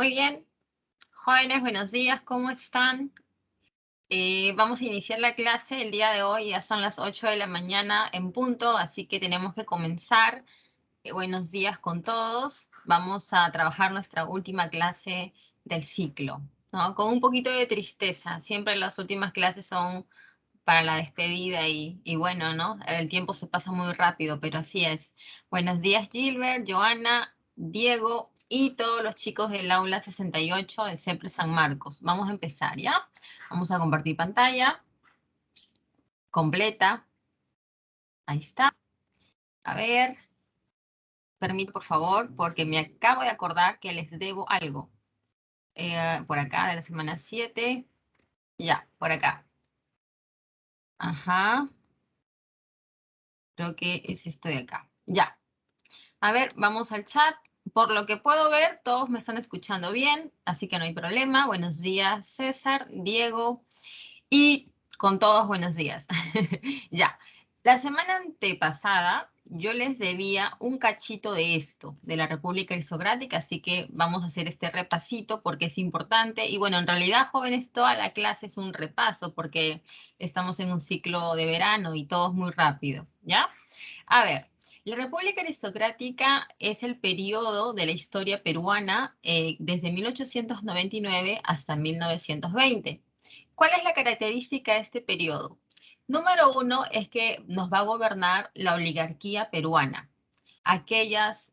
Muy bien, jóvenes, buenos días, ¿cómo están? Vamos a iniciar la clase el día de hoy, ya son las 8 de la mañana en punto, así que tenemos que comenzar. Buenos días con todos. Vamos a trabajar nuestra última clase del ciclo, ¿no? Con un poquito de tristeza, siempre las últimas clases son para la despedida y bueno, ¿no? El tiempo se pasa muy rápido, pero así es. Buenos días, Gilbert, Joana, Diego y todos los chicos del aula 68 del CEPRE San Marcos. Vamos a empezar, ¿ya? Vamos a compartir pantalla completa. Ahí está. A ver, permítame por favor, porque me acabo de acordar que les debo algo. Por acá, de la semana 7. Ya, por acá. Ajá. Creo que es esto de acá. Ya. A ver, vamos al chat. Por lo que puedo ver, todos me están escuchando bien, así que no hay problema. Buenos días, César, Diego, y con todos buenos días. Ya, la semana antepasada yo les debía un cachito de esto, de la República Aristocrática, así que vamos a hacer este repasito porque es importante. Y bueno, en realidad, jóvenes, toda la clase es un repaso porque estamos en un ciclo de verano y todo es muy rápido, ¿ya? A ver, la República Aristocrática es el periodo de la historia peruana desde 1899 hasta 1920. ¿Cuál es la característica de este periodo? Número uno es que nos va a gobernar la oligarquía peruana, aquellos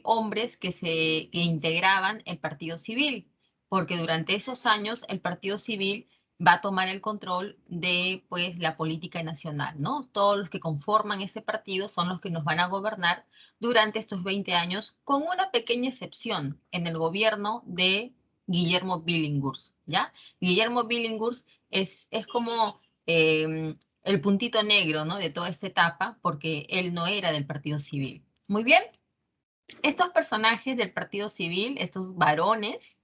hombres que integraban el Partido Civil, porque durante esos años el Partido Civil va a tomar el control de pues, la política nacional, ¿no? Todos los que conforman ese partido son los que nos van a gobernar durante estos 20 años, con una pequeña excepción en el gobierno de Guillermo Billinghurst, ¿ya? Guillermo Billinghurst es como el puntito negro, ¿no? De toda esta etapa, porque él no era del Partido Civil. Muy bien, estos personajes del Partido Civil, estos varones,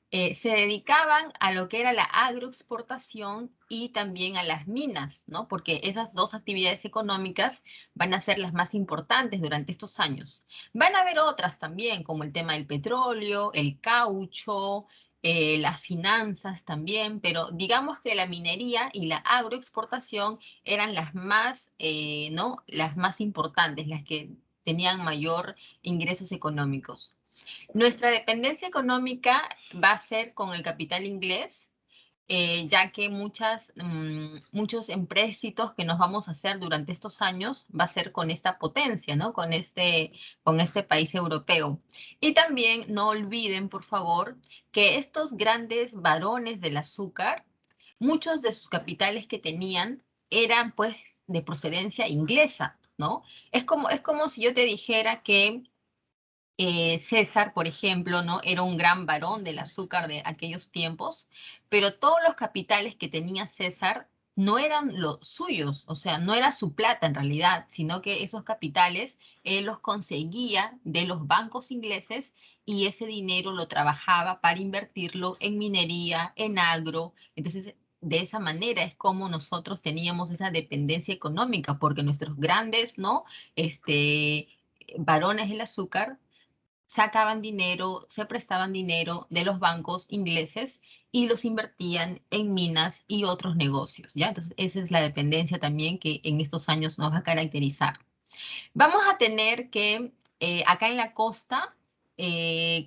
se dedicaban a lo que era la agroexportación y también a las minas, ¿no? Porque esas dos actividades económicas van a ser las más importantes durante estos años. Van a haber otras también, como el tema del petróleo, el caucho, las finanzas también, pero digamos que la minería y la agroexportación eran las más, ¿no? Las más importantes, las que tenían mayor ingresos económicos. Nuestra dependencia económica va a ser con el capital inglés, ya que muchos empréstitos que nos vamos a hacer durante estos años va a ser con esta potencia, ¿no? Con este país europeo. Y también no olviden, por favor, que estos grandes varones del azúcar, muchos de sus capitales que tenían eran pues de procedencia inglesa, ¿no? Es como si yo te dijera que César, por ejemplo, ¿no? Era un gran varón del azúcar de aquellos tiempos, pero todos los capitales que tenía César no eran los suyos, o sea, no era su plata en realidad, sino que esos capitales él los conseguía de los bancos ingleses y ese dinero lo trabajaba para invertirlo en minería, en agro. Entonces, de esa manera es como nosotros teníamos esa dependencia económica, porque nuestros grandes, ¿no? Varones del azúcar sacaban dinero, se prestaban dinero de los bancos ingleses y los invertían en minas y otros negocios, ¿ya? Entonces, esa es la dependencia también que en estos años nos va a caracterizar. Vamos a tener que, acá en la costa,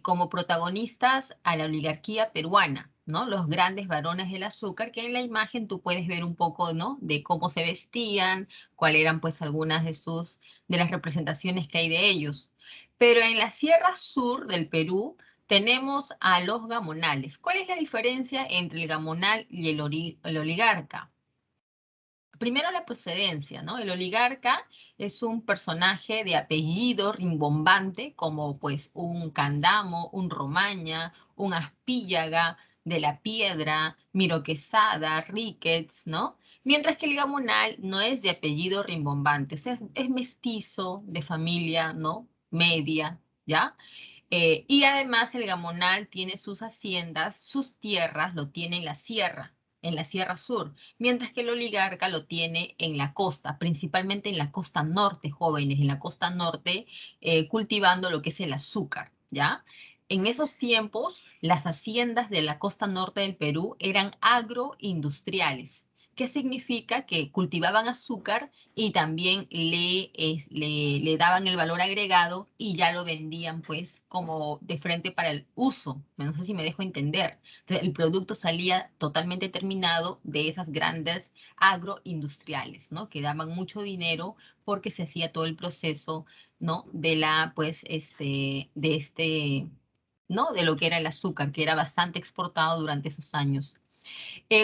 como protagonistas a la oligarquía peruana, ¿no? Los grandes varones del azúcar, que en la imagen tú puedes ver un poco, ¿no? De cómo se vestían, cuáles eran pues algunas de las representaciones que hay de ellos. Pero en la Sierra Sur del Perú tenemos a los gamonales. ¿Cuál es la diferencia entre el gamonal y el oligarca? Primero la procedencia, ¿no? El oligarca es un personaje de apellido rimbombante, como pues un Candamo, un Romaña, un Aspíllaga, de la Piedra, Miro Quesada, Ricketts, ¿no? Mientras que el gamonal no es de apellido rimbombante, o sea, es mestizo, de familia, ¿no? Media, ¿ya? Y además el gamonal tiene sus haciendas, sus tierras, lo tiene en la Sierra Sur, mientras que el oligarca lo tiene en la costa, principalmente en la costa norte, jóvenes, en la costa norte, cultivando lo que es el azúcar, ¿ya? En esos tiempos, las haciendas de la costa norte del Perú eran agroindustriales. ¿Qué significa? Que cultivaban azúcar y también le daban el valor agregado y ya lo vendían pues como de frente para el uso. No sé si me dejo entender. Entonces, el producto salía totalmente terminado de esas grandes agroindustriales, ¿no? Que daban mucho dinero porque se hacía todo el proceso, ¿no? De la, pues, ¿no? De lo que era el azúcar, que era bastante exportado durante esos años.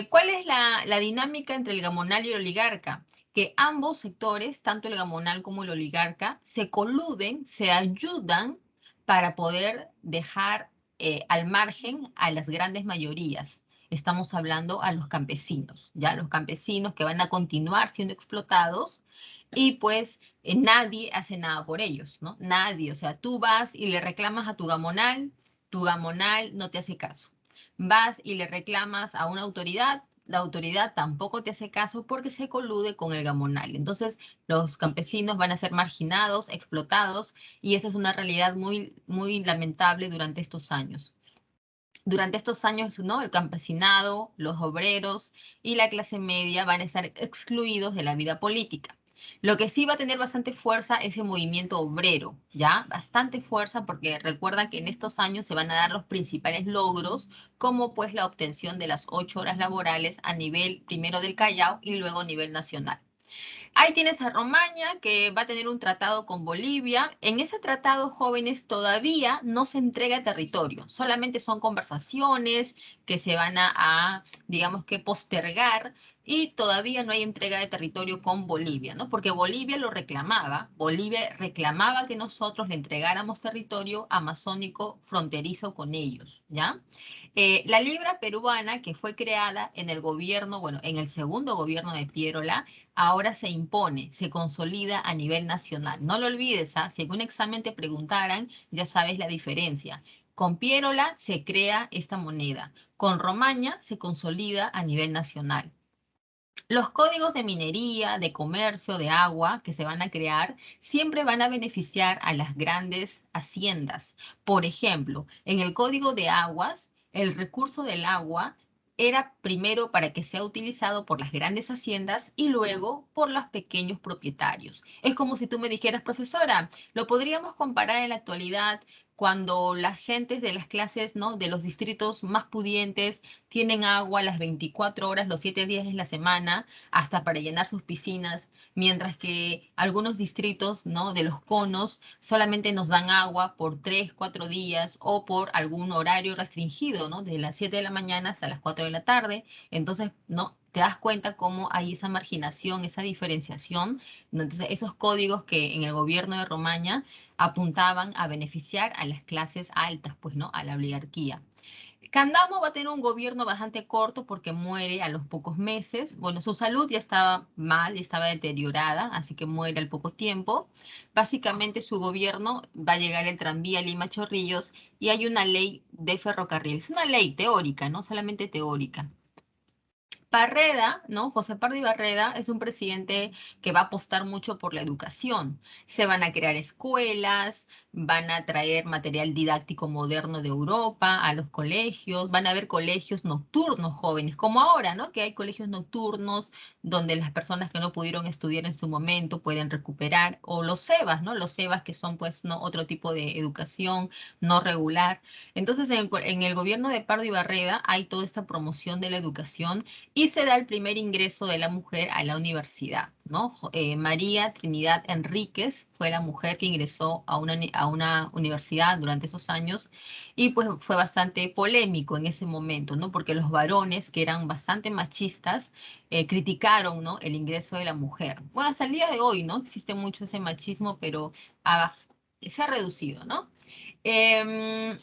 ¿Cuál es la dinámica entre el gamonal y el oligarca? Que ambos sectores, tanto el gamonal como el oligarca, se coluden, se ayudan para poder dejar al margen a las grandes mayorías. Estamos hablando a los campesinos, ¿ya? Los campesinos que van a continuar siendo explotados y pues nadie hace nada por ellos, ¿no? Nadie, o sea, tú vas y le reclamas a tu gamonal no te hace caso. Vas y le reclamas a una autoridad, la autoridad tampoco te hace caso porque se colude con el gamonal. Entonces, los campesinos van a ser marginados, explotados, y esa es una realidad muy, muy lamentable durante estos años. Durante estos años, ¿no? El campesinado, los obreros y la clase media van a estar excluidos de la vida política. Lo que sí va a tener bastante fuerza es el movimiento obrero, ¿ya? Bastante fuerza porque recuerda que en estos años se van a dar los principales logros, como pues la obtención de las 8 horas laborales a nivel primero del Callao y luego a nivel nacional. Ahí tienes a Romaña, que va a tener un tratado con Bolivia. En ese tratado, jóvenes, todavía no se entrega territorio, solamente son conversaciones que se van digamos que, postergar y todavía no hay entrega de territorio con Bolivia, ¿no? Porque Bolivia reclamaba que nosotros le entregáramos territorio amazónico fronterizo con ellos, ¿ya? La libra peruana, que fue creada en el gobierno, bueno, en el segundo gobierno de Pierola, ahora se impone, se consolida a nivel nacional. No lo olvides, ¿ah? Si en un examen te preguntaran, ya sabes la diferencia. Con Pierola se crea esta moneda, con Romaña se consolida a nivel nacional. Los códigos de minería, de comercio, de agua que se van a crear siempre van a beneficiar a las grandes haciendas. Por ejemplo, en el código de aguas, el recurso del agua era primero para que sea utilizado por las grandes haciendas y luego por los pequeños propietarios. Es como si tú me dijeras, profesora, lo podríamos comparar en la actualidad cuando las gentes de las clases, ¿no? De los distritos más pudientes tienen agua las 24 horas, los 7 días de la semana, hasta para llenar sus piscinas, mientras que algunos distritos, ¿no? De los conos solamente nos dan agua por 3, 4 días o por algún horario restringido, ¿no? De las 7 de la mañana hasta las 4 de la tarde. Entonces, ¿no? Te das cuenta cómo hay esa marginación, esa diferenciación, ¿no? Entonces, esos códigos que en el gobierno de Romaña apuntaban a beneficiar a las clases altas, pues, ¿no? A la oligarquía. Candamo va a tener un gobierno bastante corto porque muere a los pocos meses. Bueno, su salud ya estaba mal, ya estaba deteriorada, así que muere al poco tiempo. Básicamente su gobierno va a llegar el tranvía Lima Chorrillos y hay una ley de ferrocarril. Es una ley teórica, no solamente teórica. Barreda, ¿no? José Pardo y Barreda es un presidente que va a apostar mucho por la educación. Se van a crear escuelas, van a traer material didáctico moderno de Europa a los colegios, van a haber colegios nocturnos jóvenes, como ahora, ¿no? Que hay colegios nocturnos donde las personas que no pudieron estudiar en su momento pueden recuperar, o los CEBAs, ¿no? Los CEBAs que son pues no otro tipo de educación no regular. Entonces en el gobierno de Pardo y Barreda hay toda esta promoción de la educación y se da el primer ingreso de la mujer a la universidad, ¿no? María Trinidad Enríquez fue la mujer que ingresó a una universidad durante esos años y pues fue bastante polémico en ese momento, ¿no? Porque los varones, que eran bastante machistas, criticaron, ¿no? El ingreso de la mujer. Bueno, hasta el día de hoy, ¿no? Existe mucho ese machismo, pero se ha reducido, ¿no? Em,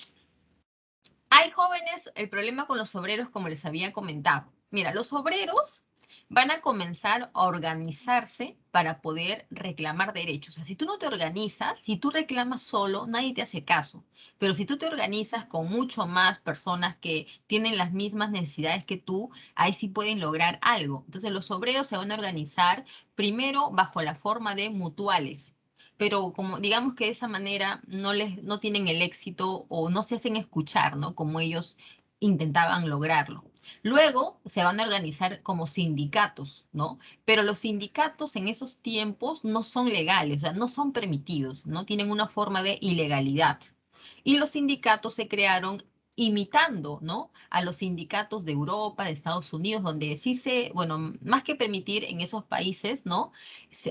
Hay jóvenes, el problema con los obreros, como les había comentado. Mira, los obreros van a comenzar a organizarse para poder reclamar derechos. O sea, si tú no te organizas, si tú reclamas solo, nadie te hace caso. Pero si tú te organizas con mucho más personas que tienen las mismas necesidades que tú, ahí sí pueden lograr algo. Entonces, los obreros se van a organizar primero bajo la forma de mutuales. pero como digamos que de esa manera no tienen el éxito o no se hacen escuchar, ¿no? Como ellos intentaban lograrlo. Luego se van a organizar como sindicatos, ¿no? Pero los sindicatos en esos tiempos no son legales, o sea, no son permitidos, no tienen una forma de ilegalidad. Y los sindicatos se crearon imitando, ¿no? A los sindicatos de Europa, de Estados Unidos, donde sí bueno, más que permitir en esos países, ¿no?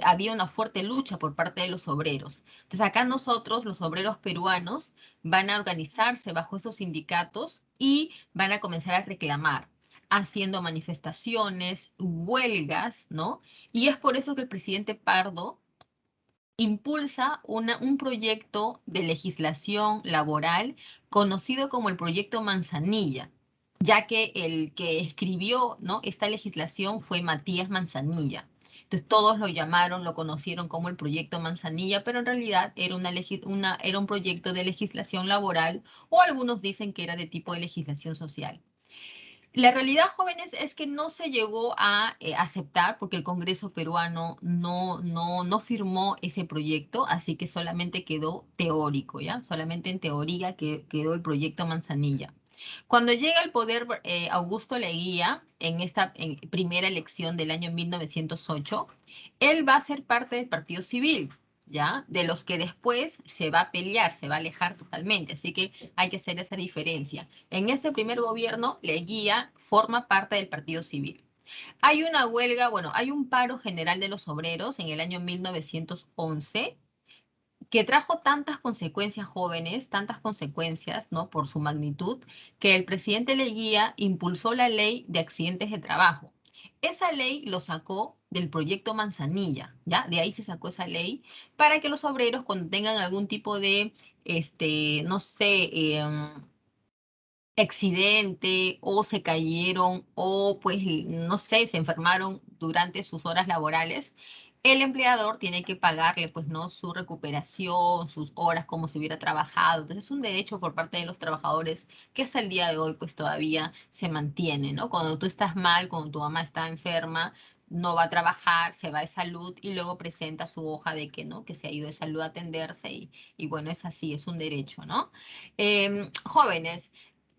Había una fuerte lucha por parte de los obreros. Entonces acá nosotros, los obreros peruanos, van a organizarse bajo esos sindicatos y van a comenzar a reclamar haciendo manifestaciones, huelgas, ¿no? Y es por eso que el presidente Pardo impulsa un proyecto de legislación laboral conocido como el Proyecto Manzanilla, ya que el que escribió, ¿no? esta legislación fue Matías Manzanilla. Entonces todos lo llamaron, lo conocieron como el Proyecto Manzanilla, pero en realidad era, era un proyecto de legislación laboral o algunos dicen que era de tipo de legislación social. La realidad, jóvenes, es que no se llegó a aceptar porque el Congreso peruano no firmó ese proyecto, así que solamente quedó teórico, ¿ya? Solamente en teoría quedó el proyecto Manzanilla. Cuando llega al poder Augusto Leguía en esta primera elección del año 1908, él va a ser parte del Partido Civil, ¿ya? De los que después se va a pelear, se va a alejar totalmente, así que hay que hacer esa diferencia. En este primer gobierno, Leguía forma parte del Partido Civil. Hay una huelga, bueno, hay un paro general de los obreros en el año 1911 que trajo tantas consecuencias jóvenes, tantas consecuencias, ¿no? Por su magnitud, que el presidente Leguía impulsó la ley de accidentes de trabajo. Esa ley lo sacó del proyecto Manzanilla, ¿ya? De ahí se sacó esa ley para que los obreros cuando tengan algún tipo de, no sé, accidente o se cayeron o pues no sé, se enfermaron durante sus horas laborales, el empleador tiene que pagarle pues no su recuperación, sus horas como si hubiera trabajado. Entonces es un derecho por parte de los trabajadores que hasta el día de hoy pues todavía se mantiene, ¿no? Cuando tú estás mal, cuando tu mamá está enferma, no va a trabajar, se va de salud y luego presenta su hoja de que no, que se ha ido de salud a atenderse y bueno, es así, es un derecho, ¿no? Jóvenes,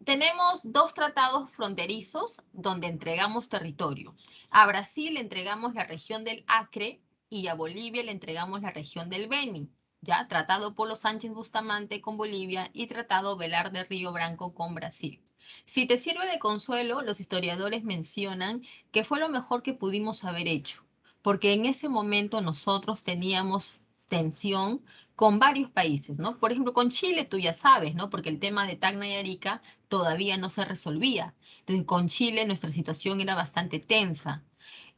tenemos dos tratados fronterizos donde entregamos territorio. A Brasil le entregamos la región del Acre y a Bolivia le entregamos la región del Beni. ¿Ya? Tratado Polo Sánchez Bustamante con Bolivia y Tratado Velarde Río Branco con Brasil. Si te sirve de consuelo, los historiadores mencionan que fue lo mejor que pudimos haber hecho, porque en ese momento nosotros teníamos tensión con varios países, ¿no? Por ejemplo, con Chile, tú ya sabes, ¿no? Porque el tema de Tacna y Arica todavía no se resolvía. Entonces, con Chile nuestra situación era bastante tensa.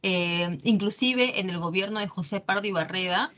Inclusive en el gobierno de José Pardo y Barreda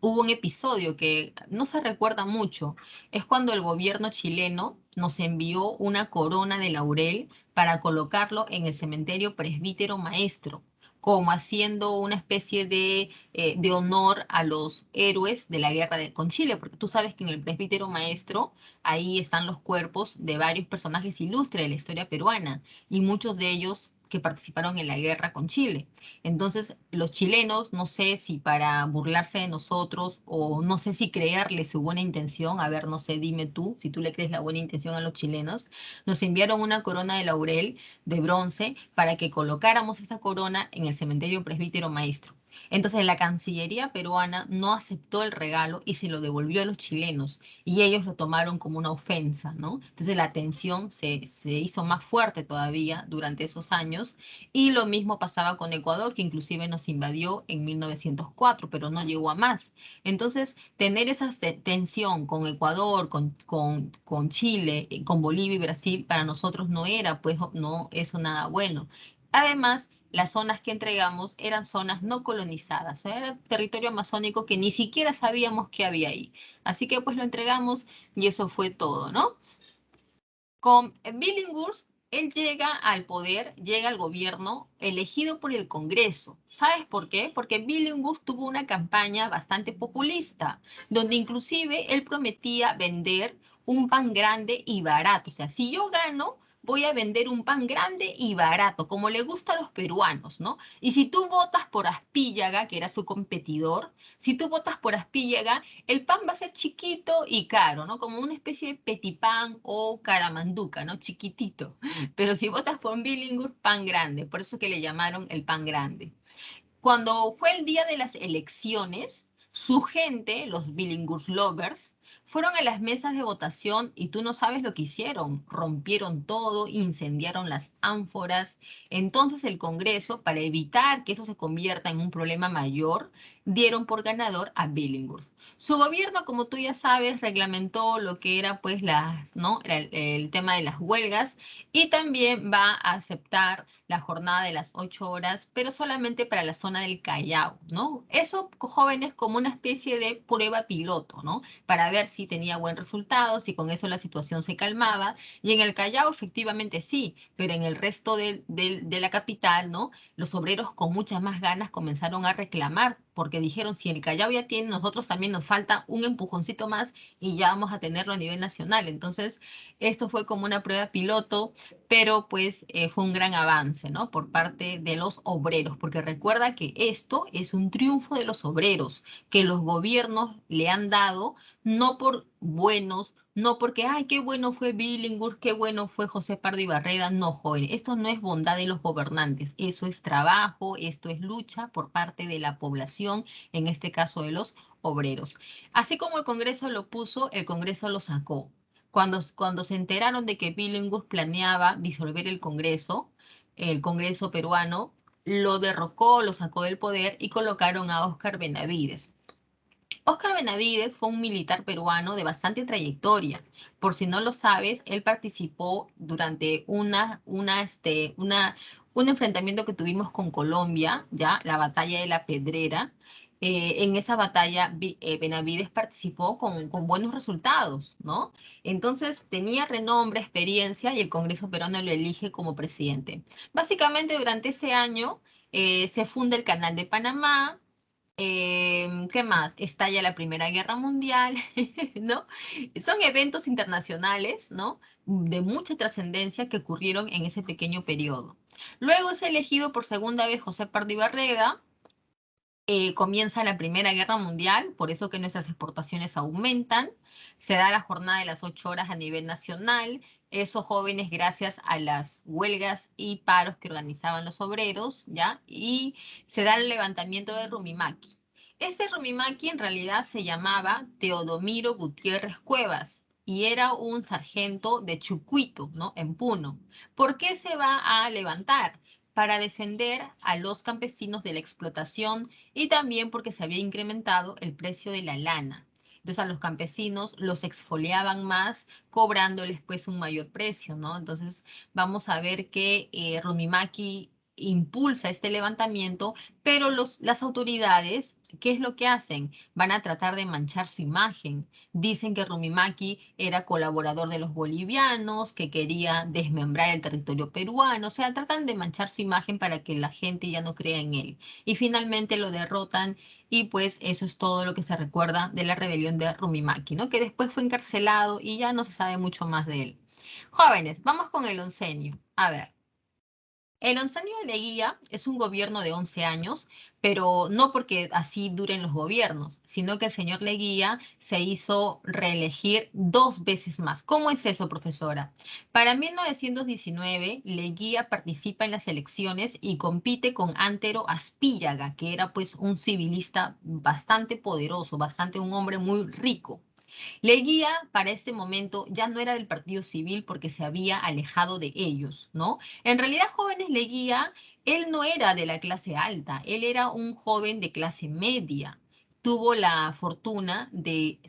hubo un episodio que no se recuerda mucho. Es cuando el gobierno chileno nos envió una corona de laurel para colocarlo en el cementerio Presbítero Maestro, como haciendo una especie de honor a los héroes de la guerra con Chile, porque tú sabes que en el Presbítero Maestro ahí están los cuerpos de varios personajes ilustres de la historia peruana y muchos de ellos que participaron en la guerra con Chile. Entonces, los chilenos, no sé si para burlarse de nosotros o no sé si creerle su buena intención, a ver, no sé, dime tú, si tú le crees la buena intención a los chilenos, nos enviaron una corona de laurel de bronce para que colocáramos esa corona en el cementerio Presbítero Maestro. Entonces, la Cancillería peruana no aceptó el regalo y se lo devolvió a los chilenos y ellos lo tomaron como una ofensa, ¿no? Entonces, la tensión se hizo más fuerte todavía durante esos años y lo mismo pasaba con Ecuador, que inclusive nos invadió en 1904, pero no llegó a más. Entonces, tener esa tensión con Ecuador, con Chile, con Bolivia y Brasil, para nosotros no era, pues, no, eso nada bueno. Además, las zonas que entregamos eran zonas no colonizadas, era territorio amazónico que ni siquiera sabíamos qué había ahí. Así que pues lo entregamos y eso fue todo, ¿no? Con Billinghurst, él llega al poder, llega al gobierno elegido por el Congreso. ¿Sabes por qué? Porque Billinghurst tuvo una campaña bastante populista, donde inclusive él prometía vender un pan grande y barato. O sea, si yo gano, voy a vender un pan grande y barato, como le gusta a los peruanos, ¿no? Y si tú votas por Aspíllaga, que era su competidor, si tú votas por Aspíllaga, el pan va a ser chiquito y caro, ¿no? Como una especie de petipán o caramanduca, ¿no? Chiquitito. Pero si votas por Billingur, pan grande. Por eso que le llamaron el pan grande. Cuando fue el día de las elecciones, su gente, los Billinghurst Lovers, fueron a las mesas de votación y tú no sabes lo que hicieron. Rompieron todo, incendiaron las ánforas. Entonces el Congreso, para evitar que eso se convierta en un problema mayor, dieron por ganador a Billinghurst. Su gobierno, como tú ya sabes, reglamentó lo que era pues las, ¿no? El tema de las huelgas y también va a aceptar la jornada de las 8 horas, pero solamente para la zona del Callao, ¿no? Eso, jóvenes, como una especie de prueba piloto, ¿no? Para ver si tenía buen resultado, si con eso la situación se calmaba. Y en el Callao, efectivamente sí, pero en el resto de la capital, ¿no? Los obreros con muchas más ganas comenzaron a reclamar, porque dijeron, si el Callao ya tiene, nosotros también nos falta un empujoncito más y ya vamos a tenerlo a nivel nacional. Entonces, esto fue como una prueba piloto, pero pues fue un gran avance, ¿no? Por parte de los obreros, porque recuerda que esto es un triunfo de los obreros, que los gobiernos le han dado, no por buenos, no porque, ay, qué bueno fue Billinghurst, qué bueno fue José Pardo y Barreda, no, joven, esto no es bondad de los gobernantes, eso es trabajo, esto es lucha por parte de la población, en este caso de los obreros. Así como el Congreso lo puso, el Congreso lo sacó. Cuando se enteraron de que Billinghurst planeaba disolver el Congreso peruano, lo derrocó, lo sacó del poder y colocaron a Óscar Benavides. Óscar Benavides fue un militar peruano de bastante trayectoria. Por si no lo sabes, él participó durante un enfrentamiento que tuvimos con Colombia, ya, la batalla de la Pedrera. En esa batalla, Benavides participó con buenos resultados, ¿no? Entonces tenía renombre, experiencia y el Congreso peruano lo elige como presidente. Básicamente durante ese año se funda el Canal de Panamá. ¿Qué más? Estalla la Primera Guerra Mundial, ¿no? Son eventos internacionales, ¿no? De mucha trascendencia que ocurrieron en ese pequeño periodo. Luego es elegido por segunda vez José Pardo y Barreda, comienza la Primera Guerra Mundial, por eso que nuestras exportaciones aumentan, se da la jornada de las 8 horas a nivel nacional, esos jóvenes gracias a las huelgas y paros que organizaban los obreros, ¿ya? Y se da el levantamiento de Rumimaki. Este Rumimaki en realidad se llamaba Teodomiro Gutiérrez Cuevas y era un sargento de Chucuito, ¿no? En Puno. ¿Por qué se va a levantar? Para defender a los campesinos de la explotación y también porque se había incrementado el precio de la lana. Entonces a los campesinos los exfoliaban más, cobrándoles pues un mayor precio, ¿no? Entonces vamos a ver que Rumimaki impulsa este levantamiento, pero las autoridades, ¿qué es lo que hacen? Van a tratar de manchar su imagen. Dicen que Rumimaki era colaborador de los bolivianos, que quería desmembrar el territorio peruano, o sea, tratan de manchar su imagen para que la gente ya no crea en él. Y finalmente lo derrotan y pues eso es todo lo que se recuerda de la rebelión de Rumimaki, ¿no? Que después fue encarcelado y ya no se sabe mucho más de él. Jóvenes, vamos con el oncenio. A ver. El oncenio de Leguía es un gobierno de 11 años, pero no porque así duren los gobiernos, sino que el señor Leguía se hizo reelegir 2 veces más. ¿Cómo es eso, profesora? Para 1919, Leguía participa en las elecciones y compite con Antero Aspíllaga, que era pues un civilista bastante poderoso, bastante un hombre muy rico. Leguía para este momento ya no era del Partido Civil porque se había alejado de ellos, ¿no? En realidad, jóvenes Leguía, él no era de la clase alta, él era un joven de clase media. Tuvo la fortuna de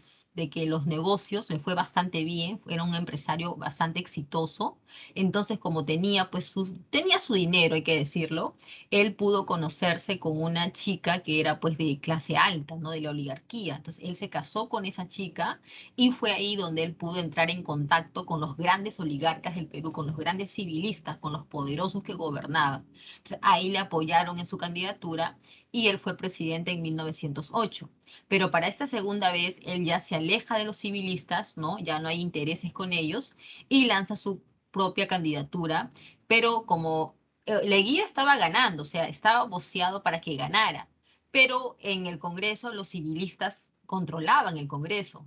que los negocios le fue bastante bien, era un empresario bastante exitoso. Entonces, como tenía pues tenía su dinero, hay que decirlo, él pudo conocerse con una chica que era pues de clase alta, ¿no? De la oligarquía. Entonces, él se casó con esa chica y fue ahí donde él pudo entrar en contacto con los grandes oligarcas del Perú, con los grandes civilistas, con los poderosos que gobernaban. Entonces, ahí le apoyaron en su candidatura y él fue presidente en 1908. Pero para esta segunda vez, él ya se aleja de los civilistas, ¿no? Ya no hay intereses con ellos y lanza su propia candidatura, pero como Leguía estaba ganando, o sea, estaba voceado para que ganara, pero en el Congreso los civilistas controlaban el Congreso.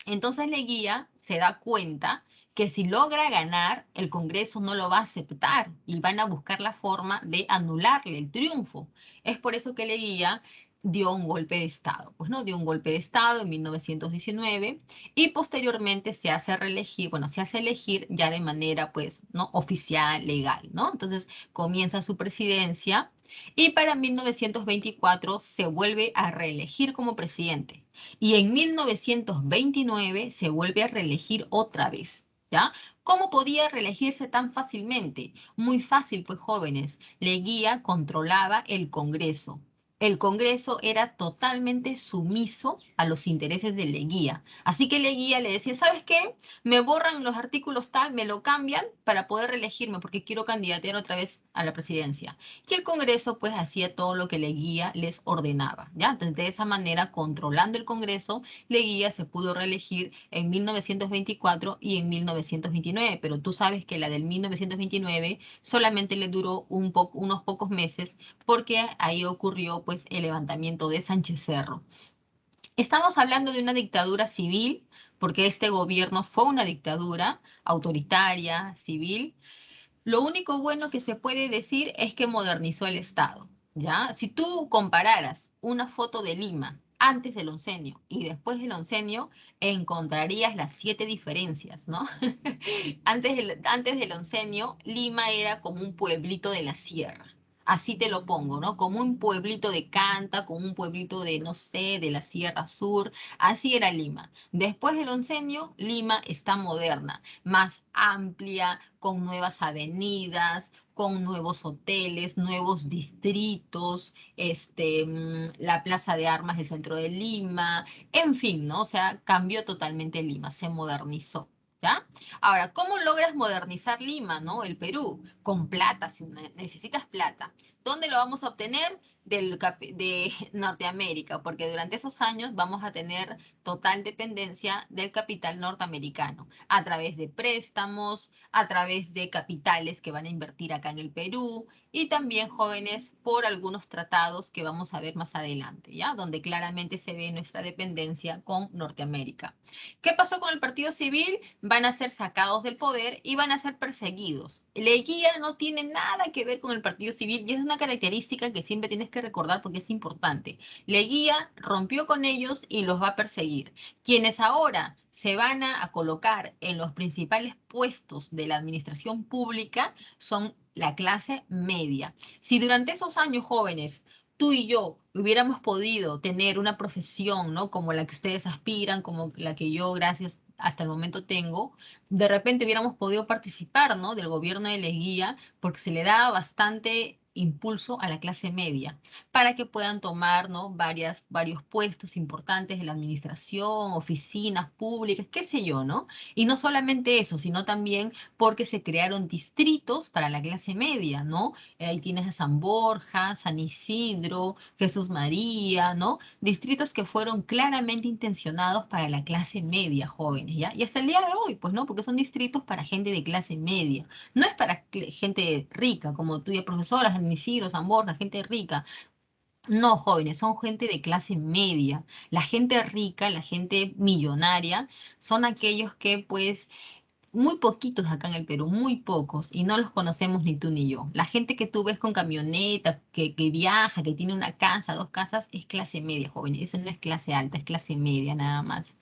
Entonces Leguía se da cuenta que si logra ganar, el Congreso no lo va a aceptar y van a buscar la forma de anularle el triunfo. Es por eso que Leguía dio un golpe de Estado, pues no, dio un golpe de Estado en 1919 y posteriormente se hace reelegir, bueno, se hace elegir ya de manera, pues, no oficial, legal, ¿no? Entonces comienza su presidencia y para 1924 se vuelve a reelegir como presidente y en 1929 se vuelve a reelegir otra vez. ¿Ya? ¿Cómo podía reelegirse tan fácilmente? Muy fácil, pues jóvenes. Leguía controlaba el Congreso. El Congreso era totalmente sumiso a los intereses de Leguía. Así que Leguía le decía, ¿sabes qué? Me borran los artículos tal, me lo cambian para poder reelegirme porque quiero candidatear otra vez a la presidencia. Y el Congreso pues hacía todo lo que Leguía les ordenaba, ¿ya? Entonces de esa manera, controlando el Congreso, Leguía se pudo reelegir en 1924 y en 1929, pero tú sabes que la del 1929 solamente le duró unos pocos meses porque ahí ocurrió pues el levantamiento de Sánchez Cerro. Estamos hablando de una dictadura civil, porque este gobierno fue una dictadura autoritaria, civil. Lo único bueno que se puede decir es que modernizó el Estado, ¿ya? Si tú compararas una foto de Lima antes del oncenio y después del oncenio, encontrarías las 7 diferencias, ¿no? Antes del oncenio, Lima era como un pueblito de la sierra. Así te lo pongo, ¿no? Como un pueblito de Canta, como un pueblito de, no sé, de la Sierra Sur. Así era Lima. Después del oncenio, Lima está moderna, más amplia, con nuevas avenidas, con nuevos hoteles, nuevos distritos, la Plaza de Armas del centro de Lima, en fin, ¿no? O sea, cambió totalmente Lima, se modernizó. ¿Ya? Ahora, ¿cómo logras modernizar Lima, ¿no? El Perú, con plata, si necesitas plata. ¿Dónde lo vamos a obtener? De Norteamérica, porque durante esos años vamos a tener total dependencia del capital norteamericano, a través de préstamos, a través de capitales que van a invertir acá en el Perú y también jóvenes por algunos tratados que vamos a ver más adelante, ¿ya? Donde claramente se ve nuestra dependencia con Norteamérica. ¿Qué pasó con el Partido Civil? Van a ser sacados del poder y van a ser perseguidos. Leguía no tiene nada que ver con el Partido Civil y es una característica que siempre tienes que recordar porque es importante. Leguía rompió con ellos y los va a perseguir. Quienes ahora se van a colocar en los principales puestos de la administración pública son la clase media. Si durante esos años jóvenes tú y yo hubiéramos podido tener una profesión, ¿no? Como la que ustedes aspiran, como la que yo, gracias, hasta el momento tengo, de repente hubiéramos podido participar, ¿no? Del gobierno de Leguía, porque se le daba bastante impulso a la clase media para que puedan tomar, ¿no? Varios puestos importantes de la administración, oficinas públicas, qué sé yo, ¿no? Y no solamente eso, sino también porque se crearon distritos para la clase media, ¿no? Ahí tienes a San Borja, San Isidro, Jesús María, ¿no? Distritos que fueron claramente intencionados para la clase media, jóvenes, ¿ya? Y hasta el día de hoy, pues, ¿no? Porque son distritos para gente de clase media. No es para gente rica, como tú y profesoras, San Isidro, San Borja, gente rica. No, jóvenes, son gente de clase media. La gente rica, la gente millonaria, son aquellos que, pues, muy poquitos acá en el Perú, muy pocos, y no los conocemos ni tú ni yo. La gente que tú ves con camioneta, que viaja, que tiene una casa, 2 casas, es clase media, jóvenes. Eso no es clase alta, es clase media nada más.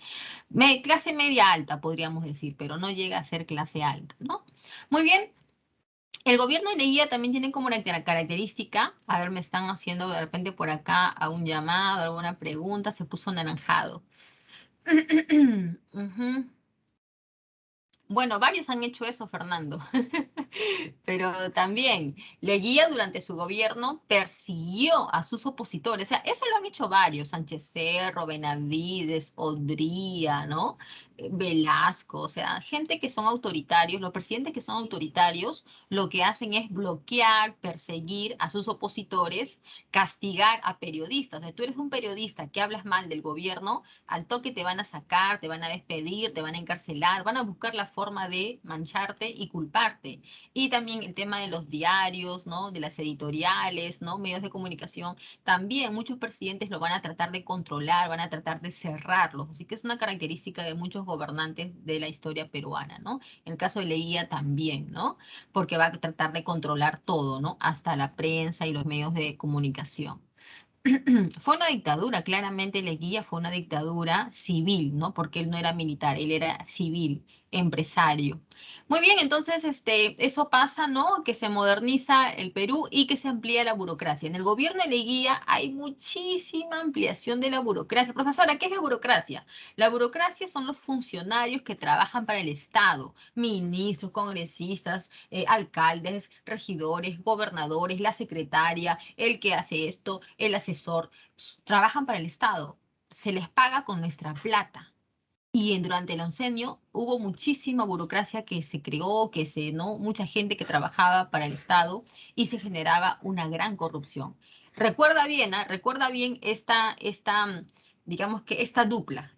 Clase media alta, podríamos decir, pero no llega a ser clase alta, ¿no? Muy bien. El gobierno de Leguía también tiene como una característica, a ver, me están haciendo de repente por acá a un llamado, alguna pregunta, se puso anaranjado. Ujú. Bueno, varios han hecho eso, Fernando. Pero también Leguía durante su gobierno persiguió a sus opositores. O sea, eso lo han hecho varios, Sánchez Cerro, Benavides, Odría, ¿no? Velasco, o sea, gente que son autoritarios, los presidentes que son autoritarios, lo que hacen es bloquear, perseguir a sus opositores, castigar a periodistas. O sea, tú eres un periodista que hablas mal del gobierno, al toque te van a sacar, te van a despedir, te van a encarcelar, van a buscar la forma de mancharte y culparte. Y también el tema de los diarios, ¿no? De las editoriales, ¿no? Medios de comunicación. También muchos presidentes lo van a tratar de controlar, van a tratar de cerrarlos. Así que es una característica de muchos gobernantes de la historia peruana, ¿no? En el caso de Leguía también, ¿no? Porque va a tratar de controlar todo, ¿no? Hasta la prensa y los medios de comunicación. Fue una dictadura, claramente Leguía fue una dictadura civil, ¿no? Porque él no era militar, él era civil, empresario. Muy bien, entonces eso pasa, ¿no? Que se moderniza el Perú y que se amplía la burocracia. En el gobierno de Leguía hay muchísima ampliación de la burocracia. Profesora, ¿qué es la burocracia? La burocracia son los funcionarios que trabajan para el Estado, ministros, congresistas, alcaldes, regidores, gobernadores, la secretaria, el que hace esto, el asesor, trabajan para el Estado. Se les paga con nuestra plata. Y durante el oncenio hubo muchísima burocracia que se creó, ¿no? Mucha gente que trabajaba para el Estado y se generaba una gran corrupción. Recuerda bien, ¿ah? Recuerda bien digamos que esta dupla,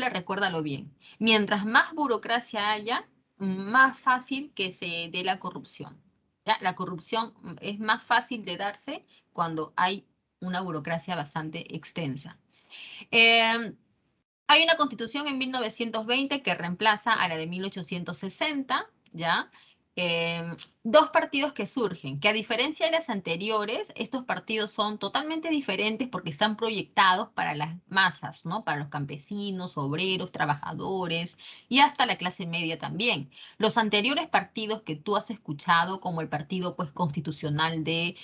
recuérdalo bien. Mientras más burocracia haya, más fácil que se dé la corrupción. ¿Ya? La corrupción es más fácil de darse cuando hay una burocracia bastante extensa. Eh, Hay una constitución en 1920 que reemplaza a la de 1860, ¿ya? Eh, Dos partidos que surgen, que a diferencia de las anteriores, estos partidos son totalmente diferentes porque están proyectados para las masas, ¿no? Para los campesinos, obreros, trabajadores y hasta la clase media también. Los anteriores partidos que tú has escuchado, como el Partido pues, Constitucional de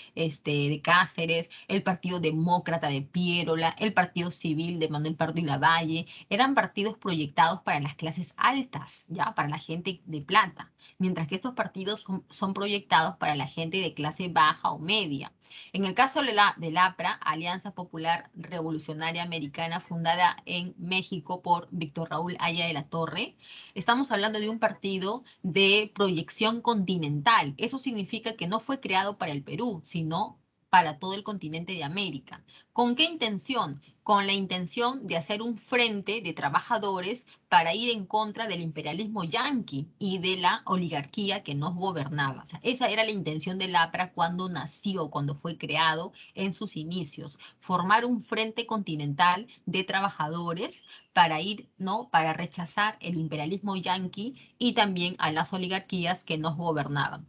Cáceres, el Partido Demócrata de Piérola, el Partido Civil de Manuel Pardo y Lavalle, eran partidos proyectados para las clases altas, ¿ya? Para la gente de plata, mientras que estos partidos son proyectados para la gente de clase baja o media. En el caso del APRA, Alianza Popular Revolucionaria Americana, fundada en México por Víctor Raúl Haya de la Torre, estamos hablando de un partido de proyección continental. Eso significa que no fue creado para el Perú, sino para todo el continente de América. ¿Con qué intención? Con la intención de hacer un frente de trabajadores para ir en contra del imperialismo yanqui y de la oligarquía que nos gobernaba. O sea, esa era la intención del APRA cuando nació, cuando fue creado en sus inicios, formar un frente continental de trabajadores para ir, ¿no? Para rechazar el imperialismo yanqui y también a las oligarquías que nos gobernaban.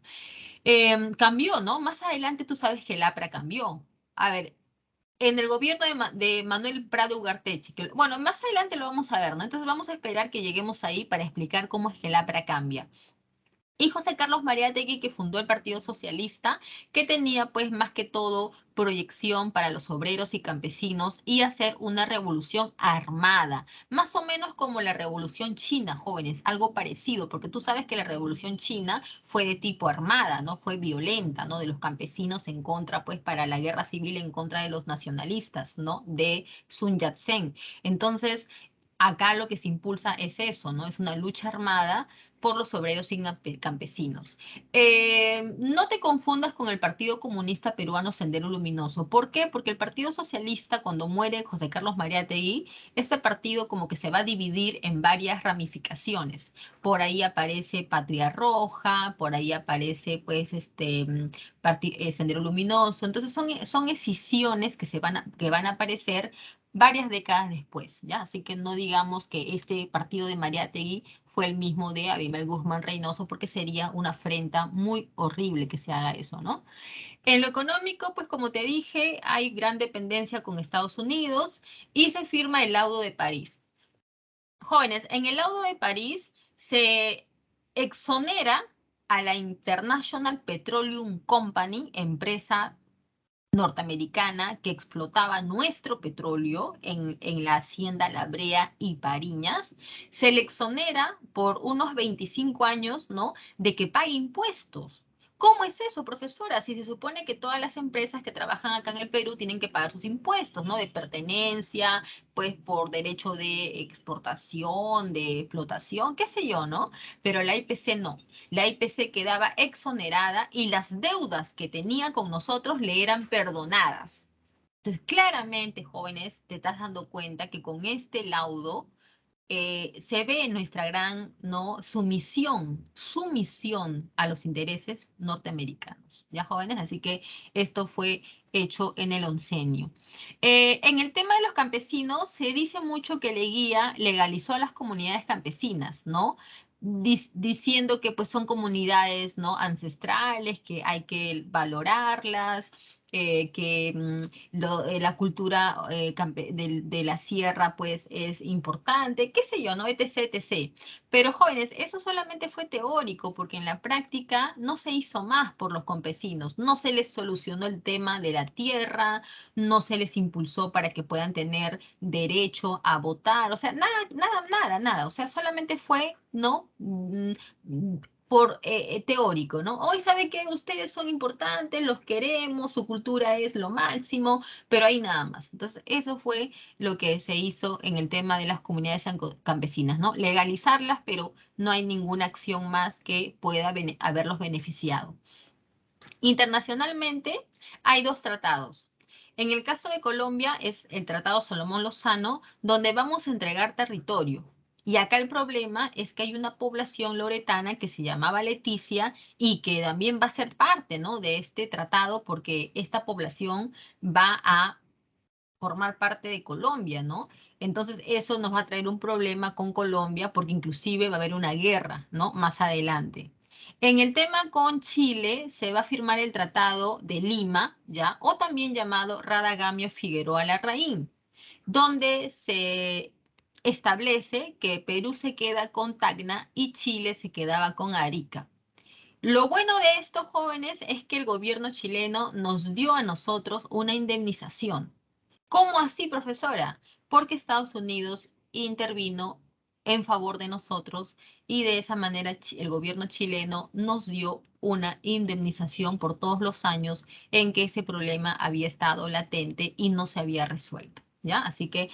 Cambió, ¿no? Más adelante tú sabes que el APRA cambió. A ver, en el gobierno de Manuel Prado Ugarteche, que, bueno, más adelante lo vamos a ver, ¿no? Entonces vamos a esperar que lleguemos ahí para explicar cómo es que el APRA cambia. Y José Carlos Mariátegui, que fundó el Partido Socialista, que tenía pues más que todo proyección para los obreros y campesinos y hacer una revolución armada, más o menos como la Revolución China, jóvenes, algo parecido, porque tú sabes que la Revolución China fue de tipo armada, ¿no? Fue violenta, ¿no? De los campesinos en contra, pues, para la guerra civil en contra de los nacionalistas, ¿no? De Sun Yat-sen. Entonces, acá lo que se impulsa es eso, ¿no? Es una lucha armada por los obreros y campesinos. No te confundas con el Partido Comunista Peruano Sendero Luminoso. ¿Por qué? Porque el Partido Socialista, cuando muere José Carlos Mariátegui, este partido como que se va a dividir en varias ramificaciones. Por ahí aparece Patria Roja, por ahí aparece pues Sendero Luminoso. Entonces son escisiones que van a aparecer varias décadas después, ¿ya? Así que no digamos que este partido de Mariátegui fue el mismo de Abimael Guzmán Reynoso, porque sería una afrenta muy horrible que se haga eso, ¿no? En lo económico, pues como te dije, hay gran dependencia con Estados Unidos y se firma el Laudo de París. Jóvenes, en el Laudo de París se exonera a la International Petroleum Company, empresa norteamericana que explotaba nuestro petróleo en la hacienda La Brea y Pariñas, se le exonera por unos 25 años, ¿no? De que pague impuestos. ¿Cómo es eso, profesora? Si se supone que todas las empresas que trabajan acá en el Perú tienen que pagar sus impuestos, ¿no? De pertenencia, pues por derecho de exportación, de explotación, qué sé yo, ¿no? Pero la IPC no. La IPC quedaba exonerada y las deudas que tenía con nosotros le eran perdonadas. Entonces, claramente, jóvenes, te estás dando cuenta que con este laudo se ve nuestra gran, ¿no?, sumisión a los intereses norteamericanos, ¿ya, jóvenes? Así que esto fue hecho en el oncenio. En el tema de los campesinos, se dice mucho que Leguía legalizó a las comunidades campesinas, ¿no? Diciendo que pues son comunidades, ¿no?, ancestrales, que hay que valorarlas, que la cultura de la sierra pues es importante, qué sé yo, ¿no? Etc, etc. Pero jóvenes, eso solamente fue teórico, porque en la práctica no se hizo más por los campesinos, no se les solucionó el tema de la tierra, no se les impulsó para que puedan tener derecho a votar, o sea, nada, nada, nada, nada, o sea, solamente fue, ¿no? Por teórico, ¿no? Hoy sabe que ustedes son importantes, los queremos, su cultura es lo máximo, pero hay nada más. Entonces, eso fue lo que se hizo en el tema de las comunidades campesinas, ¿no? Legalizarlas, pero no hay ninguna acción más que pueda haberlos beneficiado. Internacionalmente, hay dos tratados. En el caso de Colombia es el Tratado Salomón Lozano, donde vamos a entregar territorio. Y acá el problema es que hay una población loretana que se llamaba Leticia y que también va a ser parte, ¿no?, de este tratado, porque esta población va a formar parte de Colombia, ¿no? Entonces eso nos va a traer un problema con Colombia, porque inclusive va a haber una guerra, ¿no?, más adelante. En el tema con Chile se va a firmar el Tratado de Lima, ¿ya? O también llamado Radagamio Figueroa Larraín, donde se establece que Perú se queda con Tacna y Chile se quedaba con Arica. Lo bueno de estos jóvenes es que el gobierno chileno nos dio a nosotros una indemnización. ¿Cómo así, profesora? Porque Estados Unidos intervino en favor de nosotros y de esa manera el gobierno chileno nos dio una indemnización por todos los años en que ese problema había estado latente y no se había resuelto, ¿ya? Así que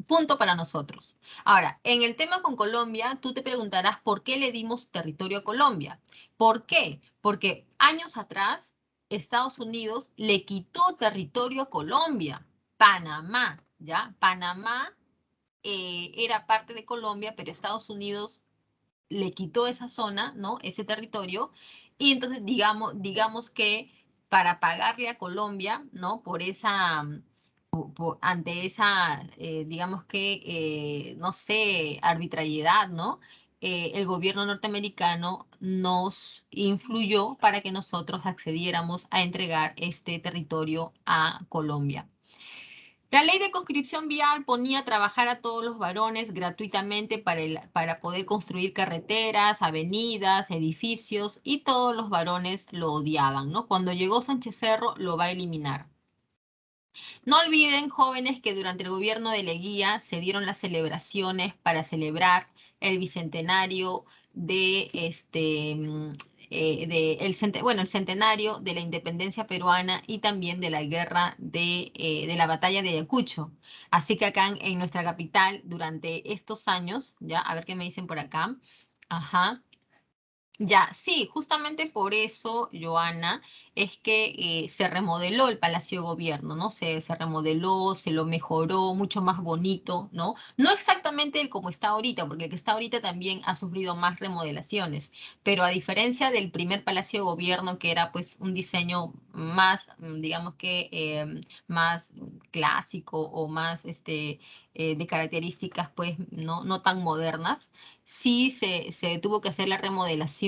punto para nosotros. Ahora, en el tema con Colombia, tú te preguntarás por qué le dimos territorio a Colombia. ¿Por qué? Porque años atrás Estados Unidos le quitó territorio a Colombia. Panamá, ¿ya? Panamá era parte de Colombia, pero Estados Unidos le quitó esa zona, ¿no?, ese territorio, y entonces digamos que para pagarle a Colombia, ¿no?, por esa, ante esa, digamos que, no sé, arbitrariedad, ¿no?, el gobierno norteamericano nos influyó para que nosotros accediéramos a entregar este territorio a Colombia. La ley de conscripción vial ponía a trabajar a todos los varones gratuitamente para poder construir carreteras, avenidas, edificios, y todos los varones lo odiaban, ¿no? Cuando llegó Sánchez Cerro, lo va a eliminar. No olviden, jóvenes, que durante el gobierno de Leguía se dieron las celebraciones para celebrar el bicentenario de el centenario de la independencia peruana y también de la guerra de la batalla de Ayacucho. Así que acá en nuestra capital, durante estos años, ya, a ver qué me dicen por acá. Ajá. Ya, sí, justamente por eso, Joana, es que se remodeló el Palacio de Gobierno, ¿no? Se remodeló, se lo mejoró, mucho más bonito, ¿no? No exactamente el como está ahorita, porque el que está ahorita también ha sufrido más remodelaciones, pero a diferencia del primer Palacio de Gobierno, que era pues un diseño más, digamos que más clásico o más de características pues no tan modernas, sí se tuvo que hacer la remodelación,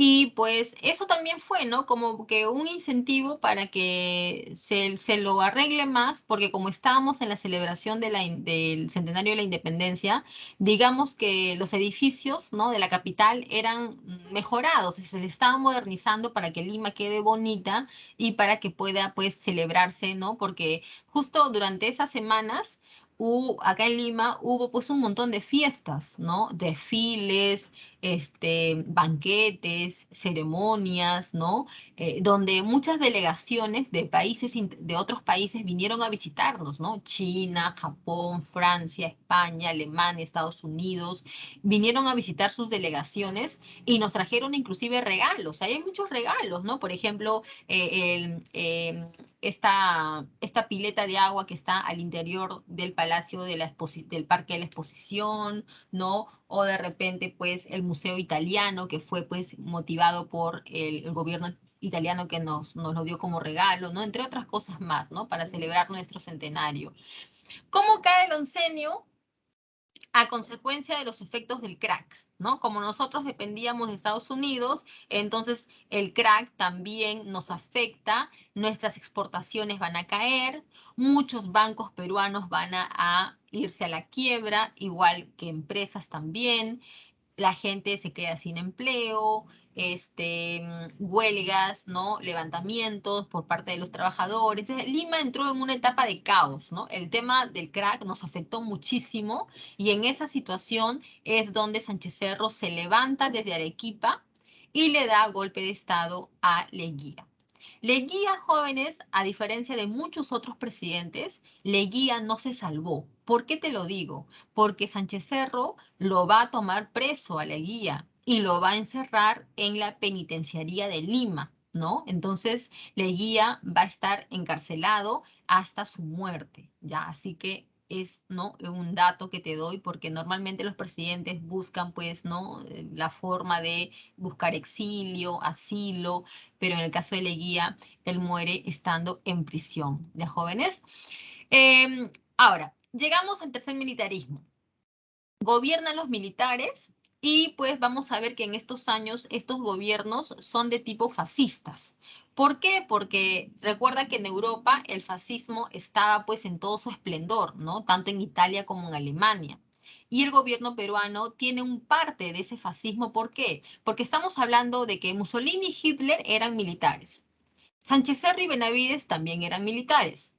y pues eso también fue, ¿no?, como que un incentivo para que se lo arregle más, porque como estábamos en la celebración del centenario de la independencia, digamos que los edificios, ¿no?, de la capital eran mejorados, se les estaba modernizando para que Lima quede bonita y para que pueda pues celebrarse, ¿no?, porque justo durante esas semanas acá en Lima hubo pues un montón de fiestas, ¿no? Desfiles, banquetes, ceremonias, ¿no? Donde muchas delegaciones de países, de otros países vinieron a visitarnos, ¿no? China, Japón, Francia, España, Alemania, Estados Unidos, vinieron a visitar sus delegaciones y nos trajeron inclusive regalos. Hay muchos regalos, ¿no? Por ejemplo, esta pileta de agua que está al interior del palacio Palacio de del Parque de la Exposición, ¿no? O de repente, pues, el Museo Italiano, que fue, pues, motivado por el gobierno italiano que nos lo dio como regalo, ¿no? Entre otras cosas más, ¿no? Para celebrar nuestro centenario. ¿Cómo cae el oncenio? A consecuencia de los efectos del crack, ¿no? Como nosotros dependíamos de Estados Unidos, entonces el crack también nos afecta, nuestras exportaciones van a caer, muchos bancos peruanos van a irse a la quiebra, igual que empresas también, la gente se queda sin empleo, huelgas, ¿no? Levantamientos por parte de los trabajadores. Lima entró en una etapa de caos, ¿no? El tema del crack nos afectó muchísimo y en esa situación es donde Sánchez Cerro se levanta desde Arequipa y le da golpe de estado a Leguía. Leguía, jóvenes, a diferencia de muchos otros presidentes, Leguía no se salvó. ¿Por qué te lo digo? Porque Sánchez Cerro lo va a tomar preso a Leguía y lo va a encerrar en la penitenciaría de Lima, ¿no? Entonces, Leguía va a estar encarcelado hasta su muerte, ¿ya? Así que es, ¿no? Un dato que te doy porque normalmente los presidentes buscan, pues, ¿no? La forma de buscar exilio, asilo, pero en el caso de Leguía, él muere estando en prisión, ¿de jóvenes? Ahora, llegamos al tercer militarismo. Gobiernan los militares y pues vamos a ver que en estos años estos gobiernos son de tipo fascistas. ¿Por qué? Porque recuerda que en Europa el fascismo estaba pues en todo su esplendor, ¿no? Tanto en Italia como en Alemania. Y el gobierno peruano tiene un parte de ese fascismo. ¿Por qué? Porque estamos hablando de que Mussolini y Hitler eran militares. Sánchez Cerro y Benavides también eran militares.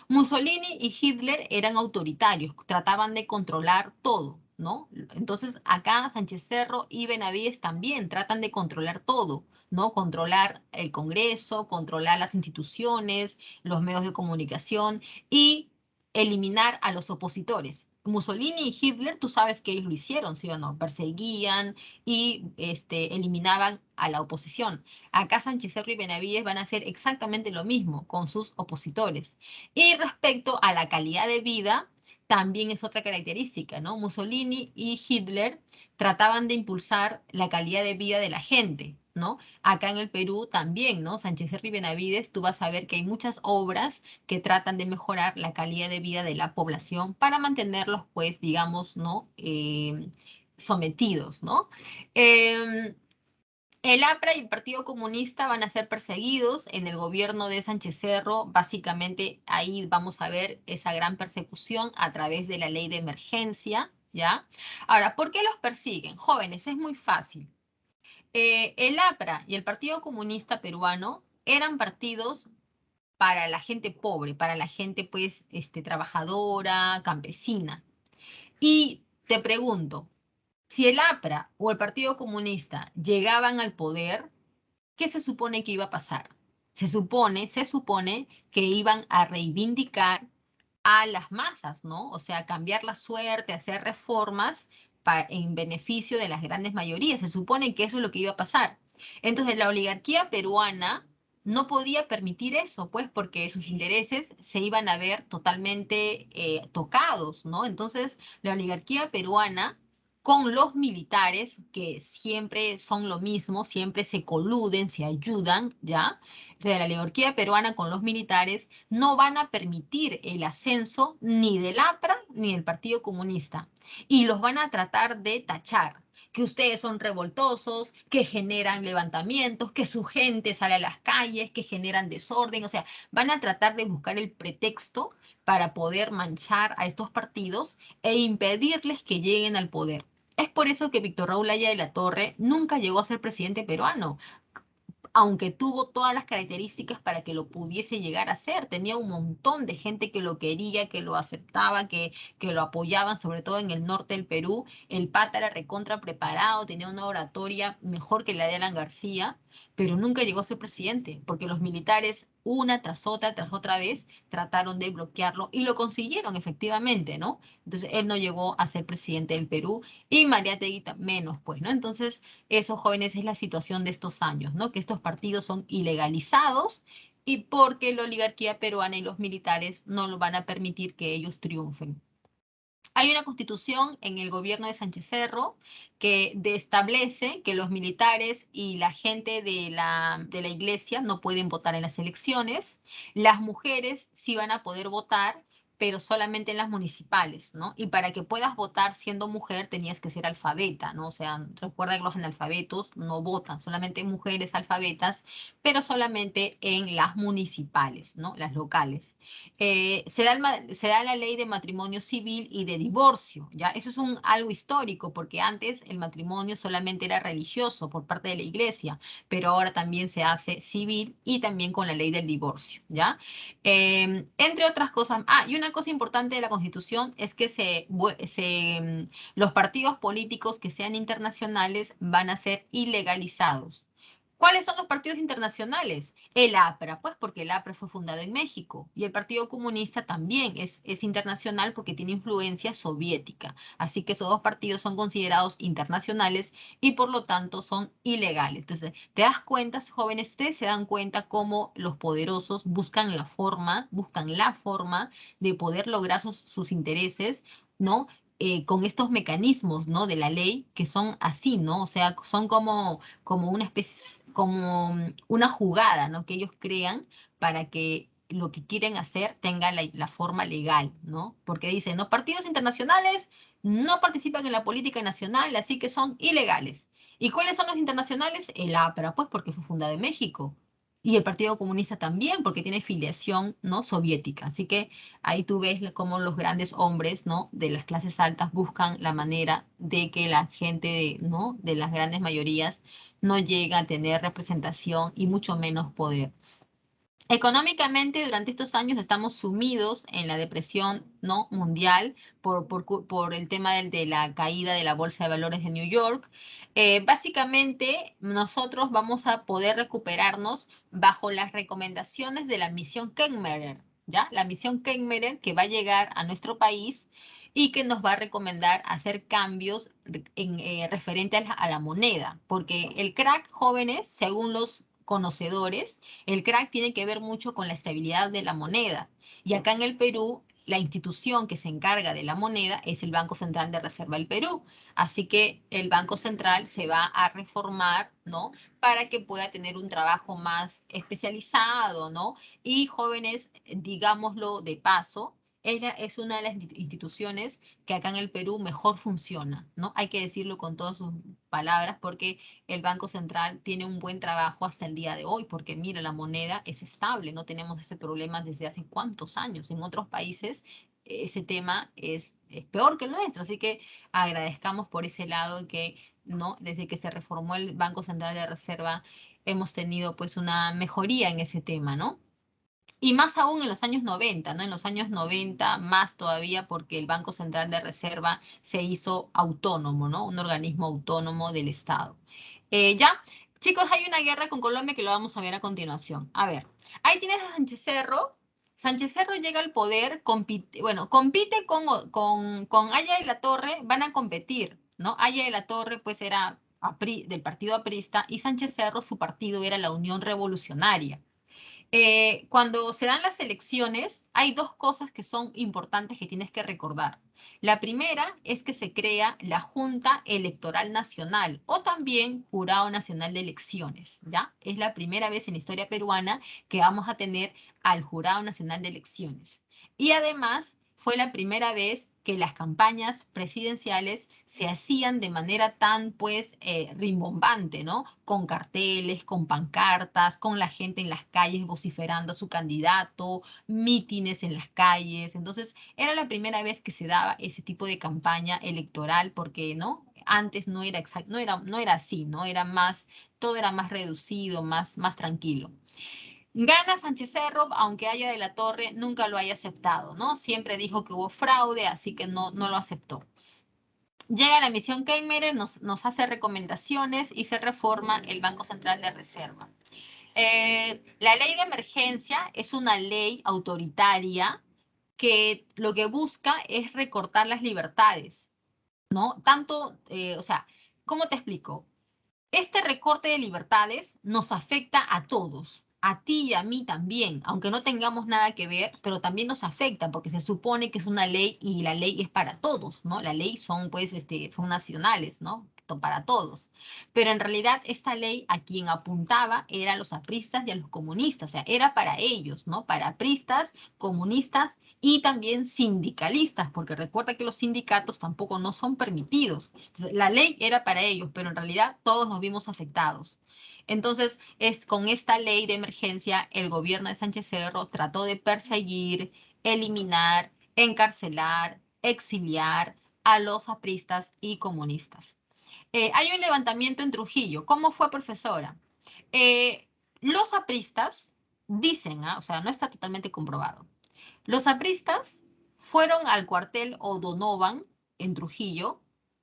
Mussolini y Hitler eran autoritarios, trataban de controlar todo, ¿no? Entonces acá Sánchez Cerro y Benavides también tratan de controlar todo, ¿no? Controlar el Congreso, controlar las instituciones, los medios de comunicación y eliminar a los opositores. Mussolini y Hitler, tú sabes que ellos lo hicieron, ¿sí o no? Perseguían y eliminaban a la oposición. Acá Sánchez Cerro y Benavides van a hacer exactamente lo mismo con sus opositores. Y respecto a la calidad de vida, también es otra característica, ¿no? Mussolini y Hitler trataban de impulsar la calidad de vida de la gente, ¿no? Acá en el Perú también, ¿no? Sánchez Cerro y Benavides, tú vas a ver que hay muchas obras que tratan de mejorar la calidad de vida de la población para mantenerlos, pues, digamos, ¿no? Sometidos, ¿no? El APRA y el Partido Comunista van a ser perseguidos en el gobierno de Sánchez Cerro. Básicamente ahí vamos a ver esa gran persecución a través de la ley de emergencia, ¿ya? Ahora, ¿por qué los persiguen? Jóvenes, es muy fácil. El APRA y el Partido Comunista Peruano eran partidos para la gente pobre, para la gente pues trabajadora, campesina. Y te pregunto, si el APRA o el Partido Comunista llegaban al poder, ¿qué se supone que iba a pasar? Se supone que iban a reivindicar a las masas, ¿no? O sea, cambiar la suerte, hacer reformas en beneficio de las grandes mayorías. Se supone que eso es lo que iba a pasar. Entonces, la oligarquía peruana no podía permitir eso, pues, porque sus intereses se iban a ver totalmente tocados, ¿no? Entonces, la oligarquía peruana con los militares, que siempre son lo mismo, siempre se coluden, se ayudan, ¿ya? De la oligarquía peruana con los militares no van a permitir el ascenso ni del APRA ni del Partido Comunista y los van a tratar de tachar, que ustedes son revoltosos, que generan levantamientos, que su gente sale a las calles, que generan desorden, o sea, van a tratar de buscar el pretexto para poder manchar a estos partidos e impedirles que lleguen al poder. Es por eso que Víctor Raúl Haya de la Torre nunca llegó a ser presidente peruano, aunque tuvo todas las características para que lo pudiese llegar a ser. Tenía un montón de gente que lo quería, que lo aceptaba, que lo apoyaban, sobre todo en el norte del Perú. El pata era recontra preparado, tenía una oratoria mejor que la de Alan García, pero nunca llegó a ser presidente, porque los militares, una tras otra vez, trataron de bloquearlo y lo consiguieron efectivamente, ¿no? Entonces él no llegó a ser presidente del Perú y Mariátegui menos, pues, ¿no? Entonces, eso, jóvenes, es la situación de estos años, ¿no? Que estos partidos son ilegalizados y porque la oligarquía peruana y los militares no lo van a permitir que ellos triunfen. Hay una constitución en el gobierno de Sánchez Cerro que establece que los militares y la gente de la iglesia no pueden votar en las elecciones. Las mujeres sí van a poder votar, pero solamente en las municipales, ¿no? Y para que puedas votar siendo mujer tenías que ser alfabeta, ¿no? O sea, recuerda que los analfabetos no votan, solamente mujeres alfabetas, pero solamente en las municipales, ¿no? Las locales. Se da la ley de matrimonio civil y de divorcio, ¿ya? Eso es algo histórico, porque antes el matrimonio solamente era religioso por parte de la iglesia, pero ahora también se hace civil y también con la ley del divorcio, ¿ya? Entre otras cosas, y una cosa importante de la Constitución es que los partidos políticos que sean internacionales van a ser ilegalizados. ¿Cuáles son los partidos internacionales? El APRA, pues porque el APRA fue fundado en México y el Partido Comunista también es internacional porque tiene influencia soviética. Así que esos dos partidos son considerados internacionales y por lo tanto son ilegales. Entonces, te das cuenta, jóvenes, ustedes se dan cuenta cómo los poderosos buscan la forma de poder lograr sus intereses, ¿no? Con estos mecanismos, ¿no? De la ley que son así, ¿no? O sea, son como una especie, como una jugada, ¿no? Que ellos crean para que lo que quieren hacer tenga la forma legal, ¿no? Porque dicen, los partidos internacionales no participan en la política nacional, así que son ilegales. ¿Y cuáles son los internacionales? El APRA, pues porque fue fundado en México. Y el Partido Comunista también, porque tiene filiación, ¿no? Soviética. Así que ahí tú ves cómo los grandes hombres, ¿no? De las clases altas buscan la manera de que la gente, ¿no? De las grandes mayorías no llega a tener representación y mucho menos poder. Económicamente, durante estos años estamos sumidos en la depresión, ¿no? Mundial por el tema de la caída de la Bolsa de Valores de New York. Básicamente, nosotros vamos a poder recuperarnos bajo las recomendaciones de la misión Kenmerer, ¿ya? La misión Kenmerer que va a llegar a nuestro país y que nos va a recomendar hacer cambios referente a la moneda, porque el crack, jóvenes, según los conocedores, el crack tiene que ver mucho con la estabilidad de la moneda. Y acá en el Perú, la institución que se encarga de la moneda es el Banco Central de Reserva del Perú. Así que el Banco Central se va a reformar, ¿no? Para que pueda tener un trabajo más especializado, ¿no? Y jóvenes, digámoslo de paso, ella es una de las instituciones que acá en el Perú mejor funciona, ¿no? Hay que decirlo con todas sus palabras porque el Banco Central tiene un buen trabajo hasta el día de hoy, porque mira, la moneda es estable, no tenemos ese problema desde hace cuántos años. En otros países ese tema es peor que el nuestro, así que agradezcamos por ese lado que no, desde que se reformó el Banco Central de Reserva hemos tenido pues una mejoría en ese tema, ¿no? Y más aún en los años 90, ¿no? En los años 90 más todavía porque el Banco Central de Reserva se hizo autónomo, ¿no? Un organismo autónomo del Estado. Ya, chicos, hay una guerra con Colombia que lo vamos a ver a continuación. A ver, ahí tienes a Sánchez Cerro. Sánchez Cerro llega al poder, compite con Haya de la Torre, van a competir, ¿no? Haya de la Torre pues era del partido aprista y Sánchez Cerro su partido era la Unión Revolucionaria. Cuando se dan las elecciones, hay dos cosas que son importantes que tienes que recordar. La primera es que se crea la Junta Electoral Nacional o también Jurado Nacional de Elecciones, ¿ya? Es la primera vez en la historia peruana que vamos a tener al Jurado Nacional de Elecciones. Y además fue la primera vez que las campañas presidenciales se hacían de manera tan, pues, rimbombante, ¿no? Con carteles, con pancartas, con la gente en las calles vociferando a su candidato, mítines en las calles. Entonces, era la primera vez que se daba ese tipo de campaña electoral porque, ¿no? Antes no era así, ¿no? Todo era más reducido, más tranquilo. Gana Sánchez Cerro, aunque Haya de la Torre nunca lo haya aceptado, ¿no? Siempre dijo que hubo fraude, así que no lo aceptó. Llega la misión Keimerer, nos hace recomendaciones y se reforma el Banco Central de Reserva. La ley de emergencia es una ley autoritaria que lo que busca es recortar las libertades, ¿no? O sea, ¿cómo te explico? Este recorte de libertades nos afecta a todos. a ti y a mí también, aunque no tengamos nada que ver, pero también nos afecta porque se supone que es una ley y la ley es para todos, ¿no? La ley son, pues, son nacionales, ¿no? Para todos. Pero en realidad esta ley a quien apuntaba era a los apristas y a los comunistas, o sea, era para ellos, ¿no? Para apristas, comunistas y también sindicalistas, porque recuerda que los sindicatos tampoco no son permitidos. Entonces, la ley era para ellos, pero en realidad todos nos vimos afectados. Entonces, con esta ley de emergencia, el gobierno de Sánchez Cerro trató de perseguir, eliminar, encarcelar, exiliar a los apristas y comunistas. Hay un levantamiento en Trujillo. ¿Cómo fue, profesora? Eh, los apristas dicen, o sea, no está totalmente comprobado. Los apristas fueron al cuartel O'Donovan en Trujillo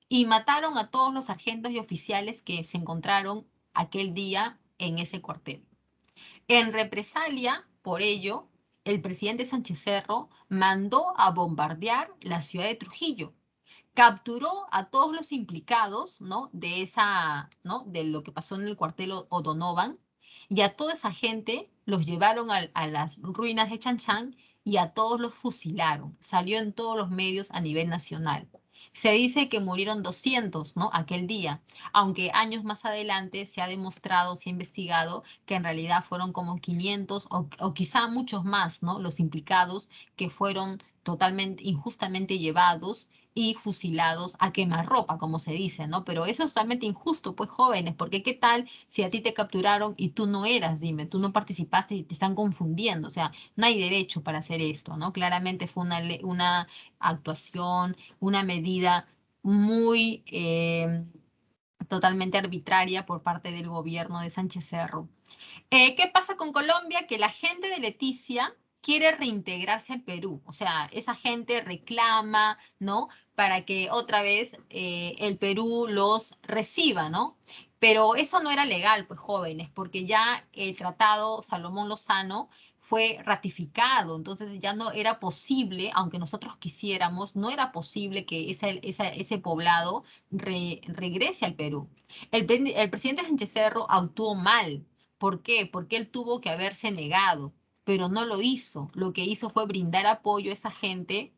y mataron a todos los sargentos y oficiales que se encontraron aquel día en ese cuartel. En represalia por ello, el presidente Sánchez Cerro mandó a bombardear la ciudad de Trujillo. Capturó a todos los implicados, ¿no? De ¿no? De lo que pasó en el cuartel O'Donovan, y a toda esa gente los llevaron a las ruinas de Chan y a todos los fusilaron. Salió en todos los medios a nivel nacional. Se dice que murieron 200, ¿no? Aquel día, aunque años más adelante se ha demostrado, se ha investigado que en realidad fueron como 500 o quizá muchos más, ¿no? Los implicados que fueron totalmente injustamente llevados y fusilados a quemarropa, como se dice, ¿no? Pero eso es totalmente injusto, pues jóvenes, porque ¿qué tal si a ti te capturaron y tú no eras, dime, tú no participaste y te están confundiendo? O sea, no hay derecho para hacer esto, ¿no? Claramente fue una actuación, una medida muy totalmente arbitraria por parte del gobierno de Sánchez Cerro. ¿Qué pasa con Colombia? Que la gente de Leticia quiere reintegrarse al Perú. O sea, esa gente reclama, ¿no? Para que otra vez el Perú los reciba, ¿no? Pero eso no era legal, pues jóvenes, porque ya el tratado Salomón Lozano fue ratificado, entonces ya no era posible, aunque nosotros quisiéramos, no era posible que ese poblado regrese al Perú. El presidente Sánchez Cerro actuó mal. ¿Por qué? Porque él tuvo que haberse negado, pero no lo hizo. Lo que hizo fue brindar apoyo a esa gente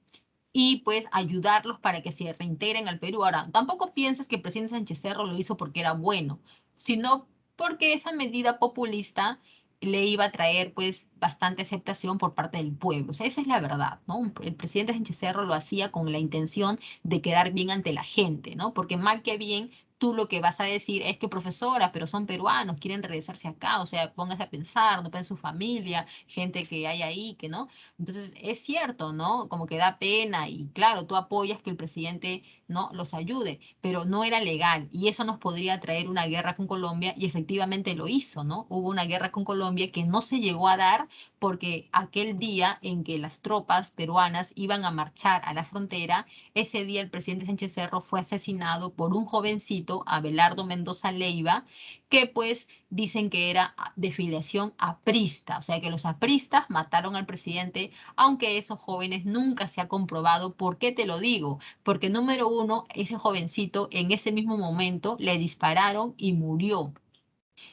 y pues ayudarlos para que se reintegren al Perú. Ahora, tampoco pienses que el presidente Sánchez Cerro lo hizo porque era bueno, sino porque esa medida populista le iba a traer pues bastante aceptación por parte del pueblo. O sea, esa es la verdad, ¿no? El presidente Sánchez Cerro lo hacía con la intención de quedar bien ante la gente, ¿no? Porque mal que bien, tú lo que vas a decir es que profesora, pero son peruanos, quieren regresarse acá, o sea, póngase a pensar, no en su familia, gente que hay ahí, que no. Entonces, es cierto, ¿no? Como que da pena y claro, tú apoyas que el presidente, ¿no? Los ayude, pero no era legal y eso nos podría traer una guerra con Colombia y efectivamente lo hizo, ¿no? Hubo una guerra con Colombia que no se llegó a dar porque aquel día en que las tropas peruanas iban a marchar a la frontera, ese día el presidente Sánchez Cerro fue asesinado por un jovencito, Abelardo Mendoza Leiva, que pues dicen que era de filiación aprista, o sea que los apristas mataron al presidente, aunque esos jóvenes nunca se ha comprobado. ¿Por qué te lo digo? Porque número uno, ese jovencito en ese mismo momento le dispararon y murió.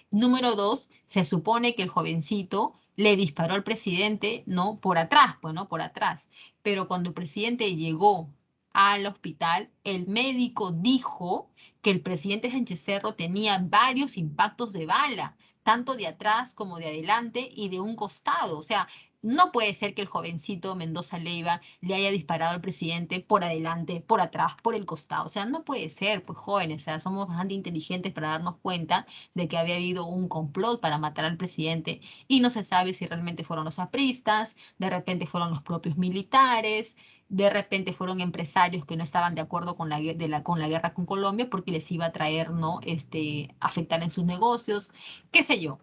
Número dos, se supone que el jovencito le disparó al presidente, ¿no? Por atrás, pues, ¿no? Por atrás. Pero cuando el presidente llegó al hospital, el médico dijo que el presidente Sánchez Cerro tenía varios impactos de bala, tanto de atrás como de adelante y de un costado. O sea, no puede ser que el jovencito Mendoza Leiva le haya disparado al presidente por adelante, por atrás, por el costado. O sea, no puede ser, pues jóvenes, o sea, somos bastante inteligentes para darnos cuenta de que había habido un complot para matar al presidente y no se sabe si realmente fueron los apristas, de repente fueron los propios militares, de repente fueron empresarios que no estaban de acuerdo con con la guerra con Colombia porque les iba a traer, ¿no? Afectar en sus negocios, qué sé yo.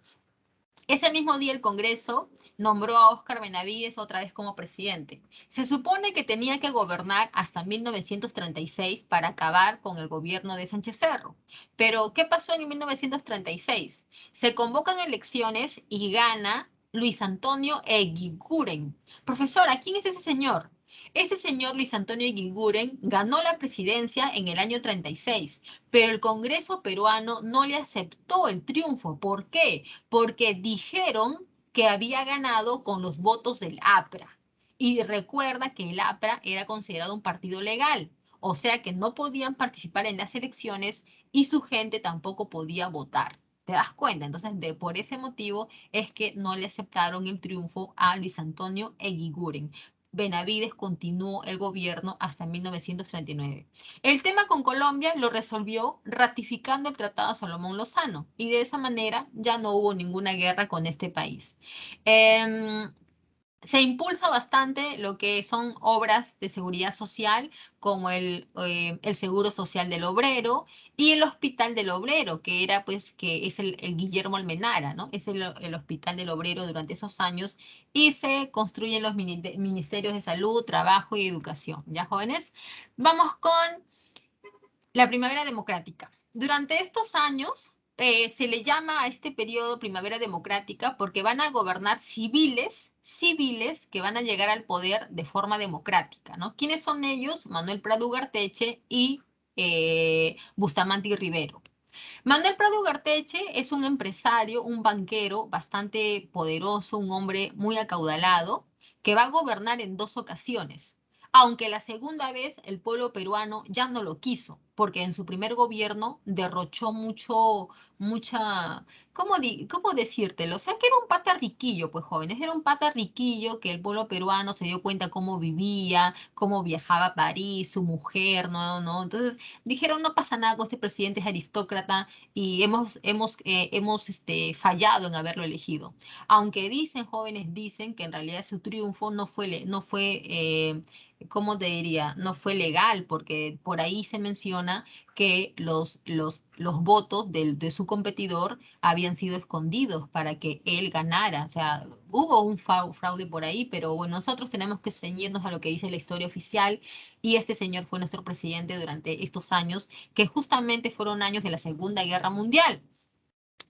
Ese mismo día el Congreso nombró a Óscar Benavides otra vez como presidente. Se supone que tenía que gobernar hasta 1936 para acabar con el gobierno de Sánchez Cerro. Pero, ¿qué pasó en 1936? Se convocan elecciones y gana Luis Antonio Eguiguren. Profesora, ¿quién es ese señor? Ese señor Luis Antonio Eguiguren ganó la presidencia en el año 36, pero el Congreso peruano no le aceptó el triunfo. ¿Por qué? Porque dijeron que había ganado con los votos del APRA. Y recuerda que el APRA era considerado un partido legal, o sea que no podían participar en las elecciones y su gente tampoco podía votar. ¿Te das cuenta? Entonces, por ese motivo es que no le aceptaron el triunfo a Luis Antonio Eguiguren. Benavides continuó el gobierno hasta 1939. El tema con Colombia lo resolvió ratificando el Tratado de Salomón Lozano y de esa manera ya no hubo ninguna guerra con este país. Se impulsa bastante lo que son obras de seguridad social, como el Seguro Social del Obrero y el Hospital del Obrero, que era pues, que es el Guillermo Almenara, ¿no? Es el Hospital del Obrero durante esos años y se construyen los ministerios de salud, trabajo y educación. ¿Ya, jóvenes? Vamos con la primavera democrática. Durante estos años se le llama a este periodo primavera democrática porque van a gobernar civiles que van a llegar al poder de forma democrática, ¿no? ¿Quiénes son ellos? Manuel Prado Ugarteche y Bustamante Rivero. Manuel Prado Ugarteche es un empresario, un banquero bastante poderoso, un hombre muy acaudalado, que va a gobernar en 2 ocasiones. Aunque la segunda vez el pueblo peruano ya no lo quiso, porque en su primer gobierno derrochó mucha, ¿cómo decírtelo? O sea, que era un pata riquillo, pues jóvenes, era un pata riquillo que el pueblo peruano se dio cuenta cómo vivía, cómo viajaba a París, su mujer, ¿no? Entonces dijeron, no pasa nada con este presidente, es aristócrata y hemos fallado en haberlo elegido. Aunque dicen, jóvenes dicen que en realidad su triunfo no fue, ¿cómo te diría? No fue legal, porque por ahí se menciona que los votos de su competidor habían sido escondidos para que él ganara. O sea, hubo un fraude por ahí, pero bueno, nosotros tenemos que ceñirnos a lo que dice la historia oficial y este señor fue nuestro presidente durante estos años, que justamente fueron años de la Segunda Guerra Mundial.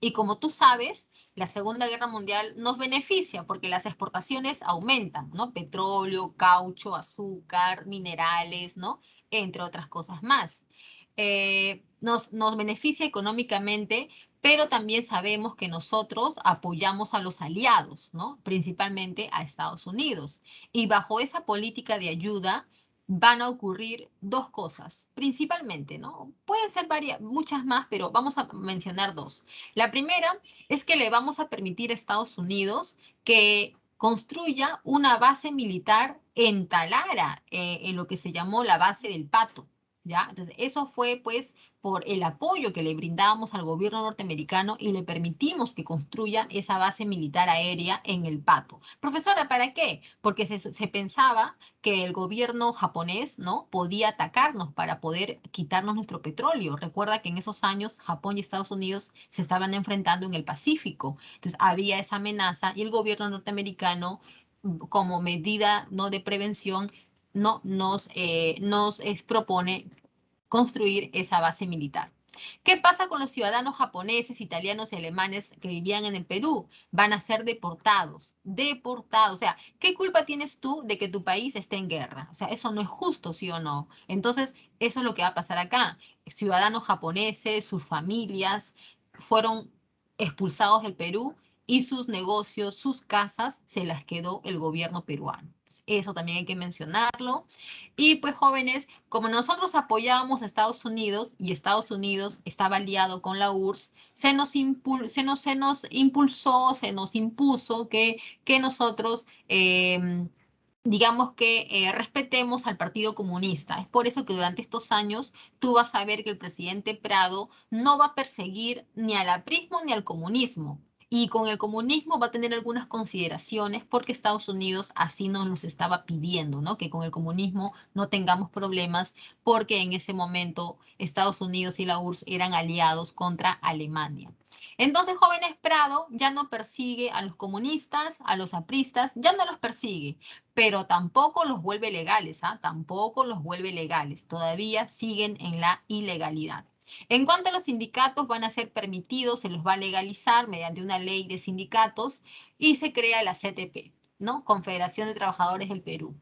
Y como tú sabes, la Segunda Guerra Mundial nos beneficia porque las exportaciones aumentan, ¿no? Petróleo, caucho, azúcar, minerales, ¿no? Entre otras cosas más. Nos beneficia económicamente, pero también sabemos que nosotros apoyamos a los aliados, ¿no? Principalmente a Estados Unidos. Y bajo esa política de ayuda van a ocurrir 2 cosas, principalmente, ¿no? Pueden ser muchas más, pero vamos a mencionar 2. La primera es que le vamos a permitir a Estados Unidos que construya una base militar en Talara, en lo que se llamó la base del Pato, ¿ya? Entonces, eso fue, pues, por el apoyo que le brindábamos al gobierno norteamericano y le permitimos que construya esa base militar aérea en el Pato. Profesora, ¿para qué? Porque se pensaba que el gobierno japonés, ¿no? Podía atacarnos para poder quitarnos nuestro petróleo. Recuerda que en esos años Japón y Estados Unidos se estaban enfrentando en el Pacífico. Entonces había esa amenaza y el gobierno norteamericano, como medida no de prevención, no propone construir esa base militar. ¿Qué pasa con los ciudadanos japoneses, italianos y alemanes que vivían en el Perú? Van a ser deportados, deportados. O sea, ¿qué culpa tienes tú de que tu país esté en guerra? O sea, eso no es justo, ¿sí o no? Entonces, eso es lo que va a pasar acá. Ciudadanos japoneses, sus familias fueron expulsados del Perú y sus negocios, sus casas, se las quedó el gobierno peruano. Eso también hay que mencionarlo. Y pues jóvenes, como nosotros apoyábamos a Estados Unidos y Estados Unidos estaba aliado con la URSS, se nos impulsó, se nos impuso que nosotros, digamos que respetemos al Partido Comunista. Es por eso que durante estos años tú vas a ver que el presidente Prado no va a perseguir ni al aprismo ni al comunismo. Y con el comunismo va a tener algunas consideraciones porque Estados Unidos así nos los estaba pidiendo, ¿no? Que con el comunismo no tengamos problemas porque en ese momento Estados Unidos y la URSS eran aliados contra Alemania. Entonces, jóvenes, Prado ya no persigue a los comunistas, a los apristas, ya no los persigue, pero tampoco los vuelve legales, ¿ah? Tampoco los vuelve legales, todavía siguen en la ilegalidad. En cuanto a los sindicatos, van a ser permitidos, se los va a legalizar mediante una ley de sindicatos y se crea la CTP, ¿no? Confederación de Trabajadores del Perú.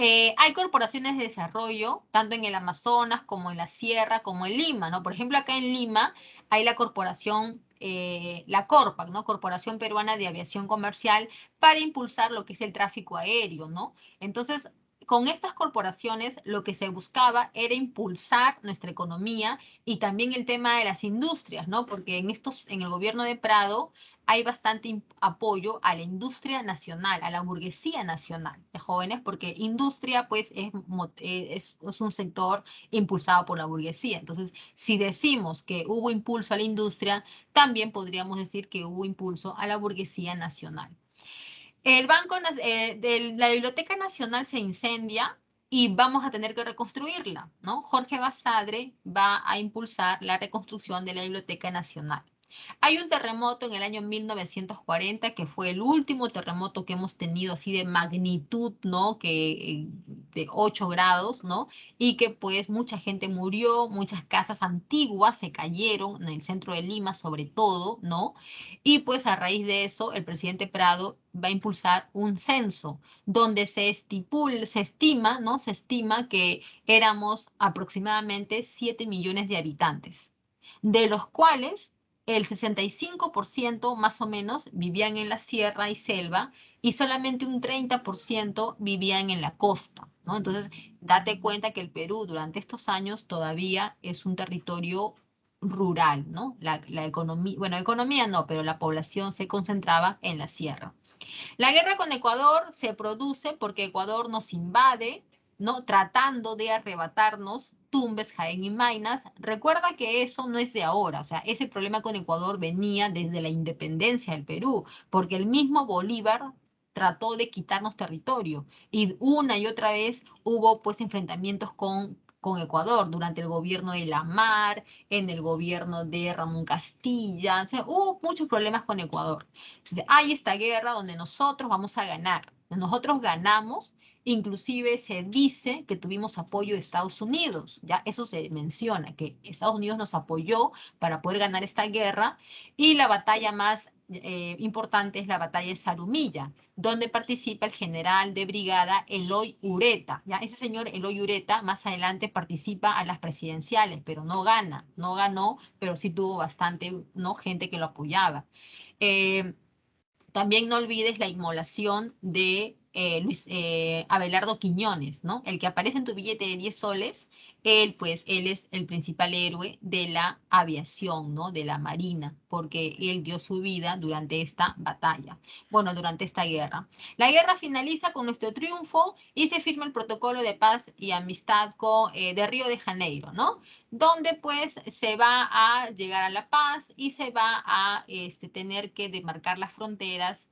Hay corporaciones de desarrollo, tanto en el Amazonas como en la Sierra, como en Lima, ¿no? Por ejemplo, acá en Lima hay la corporación, la Corpac, ¿no? Corporación Peruana de Aviación Comercial, para impulsar lo que es el tráfico aéreo, ¿no? Entonces, con estas corporaciones lo que se buscaba era impulsar nuestra economía y también el tema de las industrias, ¿no? Porque en el gobierno de Prado hay bastante apoyo a la industria nacional, a la burguesía nacional de jóvenes, porque industria pues es un sector impulsado por la burguesía. Entonces, si decimos que hubo impulso a la industria, también podríamos decir que hubo impulso a la burguesía nacional. La Biblioteca Nacional se incendia y vamos a tener que reconstruirla, ¿no? Jorge Basadre va a impulsar la reconstrucción de la Biblioteca Nacional. Hay un terremoto en el año 1940 que fue el último terremoto que hemos tenido así de magnitud, ¿no? De 8 grados, ¿no? Y que pues mucha gente murió, muchas casas antiguas se cayeron en el centro de Lima sobre todo, ¿no? Y pues a raíz de eso el presidente Prado va a impulsar un censo donde se estima, ¿no? Se estima que éramos aproximadamente 7 millones de habitantes, de los cuales el 65% más o menos vivían en la sierra y selva y solamente un 30% vivían en la costa, ¿no? Entonces, date cuenta que el Perú durante estos años todavía es un territorio rural, ¿no? La economía, bueno, economía no, pero la población se concentraba en la sierra. La guerra con Ecuador se produce porque Ecuador nos invade, ¿no? Tratando de arrebatarnos Tumbes, Jaén y Maynas. Recuerda que eso no es de ahora, o sea, ese problema con Ecuador venía desde la independencia del Perú, porque el mismo Bolívar trató de quitarnos territorio y una y otra vez hubo pues enfrentamientos con Ecuador durante el gobierno de Lamar, en el gobierno de Ramón Castilla, o sea, hubo muchos problemas con Ecuador. Entonces, hay esta guerra donde nosotros vamos a ganar. Nosotros ganamos, inclusive se dice que tuvimos apoyo de Estados Unidos, ya eso se menciona, que Estados Unidos nos apoyó para poder ganar esta guerra y la batalla más importante es la batalla de Zarumilla, donde participa el general de brigada Eloy Ureta. ¿Ya? Ese señor Eloy Ureta más adelante participa a las presidenciales, pero no gana, no ganó, pero sí tuvo bastante, ¿no? Gente que lo apoyaba. Eh, También no olvides la inmolación de Luis Abelardo Quiñones, ¿no? El que aparece en tu billete de 10 soles, él es el principal héroe de la aviación, ¿no? De la marina, porque él dio su vida durante esta batalla, bueno, durante esta guerra. La guerra finaliza con nuestro triunfo y se firma el protocolo de paz y amistad de Río de Janeiro, ¿no? Donde pues se va a llegar a la paz y se va a tener que demarcar las fronteras.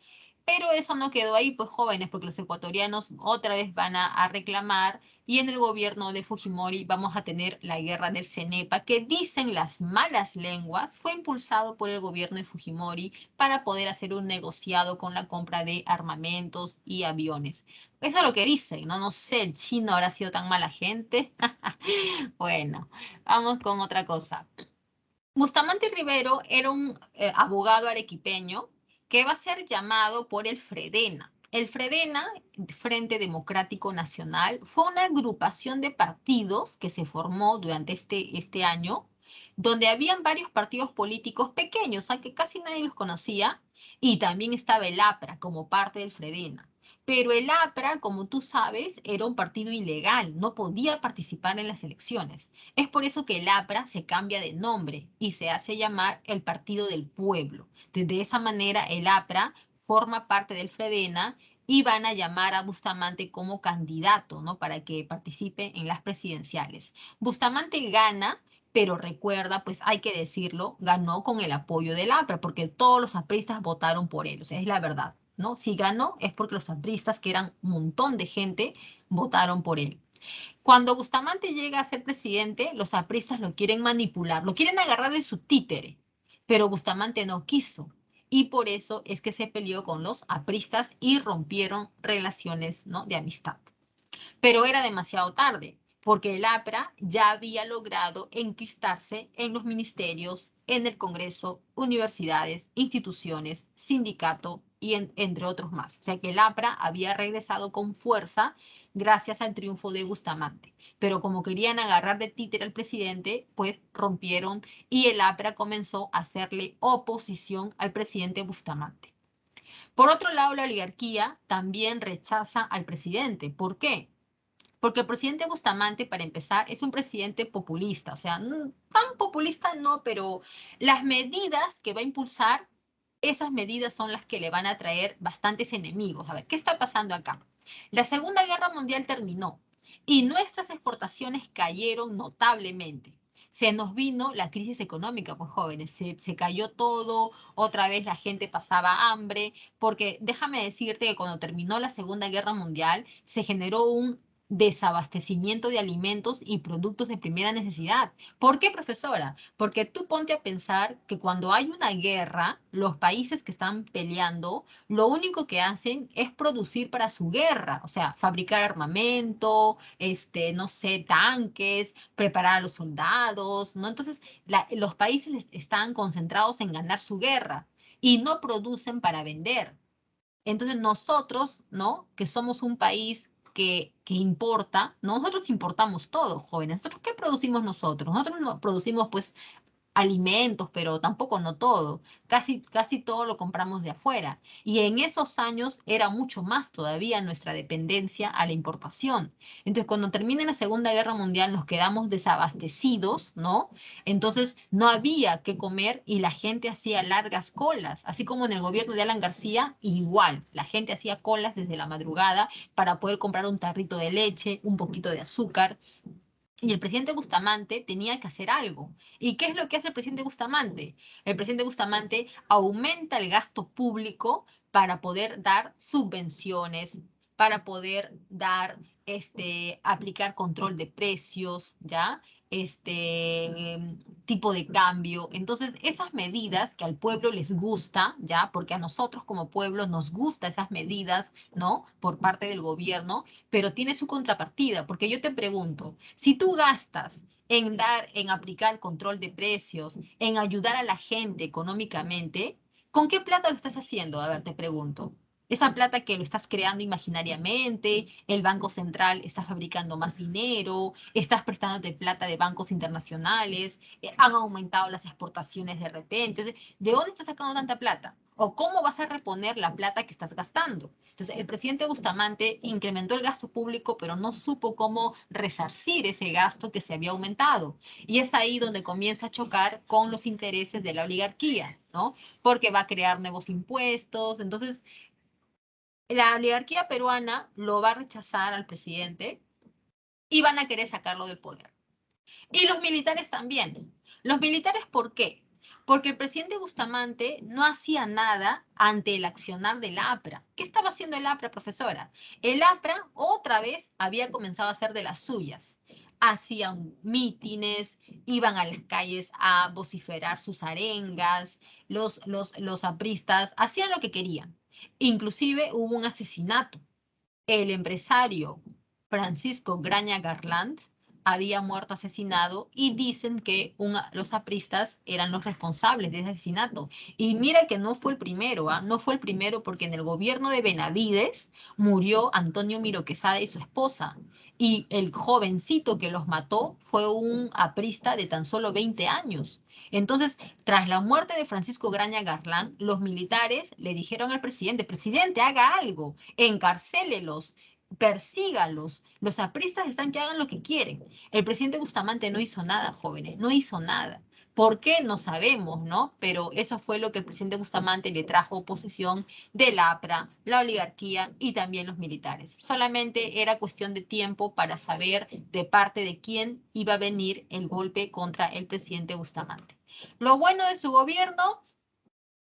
Pero eso no quedó ahí, pues jóvenes, porque los ecuatorianos otra vez van a reclamar y en el gobierno de Fujimori vamos a tener la guerra del CENEPA, que dicen las malas lenguas, fue impulsado por el gobierno de Fujimori para poder hacer un negociado con la compra de armamentos y aviones. Eso es lo que dicen, ¿no? No sé, el chino habrá sido tan mala gente. Bueno, vamos con otra cosa. Bustamante Rivero era un abogado arequipeño que va a ser llamado por el Fredena. El Fredena, Frente Democrático Nacional, fue una agrupación de partidos que se formó durante este año, donde habían varios partidos políticos pequeños, a que casi nadie los conocía, y también estaba el APRA como parte del Fredena. Pero el APRA, como tú sabes, era un partido ilegal, no podía participar en las elecciones. Es por eso que el APRA se cambia de nombre y se hace llamar el Partido del Pueblo. De esa manera, el APRA forma parte del Fredena y van a llamar a Bustamante como candidato, ¿no? Para que participe en las presidenciales. Bustamante gana, pero recuerda, pues hay que decirlo, ganó con el apoyo del APRA, porque todos los apristas votaron por él, o sea, es la verdad, ¿no? Si ganó es porque los apristas, que eran un montón de gente, votaron por él. Cuando Bustamante llega a ser presidente, los apristas lo quieren manipular, lo quieren agarrar de su títere, pero Bustamante no quiso. Y por eso es que se peleó con los apristas y rompieron relaciones, ¿no? De amistad. Pero era demasiado tarde, porque el APRA ya había logrado enquistarse en los ministerios, en el Congreso, universidades, instituciones, sindicato y entre otros más. O sea que el APRA había regresado con fuerza gracias al triunfo de Bustamante. Pero como querían agarrar de títere al presidente, pues rompieron y el APRA comenzó a hacerle oposición al presidente Bustamante. Por otro lado, la oligarquía también rechaza al presidente. ¿Por qué? Porque el presidente Bustamante, para empezar, es un presidente populista. O sea, tan populista no, pero las medidas que va a impulsar, esas medidas son las que le van a traer bastantes enemigos. A ver, ¿qué está pasando acá? La Segunda Guerra Mundial terminó y nuestras exportaciones cayeron notablemente. Se nos vino la crisis económica, pues jóvenes, se cayó todo, otra vez la gente pasaba hambre, porque déjame decirte que cuando terminó la Segunda Guerra Mundial se generó un desabastecimiento de alimentos y productos de primera necesidad. ¿Por qué, profesora? Porque tú ponte a pensar que cuando hay una guerra, los países que están peleando, lo único que hacen es producir para su guerra, o sea, fabricar armamento, no sé, tanques, preparar a los soldados, ¿no? Entonces, los países están concentrados en ganar su guerra y no producen para vender. Entonces nosotros, ¿no? Que somos un país que importa, ¿no? Nosotros importamos todo, jóvenes. ¿Nosotros qué producimos nosotros? Nosotros no producimos, pues, alimentos, pero tampoco no todo. Casi todo lo compramos de afuera. Y en esos años era mucho más todavía nuestra dependencia a la importación. Entonces, cuando termina la Segunda Guerra Mundial, nos quedamos desabastecidos, ¿no? Entonces, no había que comer y la gente hacía largas colas, así como en el gobierno de Alan García, igual. La gente hacía colas desde la madrugada para poder comprar un tarrito de leche, un poquito de azúcar. Y el presidente Bustamante tenía que hacer algo. ¿Y qué es lo que hace el presidente Bustamante? El presidente Bustamante aumenta el gasto público para poder dar subvenciones, para poder dar, aplicar control de precios, ¿ya? Tipo de cambio. Entonces, esas medidas que al pueblo les gusta, ¿ya? Porque a nosotros como pueblo nos gusta esas medidas, ¿no? Por parte del gobierno, pero tiene su contrapartida, porque yo te pregunto, si tú gastas en aplicar control de precios, en ayudar a la gente económicamente, ¿con qué plata lo estás haciendo? A ver, te pregunto. Esa plata que lo estás creando imaginariamente, el Banco Central está fabricando más dinero, estás prestándote plata de bancos internacionales, han aumentado las exportaciones de repente. Entonces, ¿de dónde estás sacando tanta plata? ¿O cómo vas a reponer la plata que estás gastando? Entonces, el presidente Bustamante incrementó el gasto público, pero no supo cómo resarcir ese gasto que se había aumentado. Y es ahí donde comienza a chocar con los intereses de la oligarquía, ¿no? Porque va a crear nuevos impuestos. Entonces, la oligarquía peruana lo va a rechazar al presidente y van a querer sacarlo del poder. Y los militares también. ¿Los militares por qué? Porque el presidente Bustamante no hacía nada ante el accionar del APRA. ¿Qué estaba haciendo el APRA, profesora? El APRA otra vez había comenzado a hacer de las suyas. Hacían mítines, iban a las calles a vociferar sus arengas, los apristas hacían lo que querían. Inclusive hubo un asesinato. El empresario Francisco Graña Garland había muerto asesinado y dicen que los apristas eran los responsables de ese asesinato. Y mira que no fue el primero, ¿ah? No fue el primero porque en el gobierno de Benavides murió Antonio Miro Quesada y su esposa. Y el jovencito que los mató fue un aprista de tan solo 20 años. Entonces, tras la muerte de Francisco Graña Garland, los militares le dijeron al presidente, presidente, haga algo, encarcélelos, persígalos. Los apristas están que hagan lo que quieren. El presidente Bustamante no hizo nada, jóvenes, no hizo nada. ¿Por qué? No sabemos, ¿no? Pero eso fue lo que el presidente Bustamante le trajo oposición del APRA, la oligarquía y también los militares. Solamente era cuestión de tiempo para saber de parte de quién iba a venir el golpe contra el presidente Bustamante. Lo bueno de su gobierno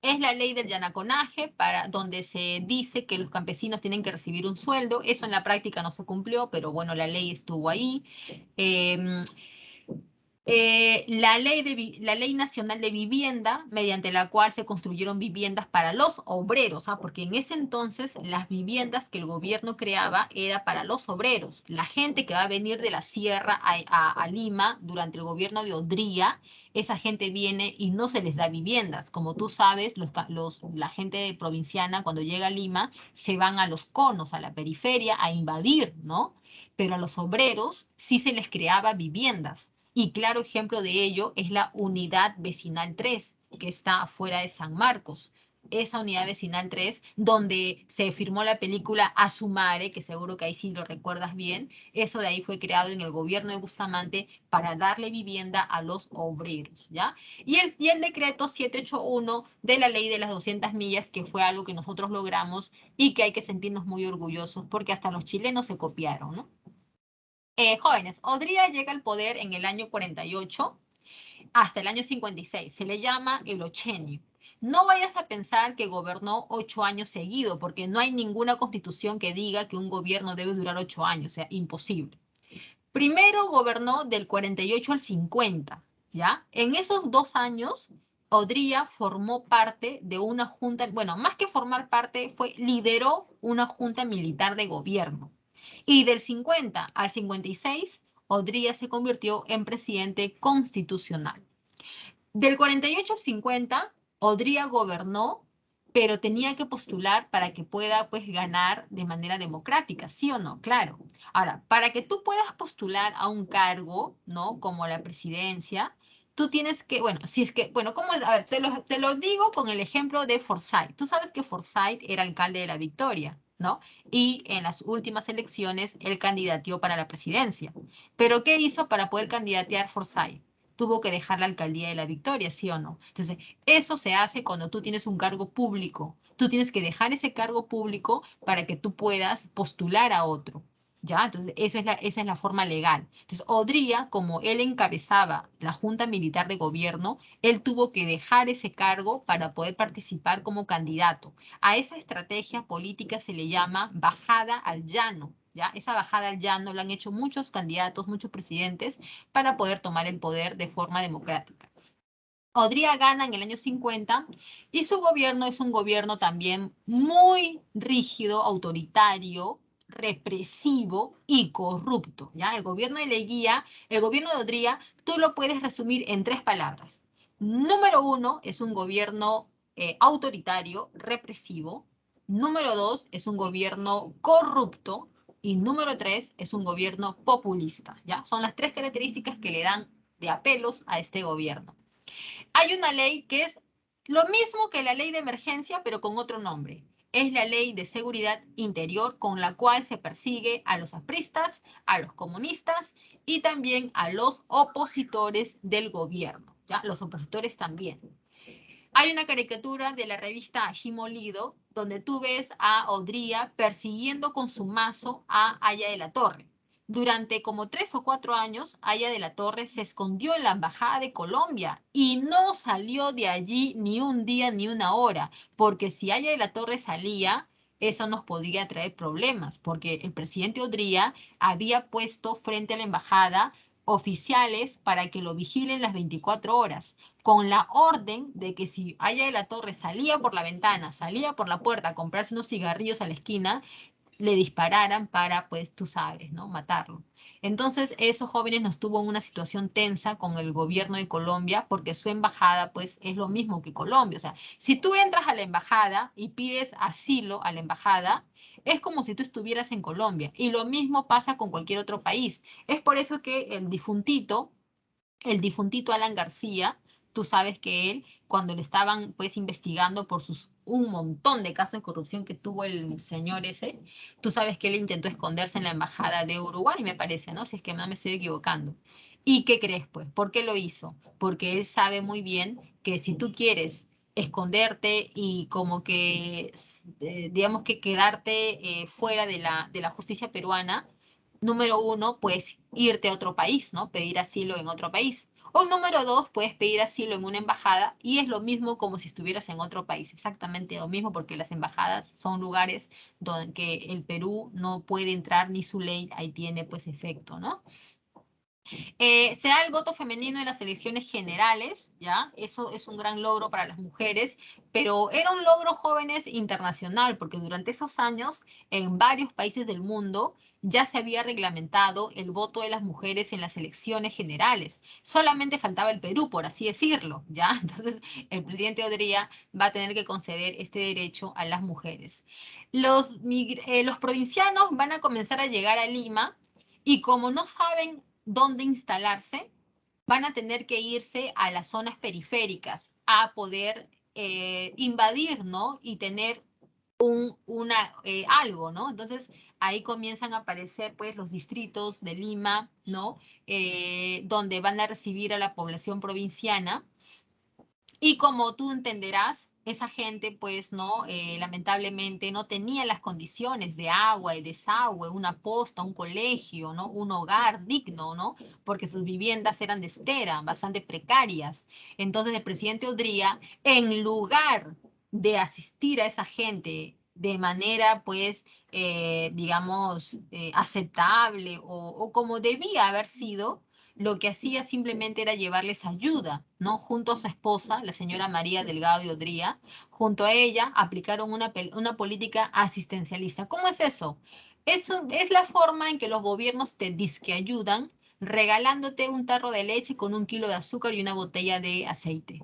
es la ley del yanaconaje, donde se dice que los campesinos tienen que recibir un sueldo. Eso en la práctica no se cumplió, pero bueno, la ley estuvo ahí. Eh, la ley nacional de vivienda, mediante la cual se construyeron viviendas para los obreros, porque en ese entonces las viviendas que el gobierno creaba era para los obreros, la gente que va a venir de la sierra a Lima durante el gobierno de Odría. Esa gente viene y no se les da viviendas. Como tú sabes, la gente provinciana cuando llega a Lima se van a los conos, a la periferia, a invadir, ¿no? Pero a los obreros sí se les creaba viviendas. Y claro ejemplo de ello es la Unidad Vecinal 3, que está afuera de San Marcos. Esa Unidad Vecinal 3, donde se filmó la película Asumare, que seguro que ahí sí lo recuerdas bien, eso de ahí fue creado en el gobierno de Bustamante para darle vivienda a los obreros, ¿ya? Y el decreto 781 de la ley de las 200 millas, que fue algo que nosotros logramos y que hay que sentirnos muy orgullosos porque hasta los chilenos se copiaron, ¿no? Jóvenes, Odría llega al poder en el año 48 hasta el año 56. Se le llama el ochenio. No vayas a pensar que gobernó 8 años seguidos, porque no hay ninguna constitución que diga que un gobierno debe durar 8 años, o sea, imposible. Primero gobernó del 48 al 50, ¿ya? En esos 2 años, Odría formó parte de una junta, bueno, más que formar parte, lideró una junta militar de gobierno. Y del 50 al 56, Odría se convirtió en presidente constitucional. Del 48 al 50, Odría gobernó, pero tenía que postular para que pueda, pues, ganar de manera democrática, ¿sí o no? Claro. Ahora, para que tú puedas postular a un cargo, ¿no? Como la presidencia, tú tienes que, bueno, si es que, bueno, ¿cómo? A ver, te lo digo con el ejemplo de Forsyth. Tú sabes que Forsyth era alcalde de La Victoria, ¿no? Y en las últimas elecciones él candidateó para la presidencia. Pero ¿qué hizo para poder candidatear Forsyth? Tuvo que dejar la alcaldía de La Victoria, ¿sí o no? Entonces, eso se hace cuando tú tienes un cargo público. Tú tienes que dejar ese cargo público para que tú puedas postular a otro. ¿Ya? Entonces, esa es la forma legal. Entonces, Odría, como él encabezaba la Junta Militar de Gobierno, él tuvo que dejar ese cargo para poder participar como candidato. A esa estrategia política se le llama bajada al llano. ¿Ya? Esa bajada al llano la han hecho muchos candidatos, muchos presidentes, para poder tomar el poder de forma democrática. Odría gana en el año 50 y su gobierno es un gobierno también muy rígido, autoritario, represivo y corrupto, ¿ya? El gobierno de Leguía, el gobierno de Odría, tú lo puedes resumir en 3 palabras. Número 1, es un gobierno autoritario, represivo. Número 2, es un gobierno corrupto. Y número 3, es un gobierno populista, ¿ya? Son las 3 características que le dan de apelos a este gobierno. Hay una ley que es lo mismo que la ley de emergencia, pero con otro nombre. Es la ley de seguridad interior, con la cual se persigue a los apristas, a los comunistas y también a los opositores del gobierno. ¿Ya? Los opositores también. Hay una caricatura de la revista Jimolido donde tú ves a Odría persiguiendo con su mazo a Aya de la Torre. Durante como 3 o 4 años, Aya de la Torre se escondió en la Embajada de Colombia y no salió de allí ni un día ni una hora, porque si Aya de la Torre salía, eso nos podría traer problemas, porque el presidente Odría había puesto frente a la embajada oficiales para que lo vigilen las 24 horas con la orden de que si Aya de la Torre salía por la ventana, salía por la puerta a comprarse unos cigarrillos a la esquina, le dispararan para, pues tú sabes, ¿no? Matarlo. Entonces, esos jóvenes nos tuvo en una situación tensa con el gobierno de Colombia porque su embajada, pues, es lo mismo que Colombia. O sea, si tú entras a la embajada y pides asilo a la embajada, es como si tú estuvieras en Colombia. Y lo mismo pasa con cualquier otro país. Es por eso que el difuntito Alan García, tú sabes que él, cuando le estaban pues investigando por un montón de casos de corrupción que tuvo el señor ese, tú sabes que él intentó esconderse en la embajada de Uruguay, me parece, ¿no? Si es que no me estoy equivocando. ¿Y qué crees, pues? ¿Por qué lo hizo? Porque él sabe muy bien que si tú quieres esconderte y como que, digamos que quedarte fuera de la justicia peruana, número 1, puedes irte a otro país, ¿no? Pedir asilo en otro país. O número 2, puedes pedir asilo en una embajada y es lo mismo como si estuvieras en otro país, exactamente lo mismo porque las embajadas son lugares donde el Perú no puede entrar ni su ley ahí tiene pues efecto, ¿no? Se da el voto femenino en las elecciones generales, ¿ya? Eso es un gran logro para las mujeres, pero era un logro, jóvenes, internacional, porque durante esos años, en varios países del mundo, ya se había reglamentado el voto de las mujeres en las elecciones generales. Solamente faltaba el Perú, por así decirlo, ¿ya? Entonces, el presidente Odría va a tener que conceder este derecho a las mujeres. Los provincianos van a comenzar a llegar a Lima y como no saben dónde instalarse, van a tener que irse a las zonas periféricas a poder invadir, ¿no? Y tener algo, ¿no? Entonces ahí comienzan a aparecer pues los distritos de Lima, ¿no? Donde van a recibir a la población provinciana y como tú entenderás, esa gente, pues, ¿no? Lamentablemente no tenía las condiciones de agua y desagüe, una posta, un colegio, ¿no? Un hogar digno, ¿no? Porque sus viviendas eran de estera, bastante precarias. Entonces el presidente Odría, en lugar de asistir a esa gente de manera, pues, digamos, aceptable o como debía haber sido, lo que hacía simplemente era llevarles ayuda, ¿no? Junto a su esposa, la señora María Delgado de Odría, junto a ella aplicaron una política asistencialista. ¿Cómo es eso? Eso es la forma en que los gobiernos te disque ayudan regalándote un tarro de leche con 1 kilo de azúcar y una botella de aceite.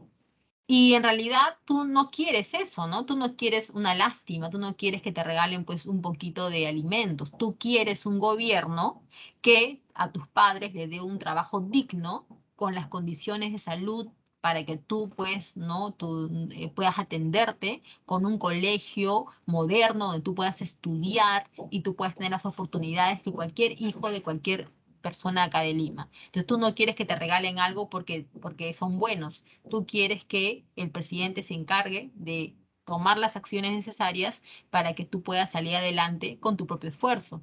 Y en realidad tú no quieres eso, ¿no? Tú no quieres una lástima, tú no quieres que te regalen pues un poquito de alimentos. Tú quieres un gobierno que a tus padres le dé un trabajo digno con las condiciones de salud para que tú pues, ¿no? Tú puedas atenderte con un colegio moderno donde tú puedas estudiar y tú puedas tener las oportunidades que cualquier hijo de cualquier persona acá de Lima. Entonces tú no quieres que te regalen algo porque son buenos, tú quieres que el presidente se encargue de tomar las acciones necesarias para que tú puedas salir adelante con tu propio esfuerzo.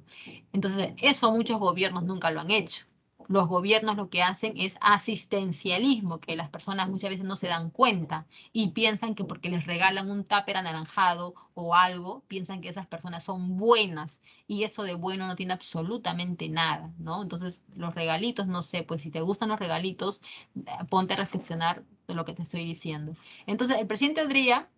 Entonces, eso muchos gobiernos nunca lo han hecho. Los gobiernos lo que hacen es asistencialismo, que las personas muchas veces no se dan cuenta y piensan que porque les regalan un tupper anaranjado o algo, piensan que esas personas son buenas y eso de bueno no tiene absolutamente nada, ¿no? Entonces, los regalitos, no sé, pues si te gustan los regalitos, ponte a reflexionar de lo que te estoy diciendo. Entonces, el presidente Odría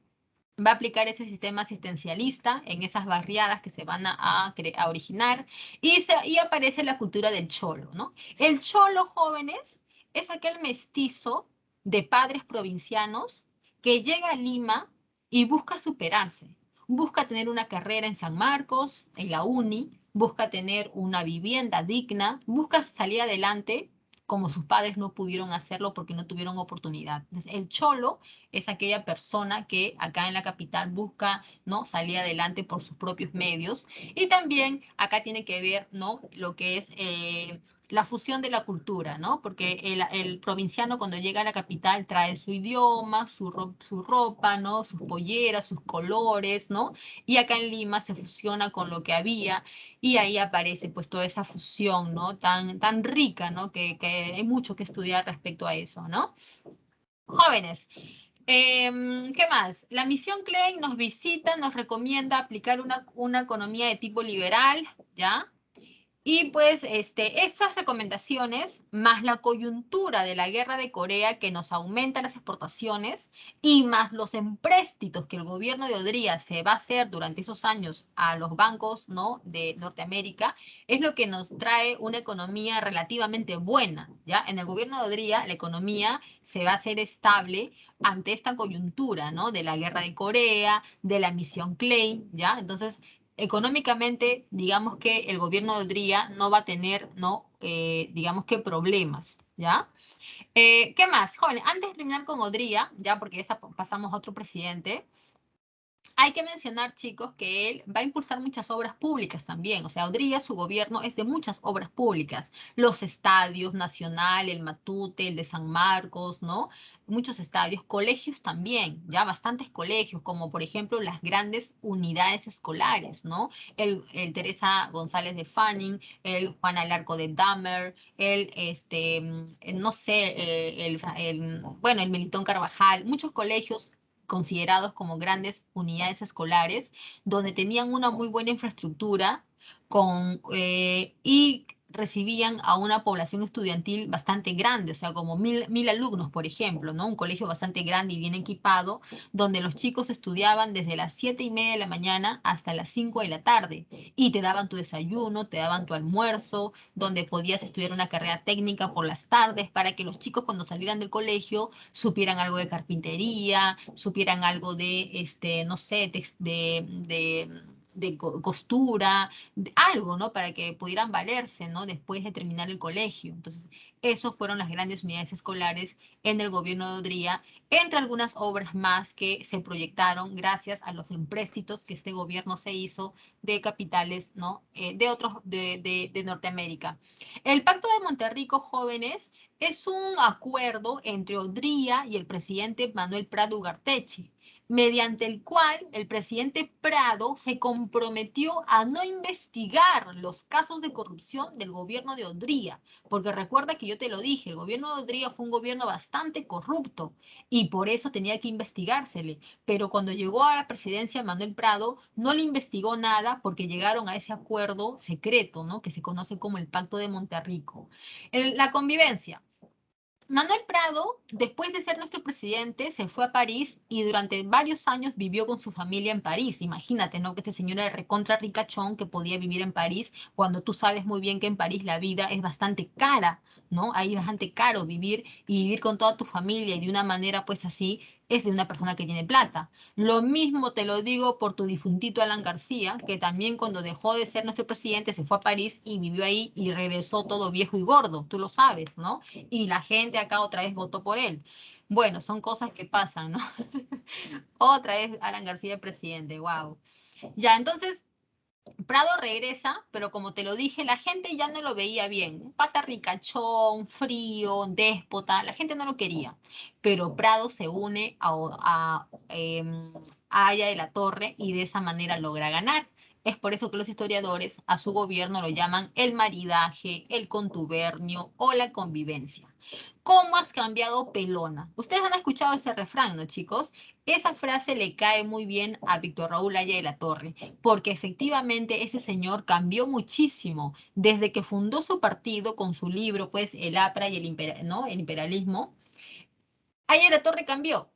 va a aplicar ese sistema asistencialista en esas barriadas que se van a originar y aparece la cultura del cholo, ¿no? El cholo, jóvenes, es aquel mestizo de padres provincianos que llega a Lima y busca superarse, busca tener una carrera en San Marcos, en la uni, busca tener una vivienda digna, busca salir adelante como sus padres no pudieron hacerlo porque no tuvieron oportunidad. Entonces, el cholo es aquella persona que acá en la capital busca, ¿no? Salir adelante por sus propios medios. Y también acá tiene que ver, ¿no? Lo que es la fusión de la cultura, ¿no? Porque el provinciano cuando llega a la capital trae su idioma, su ropa, ¿no? Sus polleras, sus colores, ¿no? Y acá en Lima se fusiona con lo que había y ahí aparece pues toda esa fusión, ¿no? Tan rica, ¿no? Que hay mucho que estudiar respecto a eso, ¿no? Jóvenes, ¿qué más? La misión Klein nos visita, nos recomienda aplicar una economía de tipo liberal, ¿ya? Y pues esas recomendaciones, más la coyuntura de la guerra de Corea que nos aumenta las exportaciones y más los empréstitos que el gobierno de Odría se va a hacer durante esos años a los bancos, ¿no? de Norteamérica, es lo que nos trae una economía relativamente buena, ¿ya? En el gobierno de Odría la economía se va a hacer estable ante esta coyuntura, ¿no? De la guerra de Corea, de la misión Klein, ¿ya? Entonces, económicamente, digamos que el gobierno de Odría no va a tener, ¿no? Digamos que problemas, ¿ya? ¿Qué más? Jóvenes, antes de terminar con Odría, ya porque ya pasamos a otro presidente, hay que mencionar, chicos, que él va a impulsar muchas obras públicas también. O sea, Odría, su gobierno es de muchas obras públicas. Los estadios, Nacional, el Matute, el de San Marcos, ¿no? Muchos estadios, colegios también, ya bastantes colegios, como por ejemplo las grandes unidades escolares, ¿no? El Teresa González de Fanning, el Juan Alarco de Dahmer, no sé, bueno, el Melitón Carvajal, muchos colegios considerados como grandes unidades escolares, donde tenían una muy buena infraestructura y recibían a una población estudiantil bastante grande, o sea, como 1000 alumnos, por ejemplo, ¿no? Un colegio bastante grande y bien equipado, donde los chicos estudiaban desde las 7:30 de la mañana hasta las 5 de la tarde, y te daban tu desayuno, te daban tu almuerzo, donde podías estudiar una carrera técnica por las tardes para que los chicos cuando salieran del colegio supieran algo de carpintería, supieran algo de, no sé, de costura, algo, ¿no? Para que pudieran valerse, ¿no? Después de terminar el colegio. Entonces, esos fueron las grandes unidades escolares en el gobierno de Odría, entre algunas obras más que se proyectaron gracias a los empréstitos que este gobierno se hizo de capitales, ¿no? De otros, de Norteamérica. El Pacto de Monterrico, jóvenes, es un acuerdo entre Odría y el presidente Manuel Prado Ugarteche, mediante el cual el presidente Prado se comprometió a no investigar los casos de corrupción del gobierno de Odría, porque recuerda que yo te lo dije, el gobierno de Odría fue un gobierno bastante corrupto y por eso tenía que investigársele, pero cuando llegó a la presidencia Manuel Prado no le investigó nada porque llegaron a ese acuerdo secreto, ¿no? Que se conoce como el Pacto de Monterrico. La convivencia. Manuel Prado, después de ser nuestro presidente, se fue a París y durante varios años vivió con su familia en París. Imagínate, ¿no? Que este señor era recontra ricachón que podía vivir en París cuando tú sabes muy bien que en París la vida es bastante cara, ¿no? Ahí es bastante caro vivir y vivir con toda tu familia y de una manera pues así es de una persona que tiene plata. Lo mismo te lo digo por tu difuntito Alan García, que también cuando dejó de ser nuestro presidente se fue a París y vivió ahí y regresó todo viejo y gordo, tú lo sabes, ¿no? Y la gente acá otra vez votó por él. Bueno, son cosas que pasan, ¿no? Otra vez Alan García presidente, wow. Ya, entonces Prado regresa, pero como te lo dije, la gente ya no lo veía bien. Un pata ricachón, frío, déspota, la gente no lo quería. Pero Prado se une a Aya de la Torre y de esa manera logra ganar. Es por eso que los historiadores a su gobierno lo llaman el maridaje, el contubernio o la convivencia. ¿Cómo has cambiado pelona? Ustedes han escuchado ese refrán, ¿no, chicos? Esa frase le cae muy bien a Víctor Raúl Aya de la Torre, porque efectivamente ese señor cambió muchísimo desde que fundó su partido con su libro, pues, El APRA y ¿no? El imperialismo. Aya de la Torre cambió.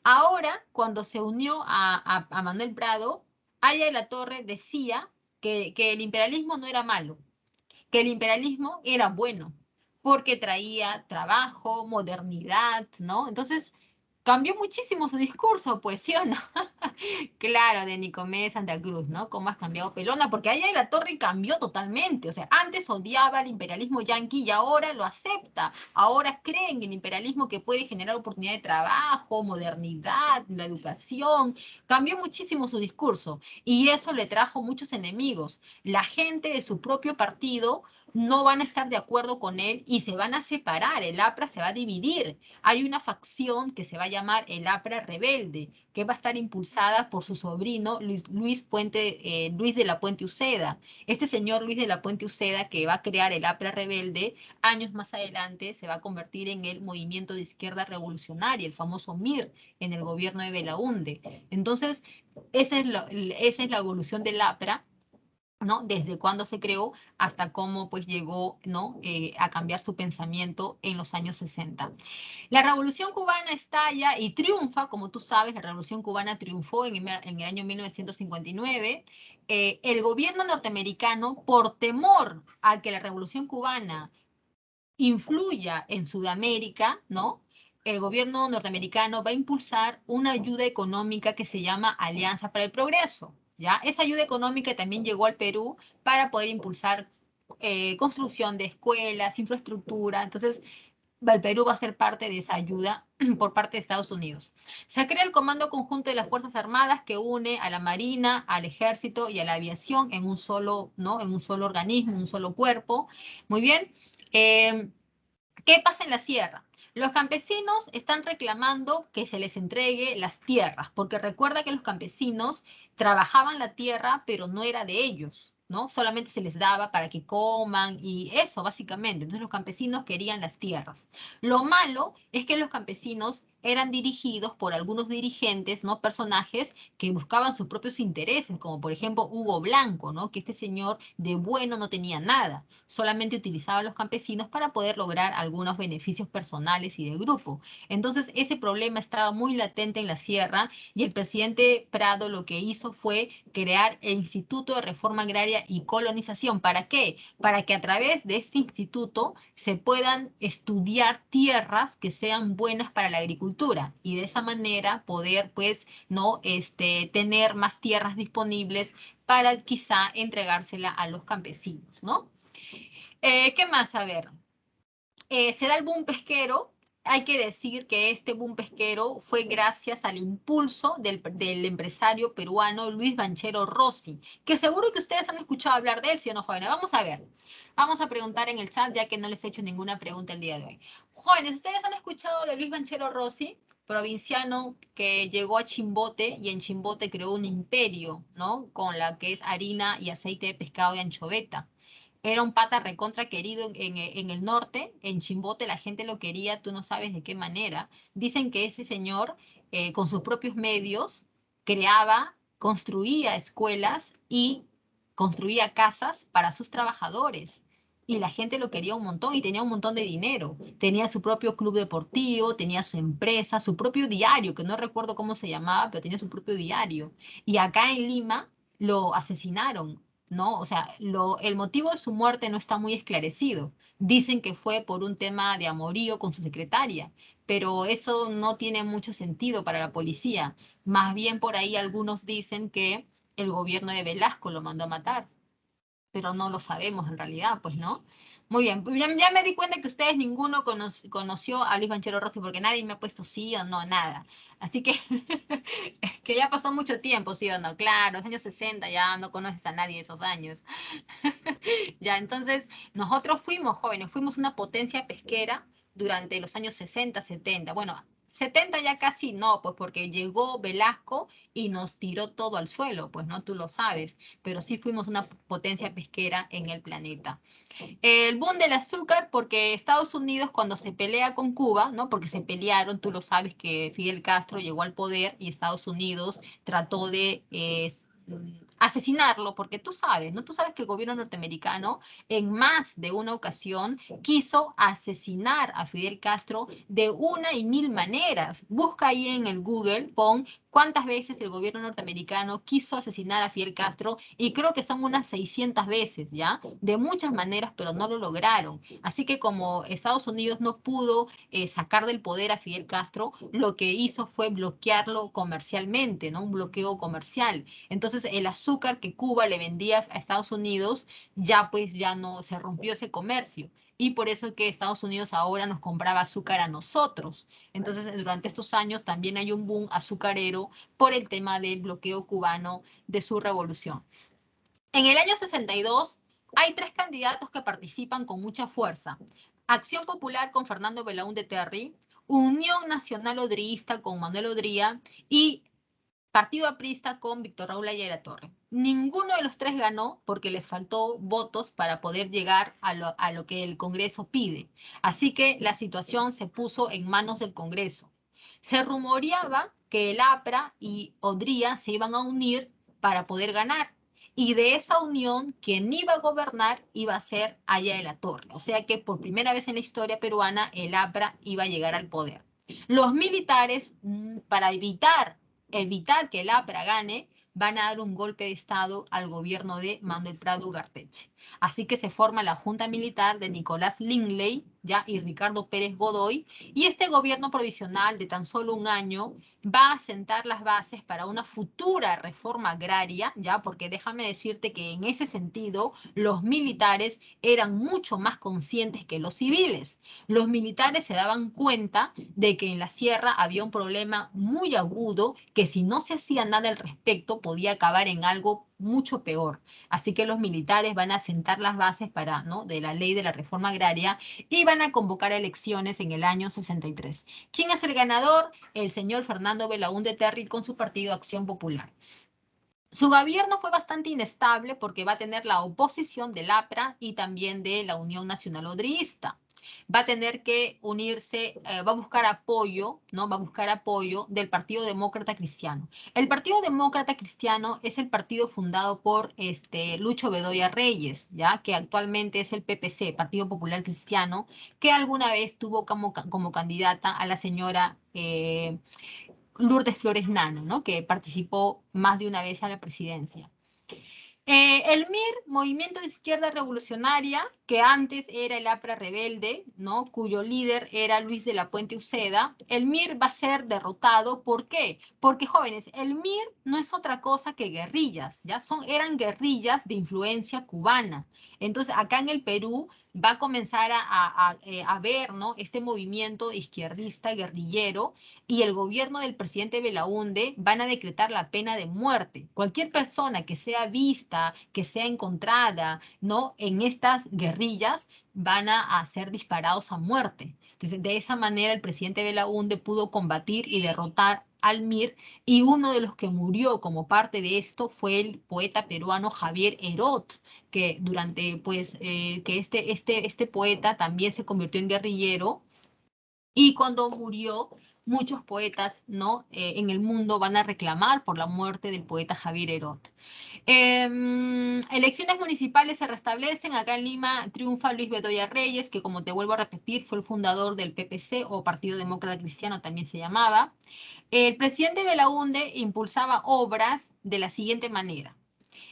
Ahora, cuando se unió a Manuel Prado, Aya de la Torre decía que el imperialismo no era malo, que el imperialismo era bueno, porque traía trabajo, modernidad, ¿no? Entonces, cambió muchísimo su discurso, pues, ¿sí o no? Claro, de Nicomé Santa Cruz, ¿no? ¿Cómo has cambiado pelona? Porque allá en la Torre cambió totalmente. O sea, antes odiaba el imperialismo yanqui y ahora lo acepta. Ahora cree en el imperialismo que puede generar oportunidad de trabajo, modernidad, la educación. Cambió muchísimo su discurso y eso le trajo muchos enemigos. La gente de su propio partido no van a estar de acuerdo con él y se van a separar. El APRA se va a dividir. Hay una facción que se va a llamar el APRA Rebelde, que va a estar impulsada por su sobrino Luis de la Puente Uceda. Este señor Luis de la Puente Uceda, que va a crear el APRA Rebelde, años más adelante se va a convertir en el Movimiento de Izquierda Revolucionaria, el famoso MIR, en el gobierno de Belaúnde. Entonces, esa es la evolución del APRA, ¿no? Desde cuándo se creó hasta cómo pues llegó, ¿no? A cambiar su pensamiento en los años 60. La Revolución Cubana estalla y triunfa, como tú sabes, la Revolución Cubana triunfó en el año 1959. El gobierno norteamericano, por temor a que la Revolución Cubana influya en Sudamérica, ¿no? El gobierno norteamericano va a impulsar una ayuda económica que se llama Alianza para el Progreso, ¿ya? Esa ayuda económica también llegó al Perú para poder impulsar construcción de escuelas, infraestructura. Entonces, el Perú va a ser parte de esa ayuda por parte de Estados Unidos. Se crea el Comando Conjunto de las Fuerzas Armadas que une a la Marina, al Ejército y a la Aviación en un solo, ¿no? En un solo organismo, un solo cuerpo. Muy bien. ¿Qué pasa en la sierra? Los campesinos están reclamando que se les entregue las tierras, porque recuerda que los campesinos trabajaban la tierra, pero no era de ellos. ¿no? Solamente se les daba para que coman y eso, básicamente. Entonces los campesinos querían las tierras. Lo malo es que los campesinos eran dirigidos por algunos dirigentes, ¿no? Personajes que buscaban sus propios intereses, como por ejemplo Hugo Blanco, ¿no? Que este señor de bueno no tenía nada, solamente utilizaba a los campesinos para poder lograr algunos beneficios personales y de grupo. Entonces ese problema estaba muy latente en la sierra y el presidente Prado lo que hizo fue crear el Instituto de Reforma Agraria y Colonización. ¿Para qué? Para que a través de este instituto se puedan estudiar tierras que sean buenas para la agricultura y de esa manera poder, pues, no, tener más tierras disponibles para quizá entregársela a los campesinos, ¿no? ¿Qué más? A ver, se da el boom pesquero. Hay que decir que este boom pesquero fue gracias al impulso del empresario peruano Luis Banchero Rossi, que seguro que ustedes han escuchado hablar de él, ¿sí o no, jóvenes? Vamos a ver. Vamos a preguntar en el chat, ya que no les he hecho ninguna pregunta el día de hoy. Jóvenes, ¿ustedes han escuchado de Luis Banchero Rossi, provinciano que llegó a Chimbote y en Chimbote creó un imperio, ¿no? Con la que es harina y aceite de pescado de anchoveta? Era un pata recontra querido en el norte, en Chimbote la gente lo quería, tú no sabes de qué manera. Dicen que ese señor, con sus propios medios, creaba, construía escuelas y construía casas para sus trabajadores. Y la gente lo quería un montón y tenía un montón de dinero. Tenía su propio club deportivo, tenía su empresa, su propio diario, que no recuerdo cómo se llamaba, pero tenía su propio diario. Y acá en Lima lo asesinaron, ¿no? O sea, el motivo de su muerte no está muy esclarecido. Dicen que fue por un tema de amorío con su secretaria, pero eso no tiene mucho sentido para la policía. Más bien por ahí algunos dicen que el gobierno de Velasco lo mandó a matar, pero no lo sabemos en realidad, pues, ¿no? Muy bien, pues ya me di cuenta que ustedes ninguno conoció a Luis Banchero Rossi porque nadie me ha puesto sí o no, nada. Así que, es que ya pasó mucho tiempo, sí o no. Claro, los años 60 ya no conoces a nadie de esos años. Ya, entonces, nosotros fuimos jóvenes, fuimos una potencia pesquera durante los años 60, 70. Bueno, 70 ya casi no, pues porque llegó Velasco y nos tiró todo al suelo, pues no, tú lo sabes, pero sí fuimos una potencia pesquera en el planeta. El boom del azúcar, porque Estados Unidos cuando se pelea con Cuba, ¿no? Porque se pelearon, tú lo sabes que Fidel Castro llegó al poder y Estados Unidos trató de asesinarlo, porque tú sabes, ¿no? Tú sabes que el gobierno norteamericano en más de una ocasión quiso asesinar a Fidel Castro de una y mil maneras. Busca ahí en el Google, pon cuántas veces el gobierno norteamericano quiso asesinar a Fidel Castro y creo que son unas 600 veces, ¿ya? De muchas maneras, pero no lo lograron. Así que como Estados Unidos no pudo sacar del poder a Fidel Castro, lo que hizo fue bloquearlo comercialmente, ¿no? Un bloqueo comercial. Entonces el azúcar que Cuba le vendía a Estados Unidos ya pues ya no se rompió ese comercio. Y por eso que Estados Unidos ahora nos compraba azúcar a nosotros. Entonces, durante estos años también hay un boom azucarero por el tema del bloqueo cubano de su revolución. En el año 62 hay tres candidatos que participan con mucha fuerza. Acción Popular con Fernando Belaúnde Terry, Unión Nacional Odrioísta con Manuel Odría y Partido Aprista con Víctor Raúl Ayala Torre. Ninguno de los tres ganó porque les faltó votos para poder llegar a lo que el Congreso pide. Así que la situación se puso en manos del Congreso. Se rumoreaba que el APRA y Odría se iban a unir para poder ganar. Y de esa unión, quien iba a gobernar iba a ser Ayala Torre. O sea que por primera vez en la historia peruana, el APRA iba a llegar al poder. Los militares, para evitar que el APRA gane, van a dar un golpe de Estado al gobierno de Manuel Prado Ugarteche. Así que se forma la Junta Militar de Nicolás Lingley, ¿ya? Y Ricardo Pérez Godoy, y este gobierno provisional de tan solo un año va a sentar las bases para una futura reforma agraria, ¿ya? Porque déjame decirte que en ese sentido los militares eran mucho más conscientes que los civiles. Los militares se daban cuenta de que en la sierra había un problema muy agudo que si no se hacía nada al respecto podía acabar en algo mucho peor. Así que los militares van a sentar las bases para, ¿no? de la ley de la reforma agraria y van a convocar elecciones en el año 63. ¿Quién es el ganador? El señor Fernando Belaúnde Terry con su partido Acción Popular. Su gobierno fue bastante inestable porque va a tener la oposición del APRA y también de la Unión Nacional Odrista. Va a tener que unirse, va a buscar apoyo, ¿no? Va a buscar apoyo del Partido Demócrata Cristiano. El Partido Demócrata Cristiano es el partido fundado por Lucho Bedoya Reyes, ¿ya? Que actualmente es el PPC, Partido Popular Cristiano, que alguna vez tuvo como candidata a la señora Lourdes Flores Nano, ¿no? Que participó más de una vez a la presidencia. El MIR, Movimiento de Izquierda Revolucionaria, que antes era el APRA rebelde, ¿no? Cuyo líder era Luis de la Puente Uceda, el MIR va a ser derrotado. ¿Por qué? Porque, jóvenes, el MIR no es otra cosa que guerrillas, ¿ya? Eran guerrillas de influencia cubana. Entonces, acá en el Perú va a comenzar a ver, ¿no? Este movimiento izquierdista, guerrillero, y el gobierno del presidente Belaúnde van a decretar la pena de muerte. Cualquier persona que sea vista, que sea encontrada, ¿no? En estas guerrillas van a ser disparados a muerte. Entonces, de esa manera el presidente Belaúnde pudo combatir y derrotar al MIR, y uno de los que murió como parte de esto fue el poeta peruano Javier Herot, que durante, pues, que este poeta también se convirtió en guerrillero, y cuando murió, muchos poetas, ¿no? En el mundo van a reclamar por la muerte del poeta Javier Herot. Elecciones municipales se restablecen. Acá en Lima triunfa Luis Bedoya Reyes, que, como te vuelvo a repetir, fue el fundador del PPC, o Partido Demócrata Cristiano también se llamaba. El presidente Belaúnde impulsaba obras de la siguiente manera.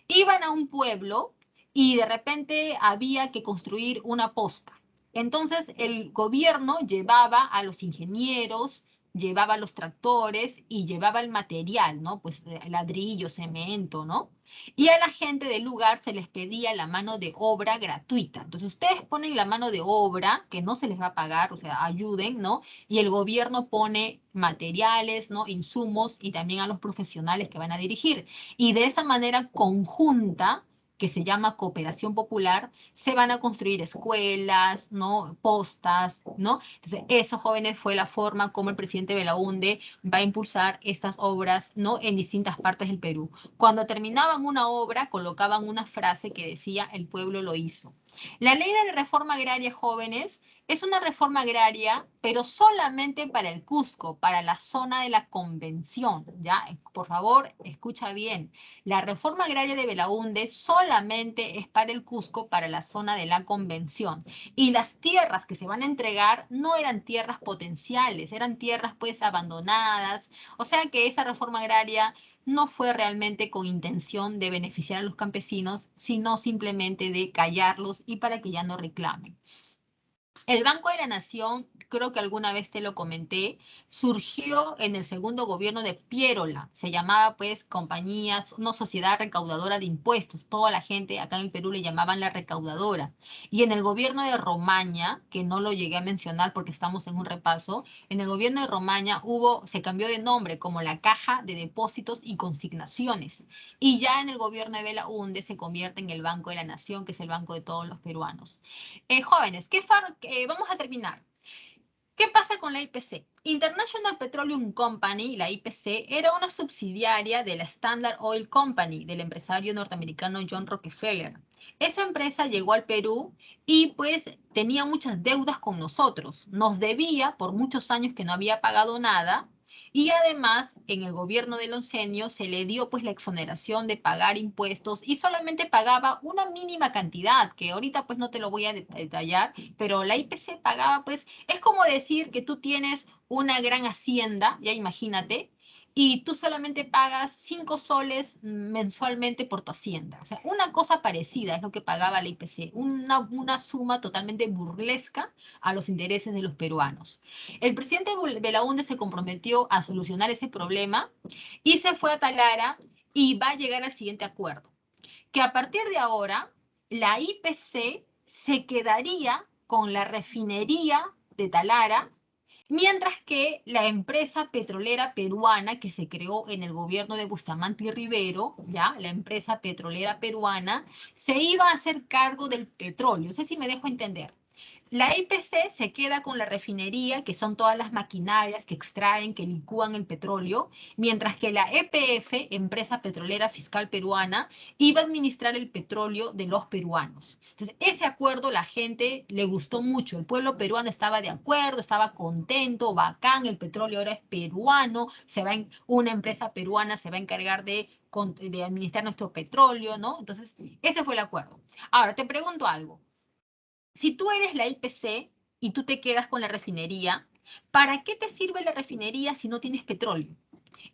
Iban a un pueblo y de repente había que construir una posta. Entonces el gobierno llevaba a los ingenieros, llevaba los tractores y llevaba el material, ¿no? Pues ladrillo, cemento, ¿no? Y a la gente del lugar se les pedía la mano de obra gratuita. Entonces ustedes ponen la mano de obra, que no se les va a pagar, o sea, ayuden, ¿no? Y el gobierno pone materiales, ¿no? Insumos, y también a los profesionales que van a dirigir. Y de esa manera conjunta, que se llama cooperación popular, se van a construir escuelas, ¿no? Postas, ¿no? Entonces, eso, jóvenes, fue la forma como el presidente Belaúnde va a impulsar estas obras, ¿no? En distintas partes del Perú. Cuando terminaban una obra, colocaban una frase que decía: el pueblo lo hizo. La ley de la reforma agraria, jóvenes, es una reforma agraria, pero solamente para el Cusco, para la zona de la Convención, ¿ya? Por favor, escucha bien. La reforma agraria de Belaúnde solamente es para el Cusco, para la zona de la Convención. Y las tierras que se van a entregar no eran tierras potenciales, eran tierras pues abandonadas. O sea que esa reforma agraria no fue realmente con intención de beneficiar a los campesinos, sino simplemente de callarlos y para que ya no reclamen. El Banco de la Nación, creo que alguna vez te lo comenté, surgió en el segundo gobierno de Piérola. Se llamaba pues compañía, no, sociedad recaudadora de impuestos. Toda la gente acá en el Perú le llamaban la recaudadora. Y en el gobierno de Romaña, que no lo llegué a mencionar porque estamos en un repaso, en el gobierno de Romaña se cambió de nombre como la Caja de Depósitos y Consignaciones. Y ya en el gobierno de Belaúnde se convierte en el Banco de la Nación, que es el banco de todos los peruanos. Jóvenes, vamos a terminar. ¿Qué pasa con la IPC? International Petroleum Company, la IPC, era una subsidiaria de la Standard Oil Company, del empresario norteamericano John Rockefeller. Esa empresa llegó al Perú y pues tenía muchas deudas con nosotros. Nos debía por muchos años que no había pagado nada, y además en el gobierno del oncenio se le dio pues la exoneración de pagar impuestos y solamente pagaba una mínima cantidad, que ahorita pues no te lo voy a detallar, pero la IPC pagaba pues, es como decir que tú tienes una gran hacienda, ya imagínate, y tú solamente pagas 5 soles mensualmente por tu hacienda. O sea, una cosa parecida es lo que pagaba la IPC, una suma totalmente burlesca a los intereses de los peruanos. El presidente Belaúnde se comprometió a solucionar ese problema y se fue a Talara, y va a llegar al siguiente acuerdo: que a partir de ahora la IPC se quedaría con la refinería de Talara, mientras que la empresa petrolera peruana que se creó en el gobierno de Bustamante y Rivero, ya, la empresa petrolera peruana, se iba a hacer cargo del petróleo. No sé si me dejo entender. La IPC se queda con la refinería, que son todas las maquinarias que extraen, que licúan el petróleo, mientras que la EPF, Empresa Petrolera Fiscal Peruana, iba a administrar el petróleo de los peruanos. Entonces, ese acuerdo la gente le gustó mucho. El pueblo peruano estaba de acuerdo, estaba contento, bacán, el petróleo ahora es peruano, una empresa peruana se va a encargar de administrar nuestro petróleo, ¿no? Entonces, ese fue el acuerdo. Ahora, te pregunto algo. Si tú eres la IPC y tú te quedas con la refinería, ¿para qué te sirve la refinería si no tienes petróleo?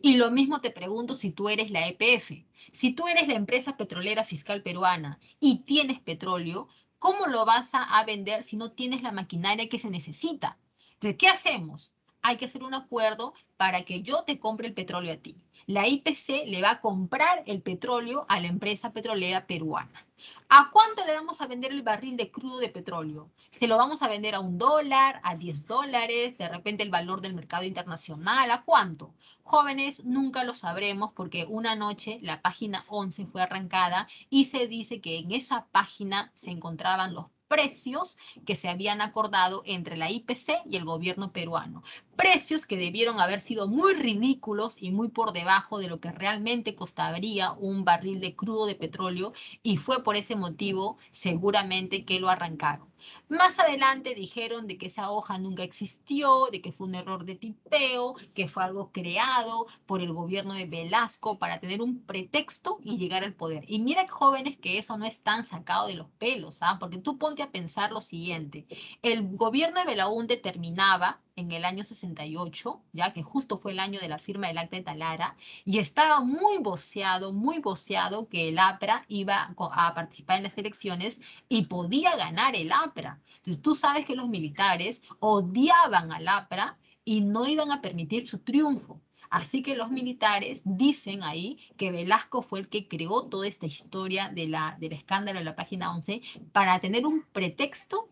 Y lo mismo te pregunto si tú eres la EPF. Si tú eres la empresa petrolera fiscal peruana y tienes petróleo, ¿cómo lo vas a vender si no tienes la maquinaria que se necesita? Entonces, ¿qué hacemos? Hay que hacer un acuerdo para que yo te compre el petróleo a ti. La IPC le va a comprar el petróleo a la empresa petrolera peruana. ¿A cuánto le vamos a vender el barril de crudo de petróleo? ¿Se lo vamos a vender a $1, a $10, de repente el valor del mercado internacional? ¿A cuánto? Jóvenes, nunca lo sabremos porque una noche la página 11 fue arrancada y se dice que en esa página se encontraban los precios que se habían acordado entre la IPC y el gobierno peruano. Precios que debieron haber sido muy ridículos y muy por debajo de lo que realmente costaría un barril de crudo de petróleo, y fue por ese motivo seguramente que lo arrancaron. Más adelante dijeron de que esa hoja nunca existió, de que fue un error de tipeo, que fue algo creado por el gobierno de Velasco para tener un pretexto y llegar al poder. Y mira, jóvenes, que eso no es tan sacado de los pelos, ¿ah? Porque tú ponte a pensar lo siguiente. El gobierno de Belaúnde terminaba en el año 68, ya que justo fue el año de la firma del Acta de Talara, y estaba muy voceado que el APRA iba a participar en las elecciones y podía ganar el APRA. Entonces tú sabes que los militares odiaban al APRA y no iban a permitir su triunfo. Así que los militares dicen ahí que Velasco fue el que creó toda esta historia del escándalo de la página 11 para tener un pretexto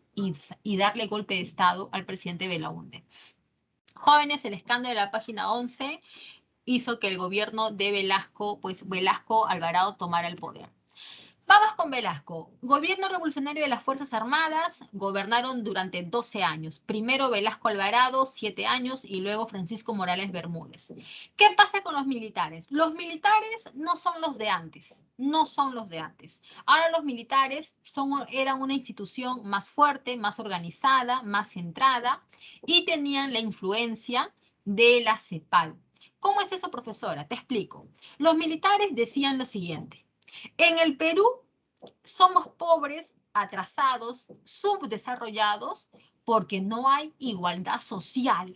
y darle golpe de Estado al presidente Belaúnde. Jóvenes, el escándalo de la página 11 hizo que el gobierno de Velasco, pues Velasco Alvarado, tomara el poder. Vamos con Velasco. Gobierno revolucionario de las Fuerzas Armadas, gobernaron durante 12 años. Primero Velasco Alvarado, 7 años, y luego Francisco Morales Bermúdez. ¿Qué pasa con los militares? Los militares no son los de antes, no son los de antes. Ahora los militares eran una institución más fuerte, más organizada, más centrada, y tenían la influencia de la CEPAL. ¿Cómo es eso, profesora? Te explico. Los militares decían lo siguiente: en el Perú somos pobres, atrasados, subdesarrollados, porque no hay igualdad social.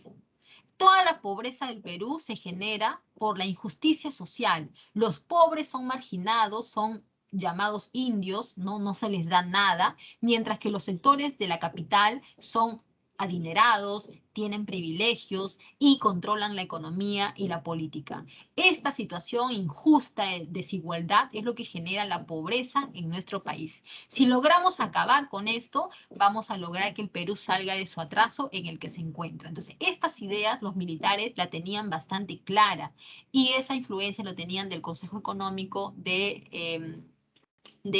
Toda la pobreza del Perú se genera por la injusticia social. Los pobres son marginados, son llamados indios, no se les da nada, mientras que los sectores de la capital son adinerados, tienen privilegios y controlan la economía y la política. Esta situación injusta de desigualdad es lo que genera la pobreza en nuestro país. Si logramos acabar con esto, vamos a lograr que el Perú salga de su atraso en el que se encuentra. Entonces, estas ideas los militares la tenían bastante clara, y esa influencia lo tenían del Consejo Económico de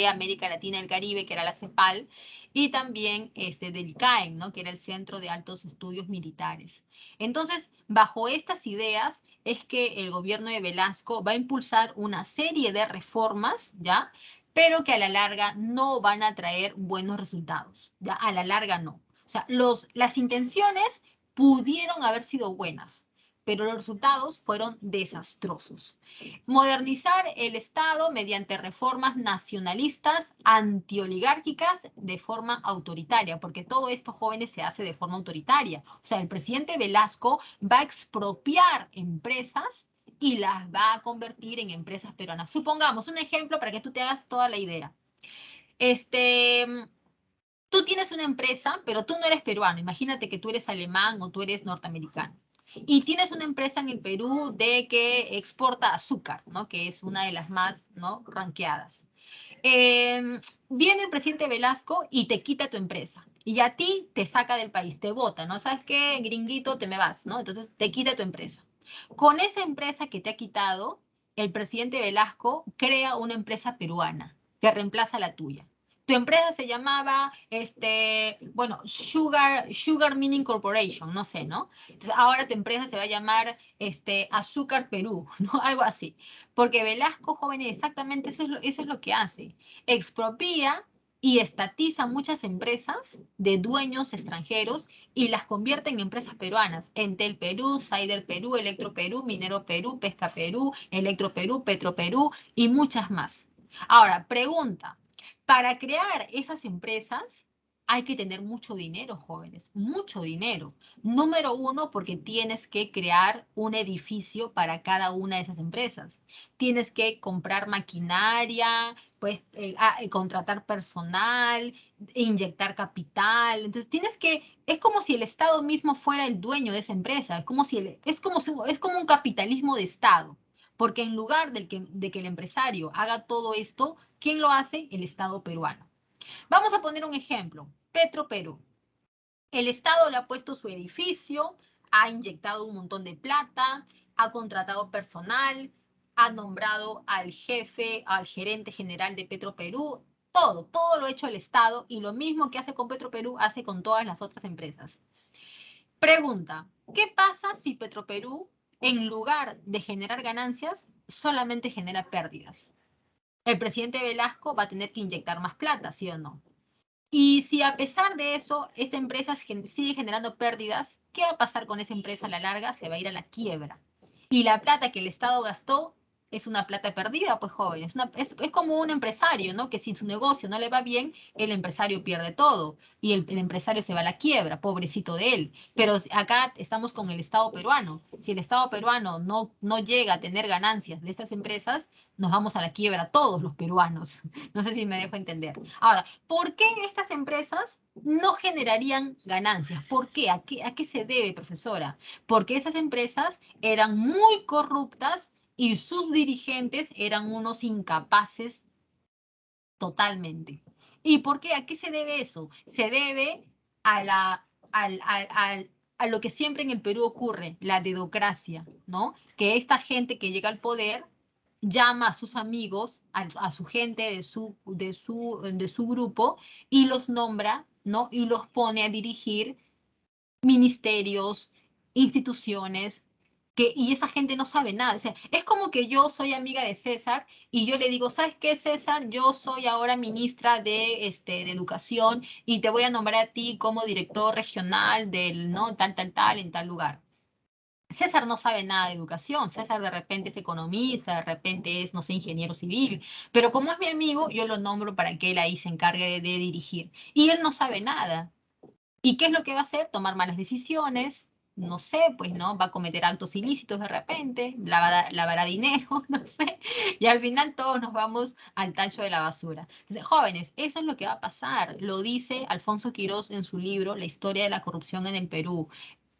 América Latina y el Caribe, que era la CEPAL, y también del CAEM, ¿no? Que era el Centro de Altos Estudios Militares. Entonces, bajo estas ideas es que el gobierno de Velasco va a impulsar una serie de reformas, ¿ya? Pero que a la larga no van a traer buenos resultados, ¿ya? A la larga no. O sea, las intenciones pudieron haber sido buenas, pero los resultados fueron desastrosos. Modernizar el Estado mediante reformas nacionalistas, antioligárquicas, de forma autoritaria, porque todo esto, jóvenes, se hace de forma autoritaria. O sea, el presidente Velasco va a expropiar empresas y las va a convertir en empresas peruanas. Supongamos un ejemplo para que tú te hagas toda la idea. Tú tienes una empresa, pero tú no eres peruano. Imagínate que tú eres alemán o tú eres norteamericano. Y tienes una empresa en el Perú de que exporta azúcar, ¿no? Que es una de las más, ¿no?, ranqueadas. Viene el presidente Velasco y te quita tu empresa. Y a ti te saca del país, te bota, ¿no? ¿Sabes qué, gringuito? Te me vas, ¿no? Entonces te quita tu empresa. Con esa empresa que te ha quitado, el presidente Velasco crea una empresa peruana que reemplaza la tuya. Tu empresa se llamaba, bueno, Sugar Mining Corporation, no sé, ¿no? Entonces, ahora tu empresa se va a llamar, Azúcar Perú, ¿no? Algo así. Porque Velasco, jóvenes, exactamente eso es lo que hace. Expropia y estatiza muchas empresas de dueños extranjeros y las convierte en empresas peruanas. Entel Perú, Cider Perú, Electro Perú, Minero Perú, Pesca Perú, Electro Perú, Petro Perú y muchas más. Ahora, pregunta. Para crear esas empresas hay que tener mucho dinero, jóvenes, mucho dinero. Número uno, porque tienes que crear un edificio para cada una de esas empresas. Tienes que comprar maquinaria, pues contratar personal, inyectar capital. Entonces es como si el Estado mismo fuera el dueño de esa empresa. Es como un capitalismo de Estado. Porque en lugar de que el empresario haga todo esto, ¿quién lo hace? El Estado peruano. Vamos a poner un ejemplo. Petro Perú. El Estado le ha puesto su edificio, ha inyectado un montón de plata, ha contratado personal, ha nombrado al jefe, al gerente general de Petro Perú. Todo lo ha hecho el Estado y lo mismo que hace con Petro Perú hace con todas las otras empresas. Pregunta, ¿qué pasa si Petroperú, en lugar de generar ganancias, solamente genera pérdidas? El presidente Velasco va a tener que inyectar más plata, ¿sí o no? Y si a pesar de eso, esta empresa sigue generando pérdidas, ¿qué va a pasar con esa empresa a la larga? Se va a ir a la quiebra. Y la plata que el Estado gastó es una plata perdida, pues joven. Es como un empresario, ¿no? Que si su negocio no le va bien, el empresario pierde todo. Y el empresario se va a la quiebra, pobrecito de él. Pero acá estamos con el Estado peruano. Si el Estado peruano no llega a tener ganancias de estas empresas, nos vamos a la quiebra todos los peruanos. No sé si me dejo entender. Ahora, ¿por qué estas empresas no generarían ganancias? ¿Por qué? ¿A qué se debe, profesora? Porque esas empresas eran muy corruptas y sus dirigentes eran unos incapaces totalmente. ¿Y por qué? ¿A qué se debe eso? Se debe a a lo que siempre en el Perú ocurre, la dedocracia, ¿no? Que esta gente que llega al poder llama a sus amigos, a su gente de su grupo y los nombra, ¿no? Y los pone a dirigir ministerios, instituciones, y esa gente no sabe nada. O sea, es como que yo soy amiga de César y yo le digo, ¿sabes qué, César? Yo soy ahora ministra de Educación y te voy a nombrar a ti como director regional del, ¿no? Tal, en tal lugar. César no sabe nada de educación, César de repente es economista, de repente es, no sé, ingeniero civil, pero como es mi amigo, yo lo nombro para que él ahí se encargue de dirigir. Y él no sabe nada. ¿Y qué es lo que va a hacer? Tomar malas decisiones, no sé, pues no, va a cometer actos ilícitos de repente, lavará dinero, no sé, y al final todos nos vamos al tacho de la basura. Entonces, jóvenes, eso es lo que va a pasar, lo dice Alfonso Quirós en su libro La historia de la corrupción en el Perú.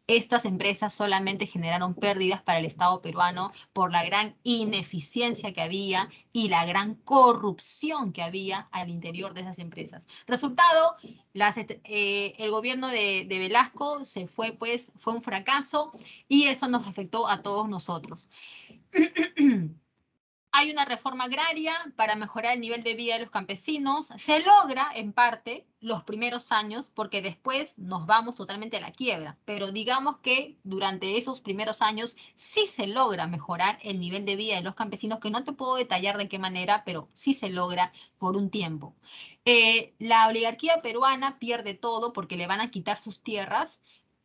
Estas empresas solamente generaron pérdidas para el Estado peruano por la gran ineficiencia que había y la gran corrupción que había al interior de esas empresas. Resultado, el gobierno de Velasco se fue, pues, fue un fracaso y eso nos afectó a todos nosotros. Hay una reforma agraria para mejorar el nivel de vida de los campesinos. Se logra, en parte, los primeros años, porque después nos vamos totalmente a la quiebra. Pero digamos que durante esos primeros años sí se logra mejorar el nivel de vida de los campesinos, que no te puedo detallar de qué manera, pero sí se logra por un tiempo. La oligarquía peruana pierde todo porque le van a quitar sus tierras,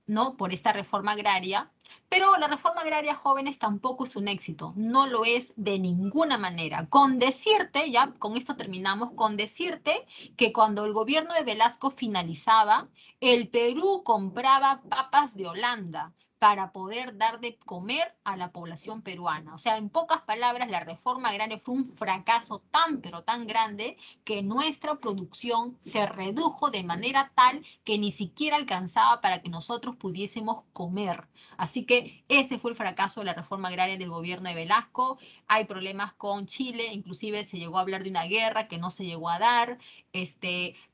¿no? Por esta reforma agraria. Pero la reforma agraria, jóvenes, tampoco es un éxito, no lo es de ninguna manera. Con decirte, ya con esto terminamos, con decirte que cuando el gobierno de Velasco finalizaba, el Perú compraba papas de Holanda para poder dar de comer a la población peruana. O sea, en pocas palabras, la reforma agraria fue un fracaso tan, pero tan grande que nuestra producción se redujo de manera tal que ni siquiera alcanzaba para que nosotros pudiésemos comer. Así que ese fue el fracaso de la reforma agraria del gobierno de Velasco. Hay problemas con Chile, inclusive se llegó a hablar de una guerra que no se llegó a dar.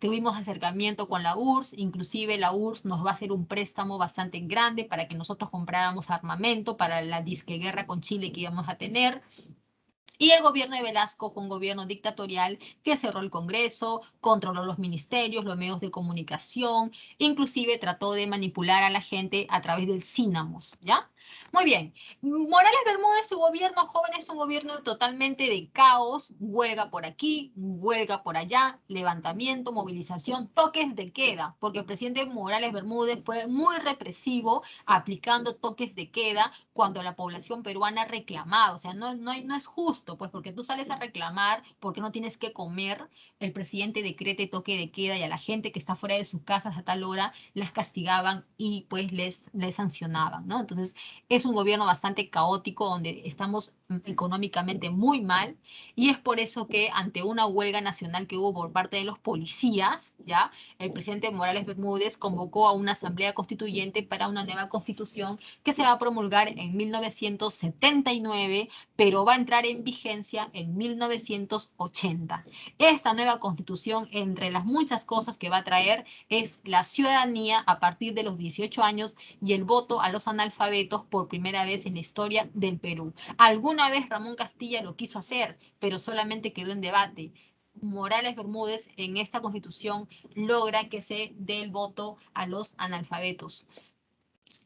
Tuvimos acercamiento con la URSS, inclusive la URSS nos va a hacer un préstamo bastante grande para que nosotros compráramos armamento para la disque guerra con Chile que íbamos a tener. Y el gobierno de Velasco fue un gobierno dictatorial que cerró el Congreso, controló los ministerios, los medios de comunicación, inclusive trató de manipular a la gente a través del Cínamos, ¿ya? Muy bien. Morales Bermúdez, su gobierno joven es un gobierno totalmente de caos, huelga por aquí, huelga por allá, levantamiento, movilización, toques de queda, porque el presidente Morales Bermúdez fue muy represivo aplicando toques de queda cuando la población peruana reclamaba. O sea, no es justo, pues porque tú sales a reclamar porque no tienes que comer, el presidente decrete toque de queda y a la gente que está fuera de sus casas a tal hora las castigaban y pues les sancionaban, ¿no? Entonces, es un gobierno bastante caótico donde estamos económicamente muy mal y es por eso que ante una huelga nacional que hubo por parte de los policías, ¿ya? El presidente Morales Bermúdez convocó a una asamblea constituyente para una nueva constitución que se va a promulgar en 1979, pero va a entrar en vigencia en 1980. Esta nueva constitución, entre las muchas cosas que va a traer, es la ciudadanía a partir de los 18 años y el voto a los analfabetos por primera vez en la historia del Perú. Alguna vez Ramón Castilla lo quiso hacer, pero solamente quedó en debate. Morales Bermúdez en esta constitución logra que se dé el voto a los analfabetos.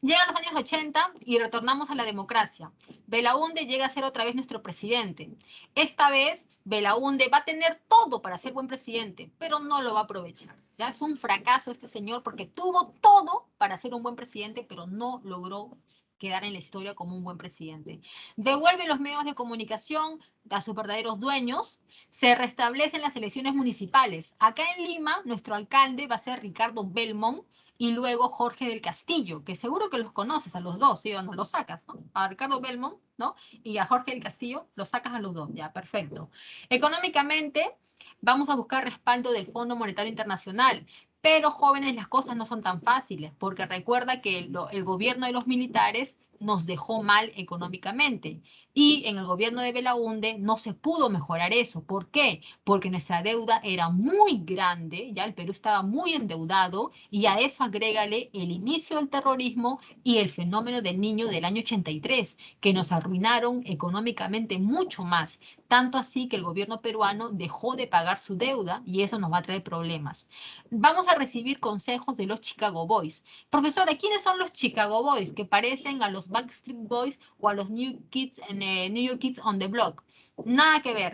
Llegan los años 80 y retornamos a la democracia. Belaúnde llega a ser otra vez nuestro presidente. Esta vez Belaúnde va a tener todo para ser buen presidente, pero no lo va a aprovechar. ¿Ya? Es un fracaso este señor porque tuvo todo para ser un buen presidente, pero no logró quedar en la historia como un buen presidente. Devuelve los medios de comunicación a sus verdaderos dueños, se restablecen las elecciones municipales. Acá en Lima, nuestro alcalde va a ser Ricardo Belmont, y luego Jorge del Castillo, que seguro que los conoces a los dos, ¿sí o no? Los sacas, ¿no? A Ricardo Belmont, ¿no? Y a Jorge del Castillo, los sacas a los dos, ya, perfecto. Económicamente, vamos a buscar respaldo del Fondo Monetario Internacional, pero jóvenes, las cosas no son tan fáciles, porque recuerda que el gobierno de los militares nos dejó mal económicamente. Y en el gobierno de Belaúnde no se pudo mejorar eso. ¿Por qué? Porque nuestra deuda era muy grande, ya el Perú estaba muy endeudado y a eso agrégale el inicio del terrorismo y el fenómeno del niño del año 83, que nos arruinaron económicamente mucho más. Tanto así que el gobierno peruano dejó de pagar su deuda y eso nos va a traer problemas. Vamos a recibir consejos de los Chicago Boys. Profesora, ¿quiénes son los Chicago Boys? Que parecen a los Backstreet Boys o a los New York Kids on the Block. Nada que ver.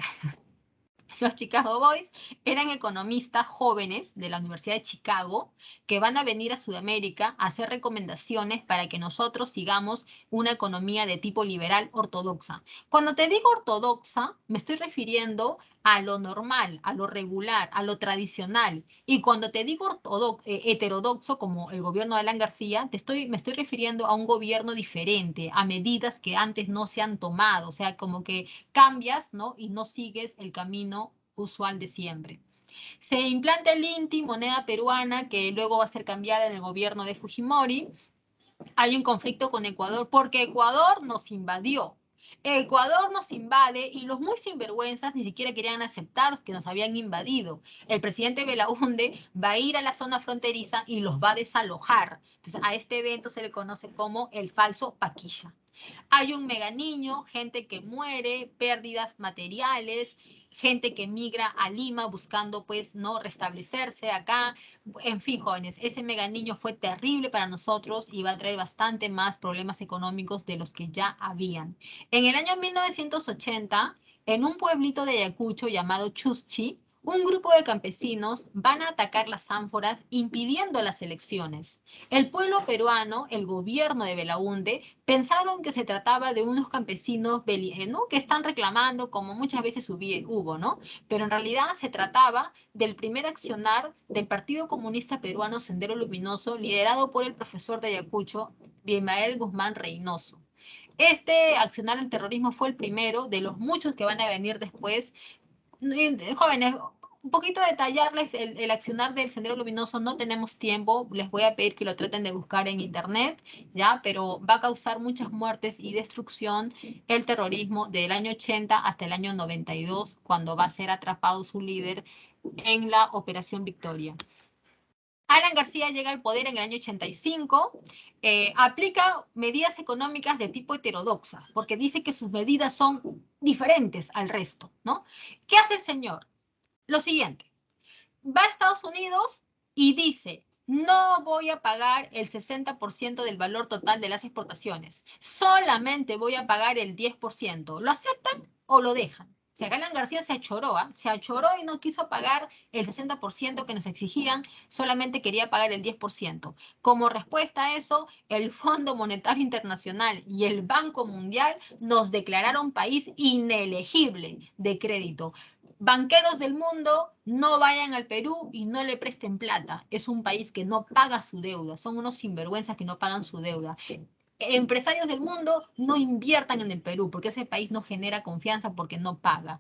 Los Chicago Boys eran economistas jóvenes de la Universidad de Chicago que van a venir a Sudamérica a hacer recomendaciones para que nosotros sigamos una economía de tipo liberal ortodoxa. Cuando te digo ortodoxa, me estoy refiriendo a lo normal, a lo regular, a lo tradicional. Y cuando te digo heterodoxo, como el gobierno de Alan García, me estoy refiriendo a un gobierno diferente, a medidas que antes no se han tomado. O sea, como que cambias, ¿no? Y no sigues el camino usual de siempre. Se implanta el INTI, moneda peruana, que luego va a ser cambiada en el gobierno de Fujimori. Hay un conflicto con Ecuador porque Ecuador nos invadió. Ecuador nos invade y los muy sinvergüenzas ni siquiera querían aceptar que nos habían invadido. El presidente Belaúnde va a ir a la zona fronteriza y los va a desalojar. Entonces, a este evento se le conoce como el falso Paquilla. Hay un mega niño, gente que muere, pérdidas materiales, gente que migra a Lima buscando pues no restablecerse acá. En fin, jóvenes, ese mega niño fue terrible para nosotros y va a traer bastante más problemas económicos de los que ya habían. En el año 1980, en un pueblito de Ayacucho llamado Chuschi, un grupo de campesinos van a atacar las ánforas impidiendo las elecciones. El pueblo peruano, el gobierno de Belaúnde, pensaron que se trataba de unos campesinos ¿no? que están reclamando, como muchas veces hubo, ¿no? Pero en realidad se trataba del primer accionar del Partido Comunista Peruano Sendero Luminoso, liderado por el profesor de Ayacucho, Bimael Guzmán Reynoso. Este accionar al terrorismo fue el primero de los muchos que van a venir después. Jóvenes, un poquito detallarles el accionar del Sendero Luminoso, no tenemos tiempo, les voy a pedir que lo traten de buscar en internet, ¿ya? Pero va a causar muchas muertes y destrucción el terrorismo del año 80 hasta el año 92, cuando va a ser atrapado su líder en la Operación Victoria. Alan García llega al poder en el año 85, aplica medidas económicas de tipo heterodoxa, porque dice que sus medidas son diferentes al resto, ¿no? ¿Qué hace el señor? Lo siguiente, va a Estados Unidos y dice, no voy a pagar el 60% del valor total de las exportaciones, solamente voy a pagar el 10%. ¿Lo aceptan o lo dejan? Si Alan García se achoró, se achoró y no quiso pagar el 60% que nos exigían, solamente quería pagar el 10%. Como respuesta a eso, el Fondo Monetario Internacional y el Banco Mundial nos declararon país inelegible de crédito. Banqueros del mundo, no vayan al Perú y no le presten plata. Es un país que no paga su deuda. Son unos sinvergüenzas que no pagan su deuda. Empresarios del mundo, no inviertan en el Perú porque ese país no genera confianza porque no paga.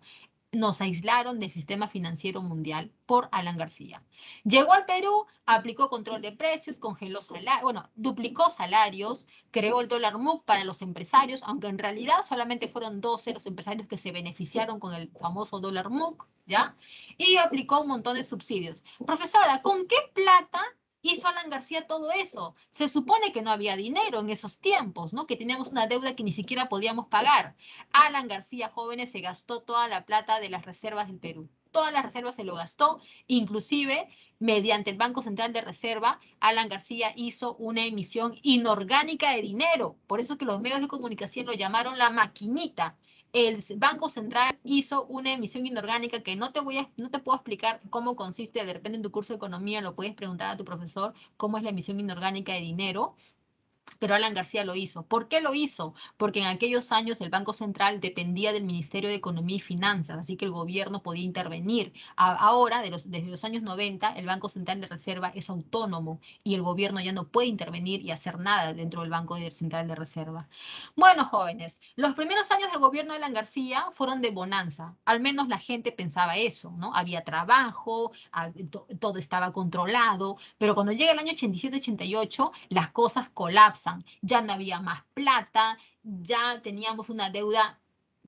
Nos aislaron del sistema financiero mundial por Alan García. Llegó al Perú, aplicó control de precios, congeló salarios, bueno, duplicó salarios, creó el dólar MUC para los empresarios, aunque en realidad solamente fueron 12 los empresarios que se beneficiaron con el famoso dólar MUC, ¿ya? Y aplicó un montón de subsidios. Profesora, ¿con qué plata hizo Alan García todo eso? Se supone que no había dinero en esos tiempos, ¿no? Que teníamos una deuda que ni siquiera podíamos pagar. Alan García, jóvenes, se gastó toda la plata de las reservas del Perú. Todas las reservas se lo gastó, inclusive mediante el Banco Central de Reserva, Alan García hizo una emisión inorgánica de dinero. Por eso que los medios de comunicación lo llamaron la maquinita. El Banco Central hizo una emisión inorgánica que no te puedo explicar cómo consiste, de repente en tu curso de economía lo puedes preguntar a tu profesor cómo es la emisión inorgánica de dinero, pero Alan García lo hizo. ¿Por qué lo hizo? Porque en aquellos años el Banco Central dependía del Ministerio de Economía y Finanzas, así que el gobierno podía intervenir. Ahora, desde los años 90, el Banco Central de Reserva es autónomo y el gobierno ya no puede intervenir y hacer nada dentro del Banco Central de Reserva. Bueno, jóvenes, los primeros años del gobierno de Alan García fueron de bonanza. Al menos la gente pensaba eso, ¿no? Había trabajo, todo estaba controlado, pero cuando llega el año 87-88, las cosas colapsan. Ya no había más plata, ya teníamos una deuda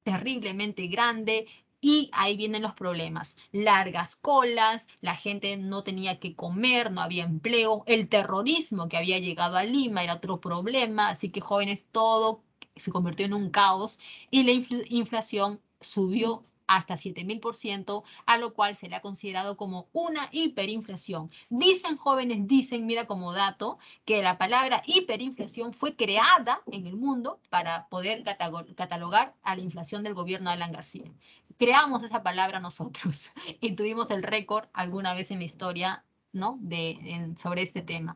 terriblemente grande. Y ahí vienen los problemas. Largas colas, la gente no tenía que comer, no había empleo, el terrorismo que había llegado a Lima era otro problema, así que jóvenes, todo se convirtió en un caos y la inflación subió hasta 7000%, a lo cual se le ha considerado como una hiperinflación. Dicen jóvenes, dicen, mira como dato, que la palabra hiperinflación fue creada en el mundo para poder catalogar a la inflación del gobierno de Alan García. Creamos esa palabra nosotros y tuvimos el récord alguna vez en la historia, ¿no? Sobre este tema.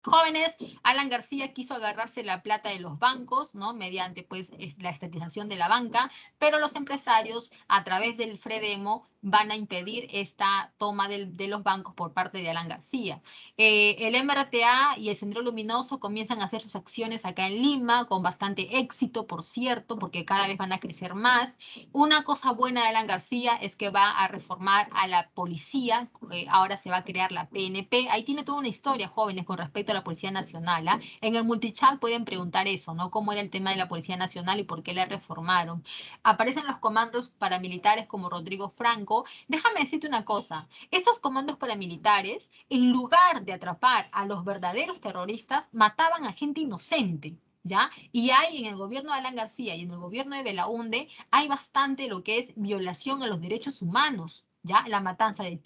Jóvenes, Alan García quiso agarrarse la plata de los bancos, ¿no? Mediante, pues, la estatización de la banca, pero los empresarios, a través del FREDEMO, van a impedir esta toma de los bancos por parte de Alan García. El MRTA y el Sendero Luminoso comienzan a hacer sus acciones acá en Lima, con bastante éxito, por cierto, porque cada vez van a crecer más. Una cosa buena de Alan García es que va a reformar a la policía, ahora se va a crear la PNP. Ahí tiene toda una historia, jóvenes, con respecto a la Policía Nacional. En el multichat pueden preguntar eso, ¿no? ¿Cómo era el tema de la Policía Nacional y por qué la reformaron? Aparecen los comandos paramilitares como Rodrigo Franco. Déjame decirte una cosa, estos comandos paramilitares, en lugar de atrapar a los verdaderos terroristas, mataban a gente inocente, ¿ya? Y hay en el gobierno de Alan García y en el gobierno de Belaunde, hay bastante lo que es violación a los derechos humanos, ¿ya? La matanza de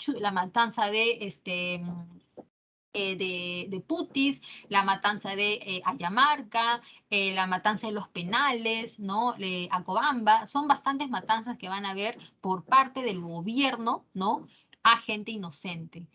Putis, la matanza de Ayamarca, la matanza de los penales, ¿no? Acobamba, son bastantes matanzas que van a haber por parte del gobierno, ¿no? A gente inocente.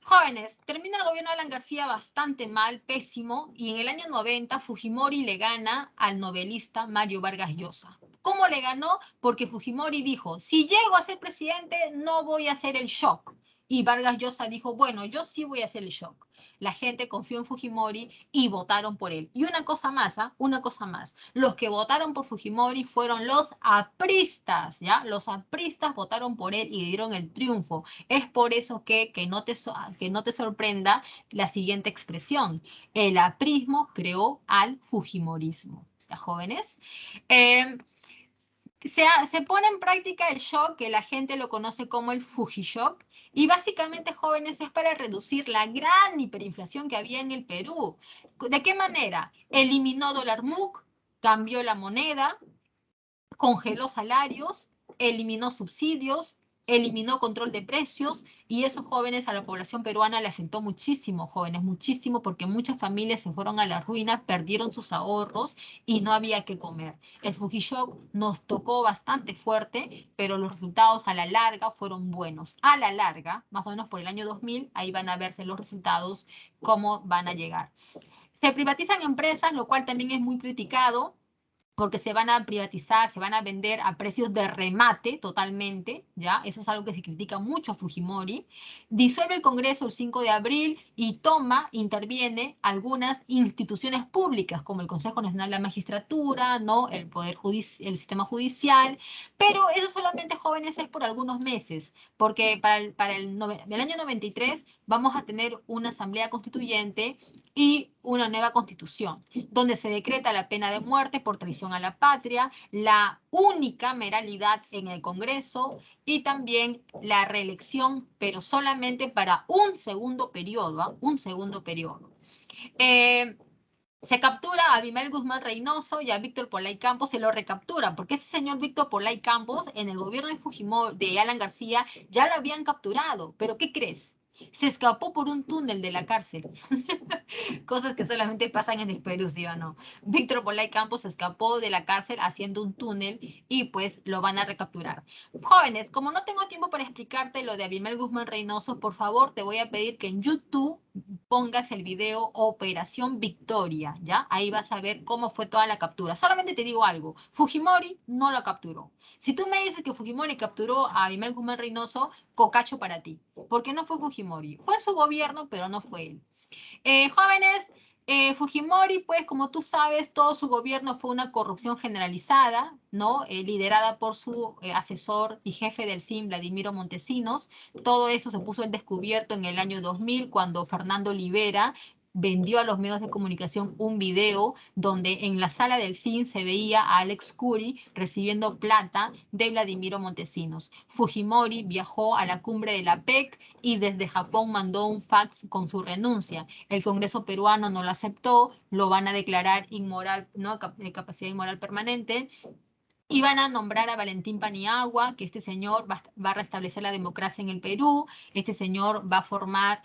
Jóvenes, termina el gobierno de Alan García bastante mal, pésimo, y en el año 90 Fujimori le gana al novelista Mario Vargas Llosa. ¿Cómo le ganó? Porque Fujimori dijo, si llego a ser presidente no voy a hacer el shock. Y Vargas Llosa dijo, bueno, yo sí voy a hacer el shock. La gente confió en Fujimori y votaron por él. Y una cosa más, una cosa más. Los que votaron por Fujimori fueron los apristas, ¿ya? Los apristas votaron por él y dieron el triunfo. Es por eso que no te sorprenda la siguiente expresión. El aprismo creó al fujimorismo. ¿Ya, jóvenes? Se pone en práctica el shock, que la gente lo conoce como el Fujishock, y básicamente, jóvenes, es para reducir la gran hiperinflación que había en el Perú. ¿De qué manera? Eliminó dólar MUC, cambió la moneda, congeló salarios, eliminó subsidios, eliminó control de precios, y esos jóvenes, a la población peruana le afectó muchísimo, jóvenes, muchísimo, porque muchas familias se fueron a la ruina, perdieron sus ahorros y no había que comer. El Fujishock nos tocó bastante fuerte, pero los resultados a la larga fueron buenos. A la larga, más o menos por el año 2000, ahí van a verse los resultados, cómo van a llegar. Se privatizan empresas, lo cual también es muy criticado, porque se van a privatizar, se van a vender a precios de remate totalmente, ¿ya? Eso es algo que se critica mucho a Fujimori. Disuelve el Congreso el 5 de abril y interviene algunas instituciones públicas, como el Consejo Nacional de la Magistratura, ¿no? El el sistema judicial, pero eso solamente, jóvenes, es por algunos meses, porque para el año 93 vamos a tener una asamblea constituyente y una nueva constitución, donde se decreta la pena de muerte por traición a la patria, la unicameralidad en el Congreso y también la reelección, pero solamente para un segundo periodo, ¿eh? Un segundo periodo. Se captura a Abimael Guzmán Reynoso y a Víctor Polay Campos, se lo recaptura, porque ese señor Víctor Polay Campos, en el gobierno de Fujimori, de Alan García, ya lo habían capturado. ¿Pero qué crees? Se escapó por un túnel de la cárcel. Cosas que solamente pasan en el Perú, ¿sí o no? Víctor Polay Campos escapó de la cárcel haciendo un túnel y pues lo van a recapturar. Jóvenes, como no tengo tiempo para explicarte lo de Abimael Guzmán Reynoso, por favor te voy a pedir que en YouTube pongas el video Operación Victoria, ¿ya? Ahí vas a ver cómo fue toda la captura. Solamente te digo algo, Fujimori no lo capturó. Si tú me dices que Fujimori capturó a Abimael Guzmán Reynoso, cocacho para ti, porque no fue Fujimori. Fue su gobierno, pero no fue él. Jóvenes, Fujimori, pues como tú sabes, todo su gobierno fue una corrupción generalizada, ¿no? Liderada por su asesor y jefe del CIM, Vladimiro Montesinos. Todo eso se puso en descubierto en el año 2000, cuando Fernando Olivera vendió a los medios de comunicación un video donde en la sala del CIN se veía a Alex Curi recibiendo plata de Vladimiro Montesinos. Fujimori viajó a la cumbre de la PEC y desde Japón mandó un fax con su renuncia. El Congreso peruano no lo aceptó, lo van a declarar inmoral, ¿no? De capacidad inmoral permanente. Y van a nombrar a Valentín Paniagua, que este señor va a restablecer la democracia en el Perú, este señor va a formar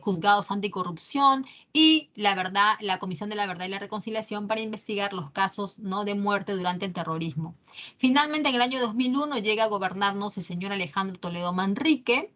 juzgados anticorrupción y la Comisión de la Verdad y la Reconciliación para investigar los casos, ¿no?, de muerte durante el terrorismo. Finalmente, en el año 2001 llega a gobernarnos el señor Alejandro Toledo Manrique.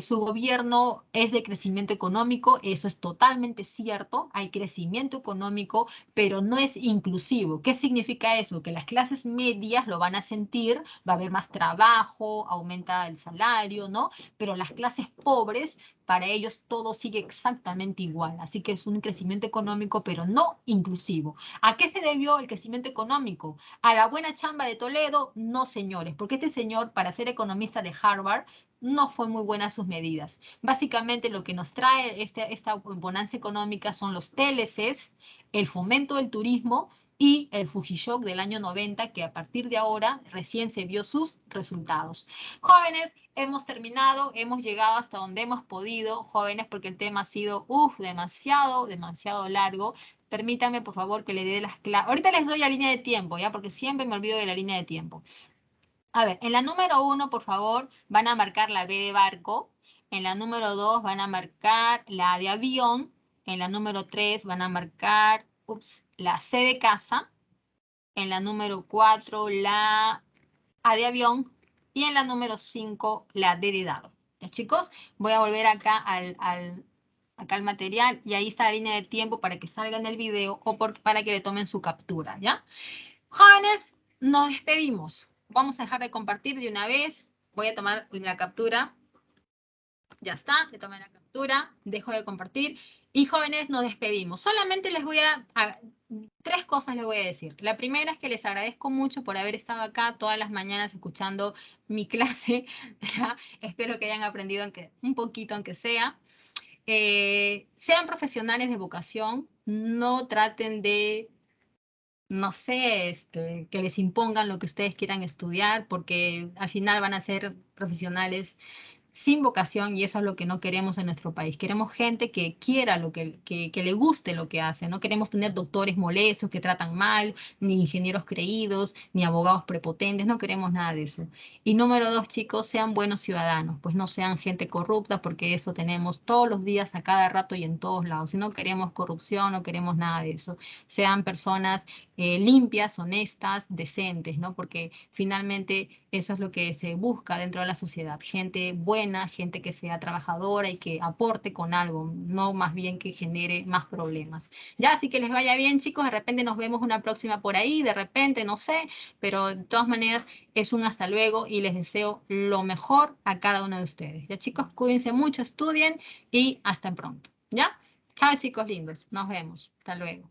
Su gobierno es de crecimiento económico, eso es totalmente cierto, hay crecimiento económico, pero no es inclusivo. ¿Qué significa eso? Que las clases medias lo van a sentir, va a haber más trabajo, aumenta el salario, ¿no? Pero las clases pobres, para ellos todo sigue exactamente igual. Así que es un crecimiento económico, pero no inclusivo. ¿A qué se debió el crecimiento económico? ¿A la buena chamba de Toledo? No, señores, porque este señor, para ser economista de Harvard, no fue muy buena sus medidas. Básicamente lo que nos trae esta bonanza económica son los TLCs, el fomento del turismo y el Fujishock del año 90, que a partir de ahora recién se vio sus resultados. Jóvenes, hemos terminado, hemos llegado hasta donde hemos podido, jóvenes, porque el tema ha sido, demasiado largo. Permítanme, por favor, que le dé las claves. Ahorita les doy la línea de tiempo, ¿ya? Porque siempre me olvido de la línea de tiempo. A ver, en la número 1, por favor, van a marcar la B de barco. En la número 2 van a marcar la A de avión. En la número 3 van a marcar la C de casa. En la número 4 la A de avión. Y en la número 5 la D de dado. ¿Ya, chicos? Voy a volver acá acá al material y ahí está la línea de tiempo para que salgan del video o para que le tomen su captura, ¿ya? Jóvenes, nos despedimos. Vamos a dejar de compartir de una vez. Voy a tomar la captura. Ya está, le tomé la captura, dejo de compartir. Y jóvenes, nos despedimos. Solamente les voy a 3 cosas les voy a decir. La primera es que les agradezco mucho por haber estado acá todas las mañanas escuchando mi clase. Espero que hayan aprendido un poquito, aunque sea. Sean profesionales de vocación, no traten de, no sé, que les impongan lo que ustedes quieran estudiar, porque al final van a ser profesionales sin vocación, y eso es lo que no queremos en nuestro país. Queremos gente que quiera que le guste lo que hace. No queremos tener doctores molestos que tratan mal, ni ingenieros creídos, ni abogados prepotentes. No queremos nada de eso. Y número dos, chicos, sean buenos ciudadanos, pues no sean gente corrupta, porque eso tenemos todos los días, a cada rato y en todos lados. Si no queremos corrupción, no queremos nada de eso. Sean personas limpias, honestas, decentes, ¿no? Porque finalmente eso es lo que se busca dentro de la sociedad. Gente buena, gente que sea trabajadora y que aporte con algo, no más bien que genere más problemas. Ya, así que les vaya bien, chicos. De repente nos vemos una próxima por ahí, de repente, no sé, pero de todas maneras es un hasta luego y les deseo lo mejor a cada uno de ustedes. Ya, chicos, cuídense mucho, estudien y hasta pronto. ¿Ya? Chao, chicos lindos. Nos vemos. Hasta luego.